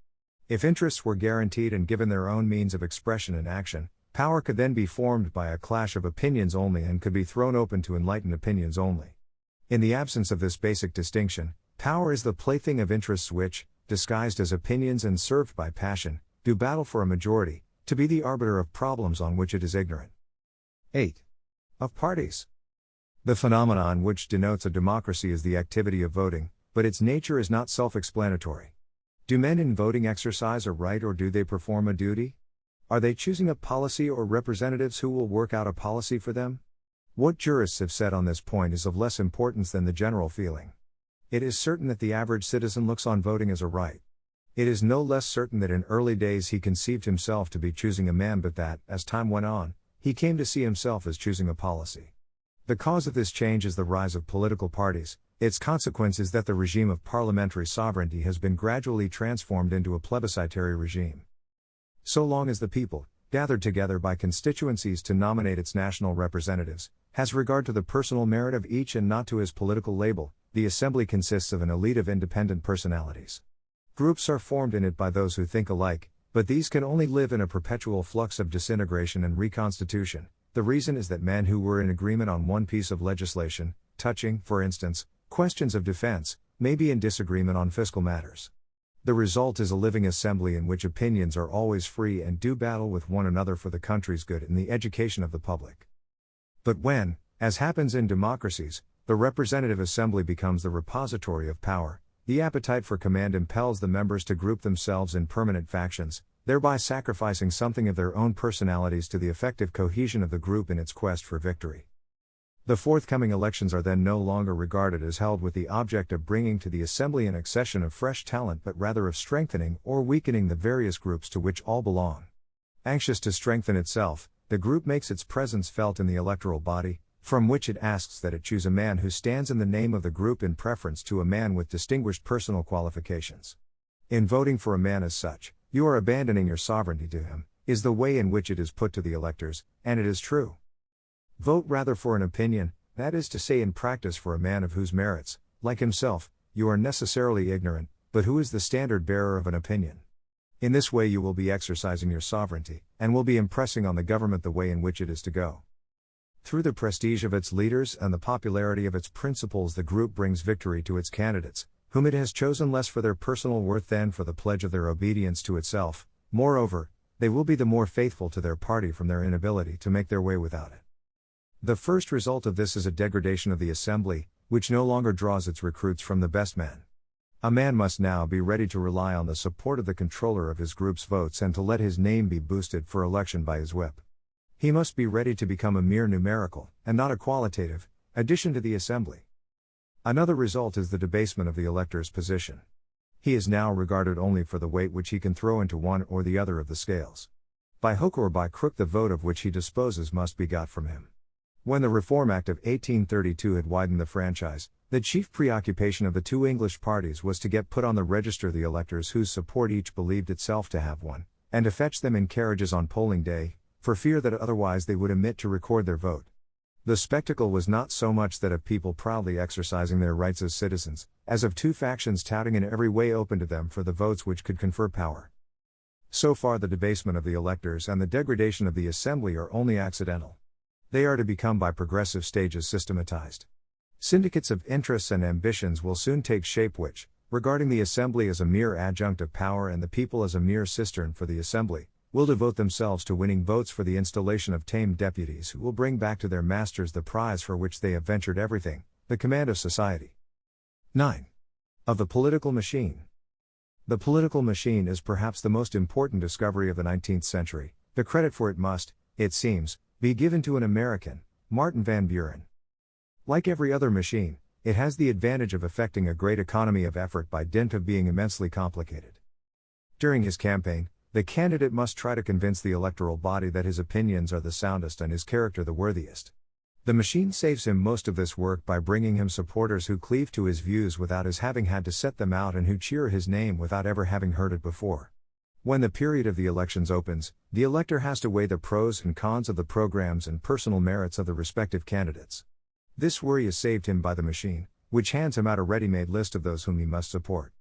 A: If interests were guaranteed and given their own means of expression and action, power could then be formed by a clash of opinions only and could be thrown open to enlightened opinions only. In the absence of this basic distinction, power is the plaything of interests which, disguised as opinions and served by passion, do battle for a majority, to be the arbiter of problems on which it is ignorant. 8. Of parties. The phenomenon which denotes a democracy is the activity of voting, but its nature is not self-explanatory. Do men in voting exercise a right or do they perform a duty? Are they choosing a policy or representatives who will work out a policy for them? What jurists have said on this point is of less importance than the general feeling. It is certain that the average citizen looks on voting as a right. It is no less certain that in early days he conceived himself to be choosing a man, but that, as time went on, he came to see himself as choosing a policy. The cause of this change is the rise of political parties. Its consequence is that the regime of parliamentary sovereignty has been gradually transformed into a plebiscitary regime. So long as the people, gathered together by constituencies to nominate its national representatives, has regard to the personal merit of each and not to his political label, the assembly consists of an elite of independent personalities. Groups are formed in it by those who think alike, but these can only live in a perpetual flux of disintegration and reconstitution. The reason is that men who were in agreement on one piece of legislation, touching, for instance, questions of defense, may be in disagreement on fiscal matters. The result is a living assembly in which opinions are always free and do battle with one another for the country's good and the education of the public. But when, as happens in democracies, the representative assembly becomes the repository of power, the appetite for command impels the members to group themselves in permanent factions, thereby sacrificing something of their own personalities to the effective cohesion of the group in its quest for victory. The forthcoming elections are then no longer regarded as held with the object of bringing to the assembly an accession of fresh talent, but rather of strengthening or weakening the various groups to which all belong. Anxious to strengthen itself, the group makes its presence felt in the electoral body, from which it asks that it choose a man who stands in the name of the group in preference to a man with distinguished personal qualifications. In voting for a man as such, you are abandoning your sovereignty to him, is the way in which it is put to the electors, and it is true. Vote rather for an opinion, that is to say in practice for a man of whose merits, like himself, you are necessarily ignorant, but who is the standard bearer of an opinion. In this way you will be exercising your sovereignty, and will be impressing on the government the way in which it is to go. Through the prestige of its leaders and the popularity of its principles, the group brings victory to its candidates, whom it has chosen less for their personal worth than for the pledge of their obedience to itself. Moreover, they will be the more faithful to their party from their inability to make their way without it. The first result of this is a degradation of the assembly, which no longer draws its recruits from the best men. A man must now be ready to rely on the support of the controller of his group's votes and to let his name be boosted for election by his whip. He must be ready to become a mere numerical, and not a qualitative, addition to the assembly. Another result is the debasement of the elector's position. He is now regarded only for the weight which he can throw into one or the other of the scales. By hook or by crook the vote of which he disposes must be got from him. When the Reform Act of 1832 had widened the franchise, the chief preoccupation of the two English parties was to get put on the register the electors whose support each believed itself to have won, and to fetch them in carriages on polling day, for fear that otherwise they would omit to record their vote. The spectacle was not so much that of people proudly exercising their rights as citizens, as of two factions touting in every way open to them for the votes which could confer power. So far the debasement of the electors and the degradation of the assembly are only accidental. They are to become by progressive stages systematized. Syndicates of interests and ambitions will soon take shape which, regarding the assembly as a mere adjunct of power and the people as a mere cistern for the assembly, will devote themselves to winning votes for the installation of tame deputies who will bring back to their masters the prize for which they have ventured everything, the command of society. 9. Of the political machine. The political machine is perhaps the most important discovery of the 19th century. The credit for it must, it seems, be given to an American, Martin Van Buren. Like every other machine, it has the advantage of effecting a great economy of effort by dint of being immensely complicated. During his campaign, the candidate must try to convince the electoral body that his opinions are the soundest and his character the worthiest. The machine saves him most of this work by bringing him supporters who cleave to his views without his having had to set them out and who cheer his name without ever having heard it before. When the period of the elections opens, the elector has to weigh the pros and cons of the programs and personal merits of the respective candidates. This worry is saved him by the machine, which hands him out a ready-made list of those whom he must support.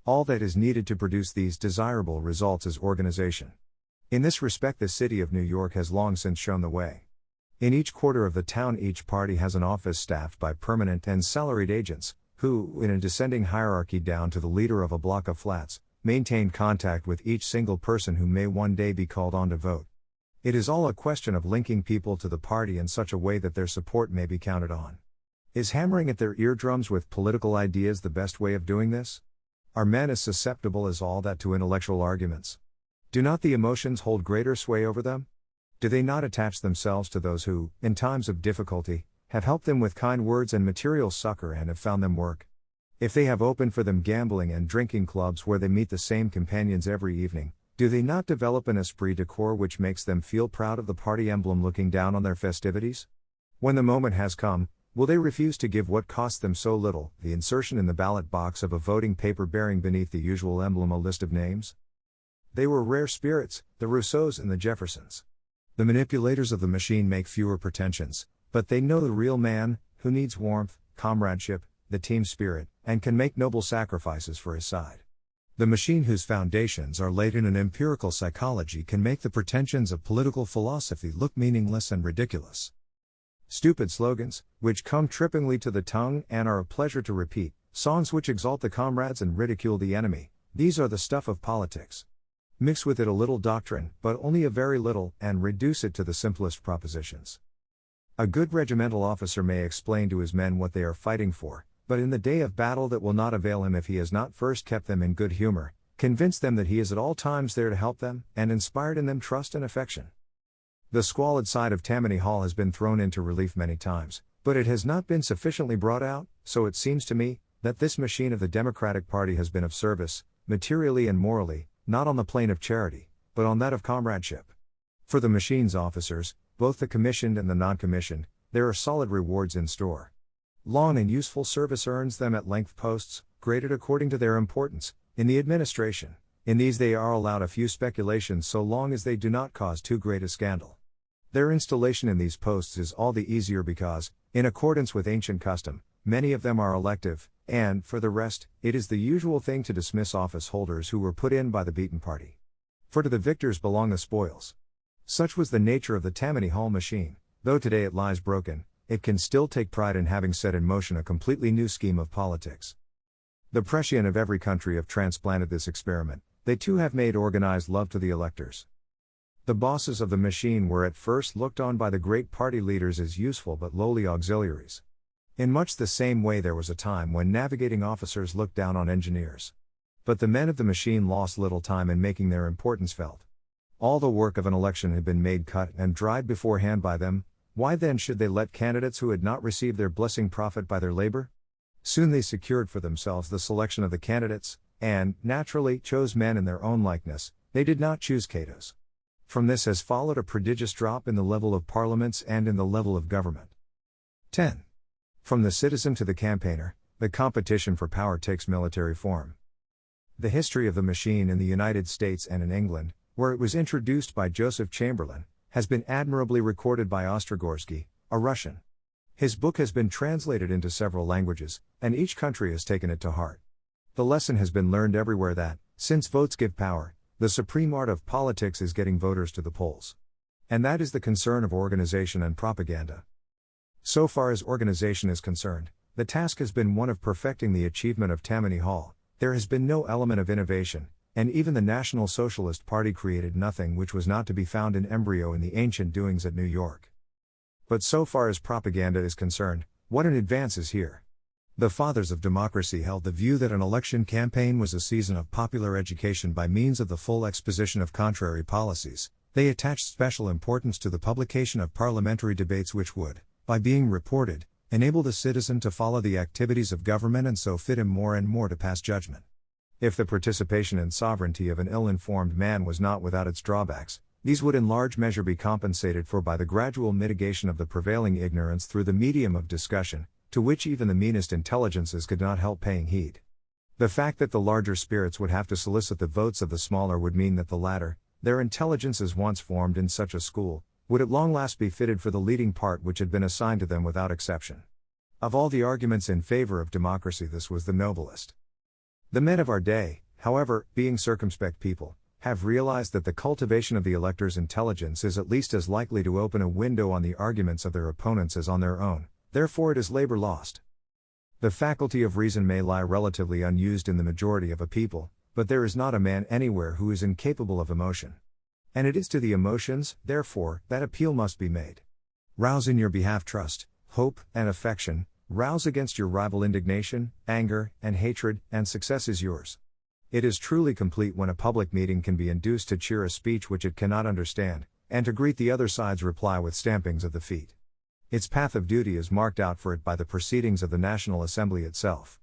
A: All that is needed to produce these desirable results is organization. In this respect, the city of New York has long since shown the way. In each quarter of the town, each party has an office staffed by permanent and salaried agents, who, in a descending hierarchy down to the leader of a block of flats, maintain contact with each single person who may one day be called on to vote. It is all a question of linking people to the party in such a way that their support may be counted on. Is hammering at their eardrums with political ideas the best way of doing this? Are men as susceptible as all that to intellectual arguments? Do not the emotions hold greater sway over them? Do they not attach themselves to those who, in times of difficulty, have helped them with kind words and material succor and have found them work? If they have opened for them gambling and drinking clubs where they meet the same companions every evening, do they not develop an esprit de corps which makes them feel proud of the party emblem looking down on their festivities? When the moment has come, will they refuse to give what cost them so little, the insertion in the ballot box of a voting paper bearing beneath the usual emblem a list of names? They were rare spirits, the Rousseaus and the Jeffersons. The manipulators of the machine make fewer pretensions, but they know the real man, who needs warmth, comradeship, the team spirit, and can make noble sacrifices for his side. The machine whose foundations are laid in an empirical psychology can make the pretensions of political philosophy look meaningless and ridiculous. Stupid slogans, which come trippingly to the tongue and are a pleasure to repeat, songs which exalt the comrades and ridicule the enemy, these are the stuff of politics. Mix with it a little doctrine, but only a very little, and reduce it to the simplest propositions. A good regimental officer may explain to his men what they are fighting for, but in the day of battle that will not avail him if he has not first kept them in good humor, convinced them that he is at all times there to help them, and inspired in them trust and affection. The squalid side of Tammany Hall has been thrown into relief many times, but it has not been sufficiently brought out, so it seems to me, that this machine of the Democratic Party has been of service, materially and morally, not on the plane of charity, but on that of comradeship. For the machine's officers, both the commissioned and the non-commissioned, there are solid rewards in store. Long and useful service earns them at length posts, graded according to their importance, in the administration. In these they are allowed a few speculations so long as they do not cause too great a scandal. Their installation in these posts is all the easier because, in accordance with ancient custom, many of them are elective, and, for the rest, it is the usual thing to dismiss office holders who were put in by the beaten party. For to the victors belong the spoils. Such was the nature of the Tammany Hall machine. Though today it lies broken, it can still take pride in having set in motion a completely new scheme of politics. The Prussian of every country have transplanted this experiment. They too have made organized love to the electors. The bosses of the machine were at first looked on by the great party leaders as useful but lowly auxiliaries. In much the same way there was a time when navigating officers looked down on engineers. But the men of the machine lost little time in making their importance felt. All the work of an election had been made cut and dried beforehand by them. Why then should they let candidates who had not received their blessing profit by their labor? Soon they secured for themselves the selection of the candidates, and, naturally, chose men in their own likeness. They did not choose Catos. From this has followed a prodigious drop in the level of parliaments and in the level of government. 10. From the citizen to the campaigner, the competition for power takes military form. The history of the machine in the United States and in England, where it was introduced by Joseph Chamberlain, has been admirably recorded by Ostrogorsky, a Russian. His book has been translated into several languages, and each country has taken it to heart. The lesson has been learned everywhere that, since votes give power, the supreme art of politics is getting voters to the polls. And that is the concern of organization and propaganda. So far as organization is concerned, the task has been one of perfecting the achievement of Tammany Hall. There has been no element of innovation, and even the National Socialist Party created nothing which was not to be found in embryo in the ancient doings at New York. But so far as propaganda is concerned, what an advance is here. The fathers of democracy held the view that an election campaign was a season of popular education by means of the full exposition of contrary policies. They attached special importance to the publication of parliamentary debates which would, by being reported, enable the citizen to follow the activities of government and so fit him more and more to pass judgment. If the participation in sovereignty of an ill-informed man was not without its drawbacks, these would in large measure be compensated for by the gradual mitigation of the prevailing ignorance through the medium of discussion, to which even the meanest intelligences could not help paying heed. The fact that the larger spirits would have to solicit the votes of the smaller would mean that the latter, their intelligences once formed in such a school, would at long last be fitted for the leading part which had been assigned to them without exception. Of all the arguments in favor of democracy, this was the noblest. The men of our day, however, being circumspect people, have realized that the cultivation of the elector's intelligence is at least as likely to open a window on the arguments of their opponents as on their own, therefore it is labor lost. The faculty of reason may lie relatively unused in the majority of a people, but there is not a man anywhere who is incapable of emotion. And it is to the emotions, therefore, that appeal must be made. Rouse in your behalf trust, hope, and affection, rouse against your rival indignation, anger, and hatred, and success is yours. It is truly complete when a public meeting can be induced to cheer a speech which it cannot understand, and to greet the other side's reply with stampings of the feet. Its path of duty is marked out for it by the proceedings of the National Assembly itself.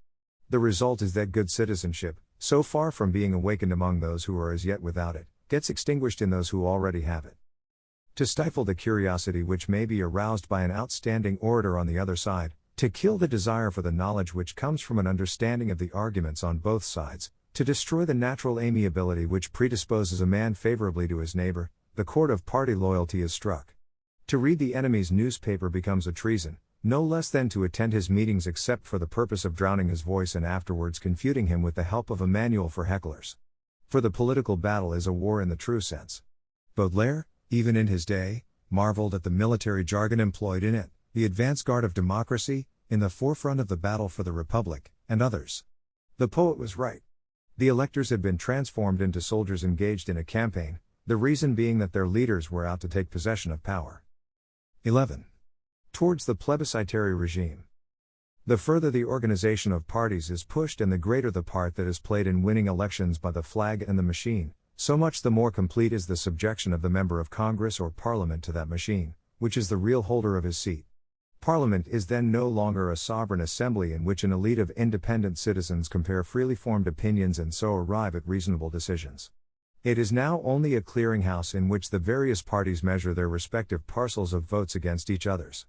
A: The result is that good citizenship, so far from being awakened among those who are as yet without it, gets extinguished in those who already have it. To stifle the curiosity which may be aroused by an outstanding orator on the other side, to kill the desire for the knowledge which comes from an understanding of the arguments on both sides, to destroy the natural amiability which predisposes a man favorably to his neighbor, the chord of party loyalty is struck. To read the enemy's newspaper becomes a treason, no less than to attend his meetings except for the purpose of drowning his voice and afterwards confuting him with the help of a manual for hecklers. For the political battle is a war in the true sense. Baudelaire, even in his day, marveled at the military jargon employed in it, the advance guard of democracy, in the forefront of the battle for the Republic, and others. The poet was right. The electors had been transformed into soldiers engaged in a campaign, the reason being that their leaders were out to take possession of power. 11. Towards the plebiscitary regime. The further the organization of parties is pushed and the greater the part that is played in winning elections by the flag and the machine, so much the more complete is the subjection of the member of Congress or Parliament to that machine, which is the real holder of his seat. Parliament is then no longer a sovereign assembly in which an elite of independent citizens compare freely formed opinions and so arrive at reasonable decisions. It is now only a clearinghouse in which the various parties measure their respective parcels of votes against each other's.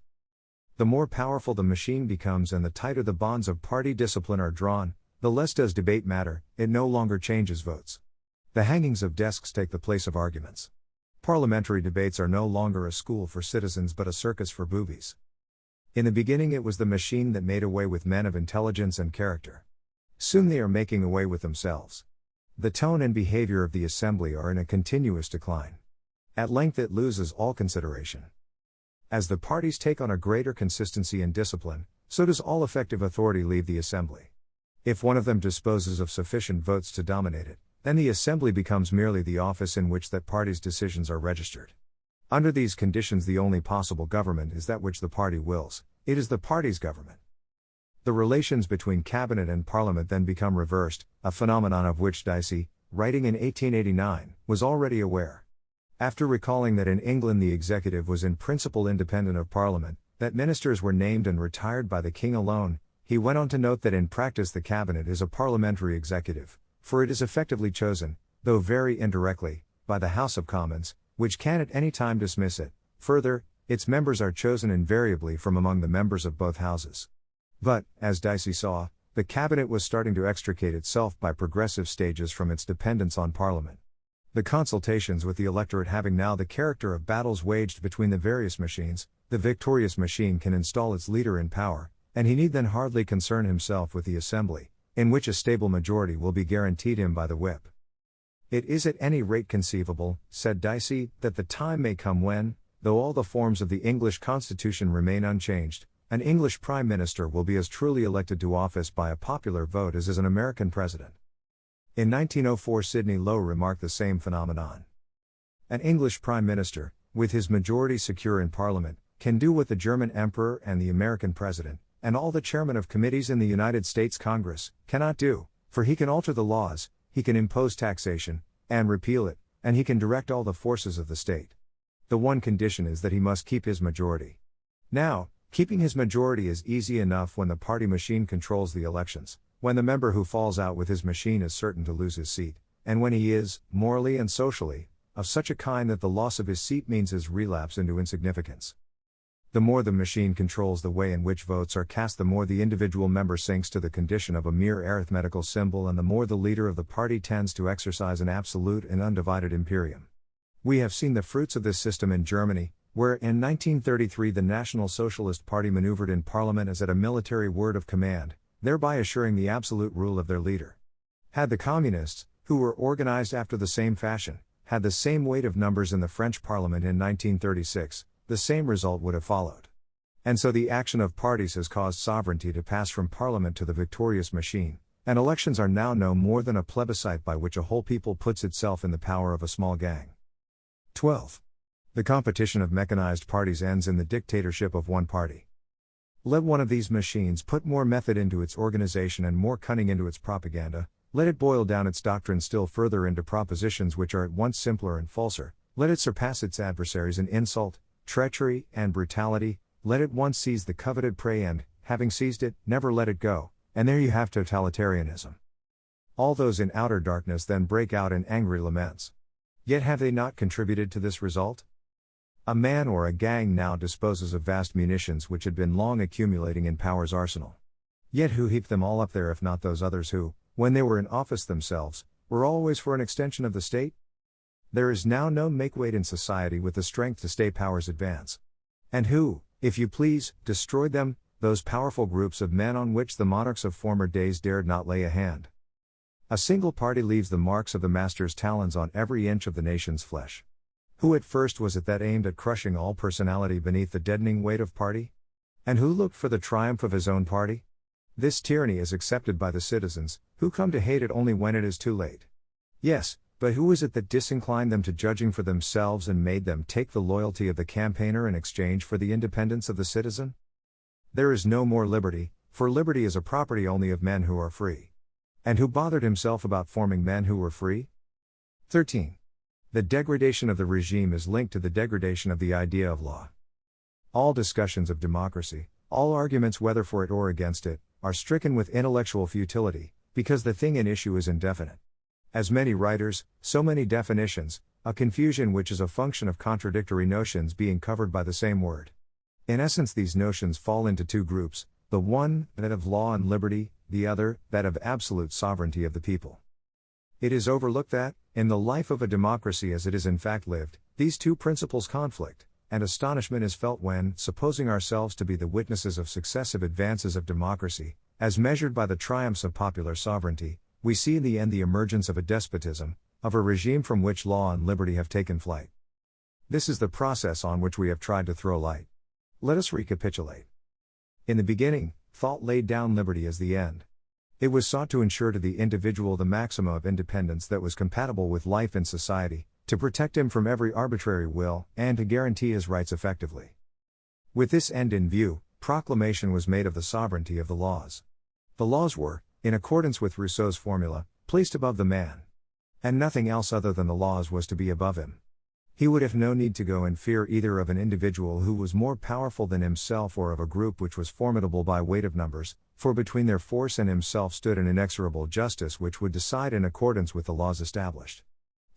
A: The more powerful the machine becomes and the tighter the bonds of party discipline are drawn, the less does debate matter, it no longer changes votes. The hangings of desks take the place of arguments. Parliamentary debates are no longer a school for citizens but a circus for boobies. In the beginning it was the machine that made away with men of intelligence and character. Soon they are making away with themselves. The tone and behavior of the assembly are in a continuous decline. At length it loses all consideration. As the parties take on a greater consistency and discipline, so does all effective authority leave the assembly. If one of them disposes of sufficient votes to dominate it, then the assembly becomes merely the office in which that party's decisions are registered. Under these conditions the only possible government is that which the party wills, it is the party's government. The relations between cabinet and parliament then become reversed, a phenomenon of which Dicey, writing in 1889, was already aware. After recalling that in England the executive was in principle independent of parliament, that ministers were named and retired by the king alone, he went on to note that in practice the cabinet is a parliamentary executive, for it is effectively chosen, though very indirectly, by the House of Commons, which can at any time dismiss it. Further, its members are chosen invariably from among the members of both houses. But, as Dicey saw, the cabinet was starting to extricate itself by progressive stages from its dependence on parliament. The consultations with the electorate having now the character of battles waged between the various machines, the victorious machine can install its leader in power, and he need then hardly concern himself with the assembly, in which a stable majority will be guaranteed him by the whip. It is at any rate conceivable, said Dicey, that the time may come when, though all the forms of the English constitution remain unchanged, an English prime minister will be as truly elected to office by a popular vote as is an American president. In 1904 Sidney Lowe remarked the same phenomenon. An English prime minister, with his majority secure in parliament, can do what the German emperor and the American president, and all the chairmen of committees in the United States Congress, cannot do, for he can alter the laws, he can impose taxation, and repeal it, and he can direct all the forces of the state. The one condition is that he must keep his majority. Now, keeping his majority is easy enough when the party machine controls the elections, when the member who falls out with his machine is certain to lose his seat, and when he is, morally and socially, of such a kind that the loss of his seat means his relapse into insignificance. The more the machine controls the way in which votes are cast, the more the individual member sinks to the condition of a mere arithmetical symbol, and the more the leader of the party tends to exercise an absolute and undivided imperium. We have seen the fruits of this system in Germany, where in 1933 the National Socialist Party maneuvered in parliament as at a military word of command, thereby assuring the absolute rule of their leader. Had the communists, who were organized after the same fashion, had the same weight of numbers in the French parliament in 1936, the same result would have followed. And so the action of parties has caused sovereignty to pass from parliament to the victorious machine, and elections are now no more than a plebiscite by which a whole people puts itself in the power of a small gang. 12. The competition of mechanized parties ends in the dictatorship of one party. Let one of these machines put more method into its organization and more cunning into its propaganda, let it boil down its doctrine still further into propositions which are at once simpler and falser, let it surpass its adversaries in insult, treachery, and brutality, let it once seize the coveted prey and, having seized it, never let it go, and there you have totalitarianism. All those in outer darkness then break out in angry laments. Yet have they not contributed to this result? A man or a gang now disposes of vast munitions which had been long accumulating in power's arsenal. Yet who heaped them all up there if not those others who, when they were in office themselves, were always for an extension of the state? There is now no makeweight in society with the strength to stay power's advance. And who, if you please, destroyed them, those powerful groups of men on which the monarchs of former days dared not lay a hand? A single party leaves the marks of the master's talons on every inch of the nation's flesh. Who at first was it that aimed at crushing all personality beneath the deadening weight of party? And who looked for the triumph of his own party? This tyranny is accepted by the citizens, who come to hate it only when it is too late. Yes, but who is it that disinclined them to judging for themselves and made them take the loyalty of the campaigner in exchange for the independence of the citizen? There is no more liberty, for liberty is a property only of men who are free. And who bothered himself about forming men who were free? 13. The degradation of the regime is linked to the degradation of the idea of law. All discussions of democracy, all arguments whether for it or against it, are stricken with intellectual futility, because the thing in issue is indefinite. As many writers, so many definitions, a confusion which is a function of contradictory notions being covered by the same word. In essence, these notions fall into two groups, the one, that of law and liberty, the other, that of absolute sovereignty of the people. It is overlooked that, in the life of a democracy as it is in fact lived, these two principles conflict, and astonishment is felt when, supposing ourselves to be the witnesses of successive advances of democracy, as measured by the triumphs of popular sovereignty, we see in the end the emergence of a despotism, of a regime from which law and liberty have taken flight. This is the process on which we have tried to throw light. Let us recapitulate. In the beginning, thought laid down liberty as the end. It was sought to ensure to the individual the maximum of independence that was compatible with life in society, to protect him from every arbitrary will, and to guarantee his rights effectively. With this end in view, proclamation was made of the sovereignty of the laws. The laws were, in accordance with Rousseau's formula, placed above the man. And nothing else other than the laws was to be above him. He would have no need to go in fear either of an individual who was more powerful than himself or of a group which was formidable by weight of numbers, for between their force and himself stood an inexorable justice which would decide in accordance with the laws established.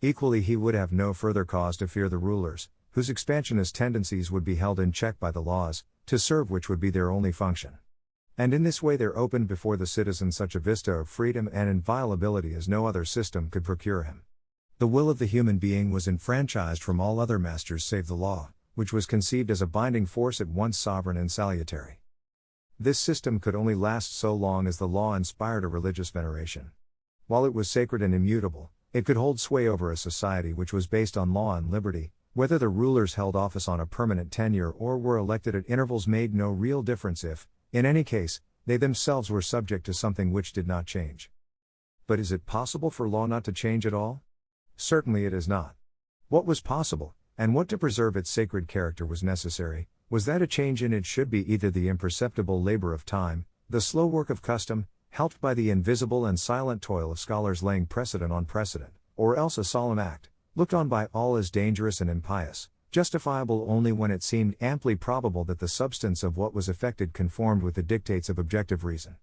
A: Equally, he would have no further cause to fear the rulers, whose expansionist tendencies would be held in check by the laws, to serve which would be their only function. And in this way there opened before the citizen such a vista of freedom and inviolability as no other system could procure him. The will of the human being was enfranchised from all other masters save the law, which was conceived as a binding force at once sovereign and salutary. This system could only last so long as the law inspired a religious veneration. While it was sacred and immutable, it could hold sway over a society which was based on law and liberty. Whether the rulers held office on a permanent tenure or were elected at intervals made no real difference if, in any case, they themselves were subject to something which did not change. But is it possible for law not to change at all? Certainly it is not. What was possible, and what to preserve its sacred character was necessary, was that a change in it should be either the imperceptible labor of time, the slow work of custom, helped by the invisible and silent toil of scholars laying precedent on precedent, or else a solemn act, looked on by all as dangerous and impious, justifiable only when it seemed amply probable that the substance of what was effected conformed with the dictates of objective reason.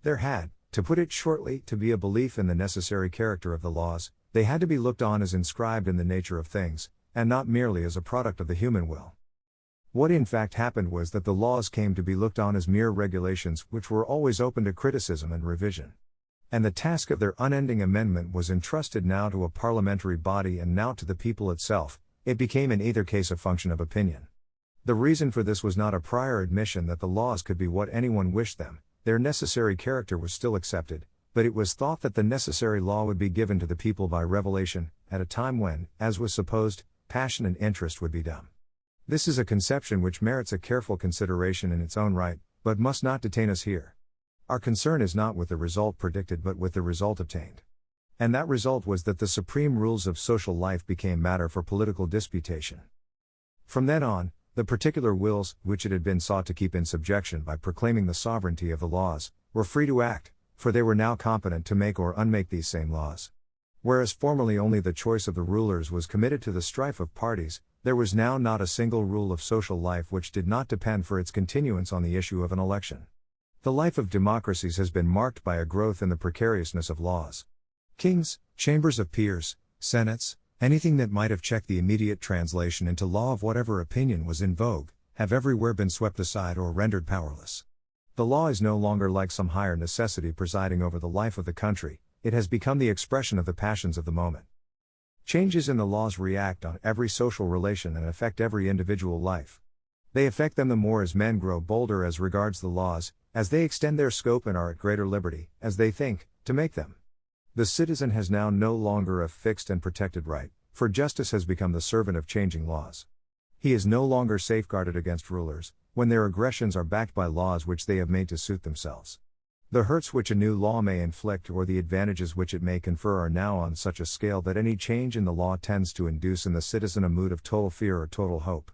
A: There had, to put it shortly, to be a belief in the necessary character of the laws. They had to be looked on as inscribed in the nature of things, and not merely as a product of the human will. What in fact happened was that the laws came to be looked on as mere regulations which were always open to criticism and revision. And the task of their unending amendment was entrusted now to a parliamentary body and now to the people itself. It became in either case a function of opinion. The reason for this was not a prior admission that the laws could be what anyone wished them, their necessary character was still accepted, but it was thought that the necessary law would be given to the people by revelation, at a time when, as was supposed, passion and interest would be dumb. This is a conception which merits a careful consideration in its own right, but must not detain us here. Our concern is not with the result predicted but with the result obtained. And that result was that the supreme rules of social life became matter for political disputation. From then on, the particular wills, which it had been sought to keep in subjection by proclaiming the sovereignty of the laws, were free to act, for they were now competent to make or unmake these same laws. Whereas formerly only the choice of the rulers was committed to the strife of parties, there was now not a single rule of social life which did not depend for its continuance on the issue of an election. The life of democracies has been marked by a growth in the precariousness of laws. Kings, chambers of peers, senates, anything that might have checked the immediate translation into law of whatever opinion was in vogue, have everywhere been swept aside or rendered powerless. The law is no longer like some higher necessity presiding over the life of the country, it has become the expression of the passions of the moment. Changes in the laws react on every social relation and affect every individual life. They affect them the more as men grow bolder as regards the laws, as they extend their scope and are at greater liberty, as they think, to make them. The citizen has now no longer a fixed and protected right, for justice has become the servant of changing laws. He is no longer safeguarded against rulers, when their aggressions are backed by laws which they have made to suit themselves. The hurts which a new law may inflict or the advantages which it may confer are now on such a scale that any change in the law tends to induce in the citizen a mood of total fear or total hope.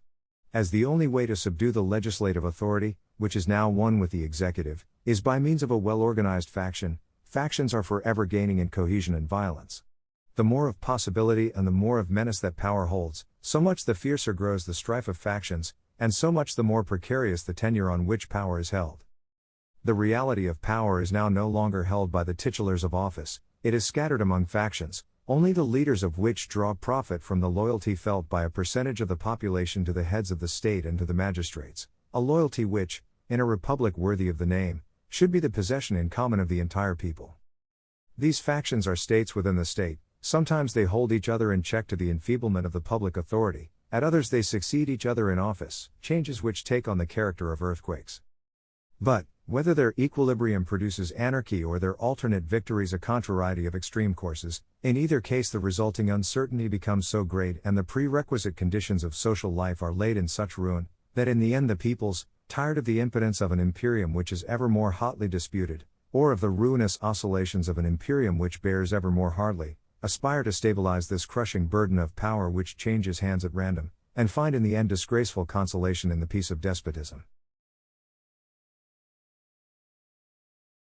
A: As the only way to subdue the legislative authority, which is now one with the executive, is by means of a well-organized faction, factions are forever gaining in cohesion and violence. The more of possibility and the more of menace that power holds, so much the fiercer grows the strife of factions, and so much the more precarious the tenure on which power is held. The reality of power is now no longer held by the titulars of office, it is scattered among factions, only the leaders of which draw profit from the loyalty felt by a percentage of the population to the heads of the state and to the magistrates, a loyalty which, in a republic worthy of the name, should be the possession in common of the entire people. These factions are states within the state, sometimes they hold each other in check to the enfeeblement of the public authority, at others they succeed each other in office, changes which take on the character of earthquakes. But, whether their equilibrium produces anarchy or their alternate victories a contrariety of extreme courses, in either case the resulting uncertainty becomes so great and the prerequisite conditions of social life are laid in such ruin, that in the end the peoples, tired of the impotence of an imperium which is ever more hotly disputed, or of the ruinous oscillations of an imperium which bears ever more hardly, aspire to stabilize this crushing burden of power which changes hands at random, and find in the end disgraceful consolation in the peace of despotism.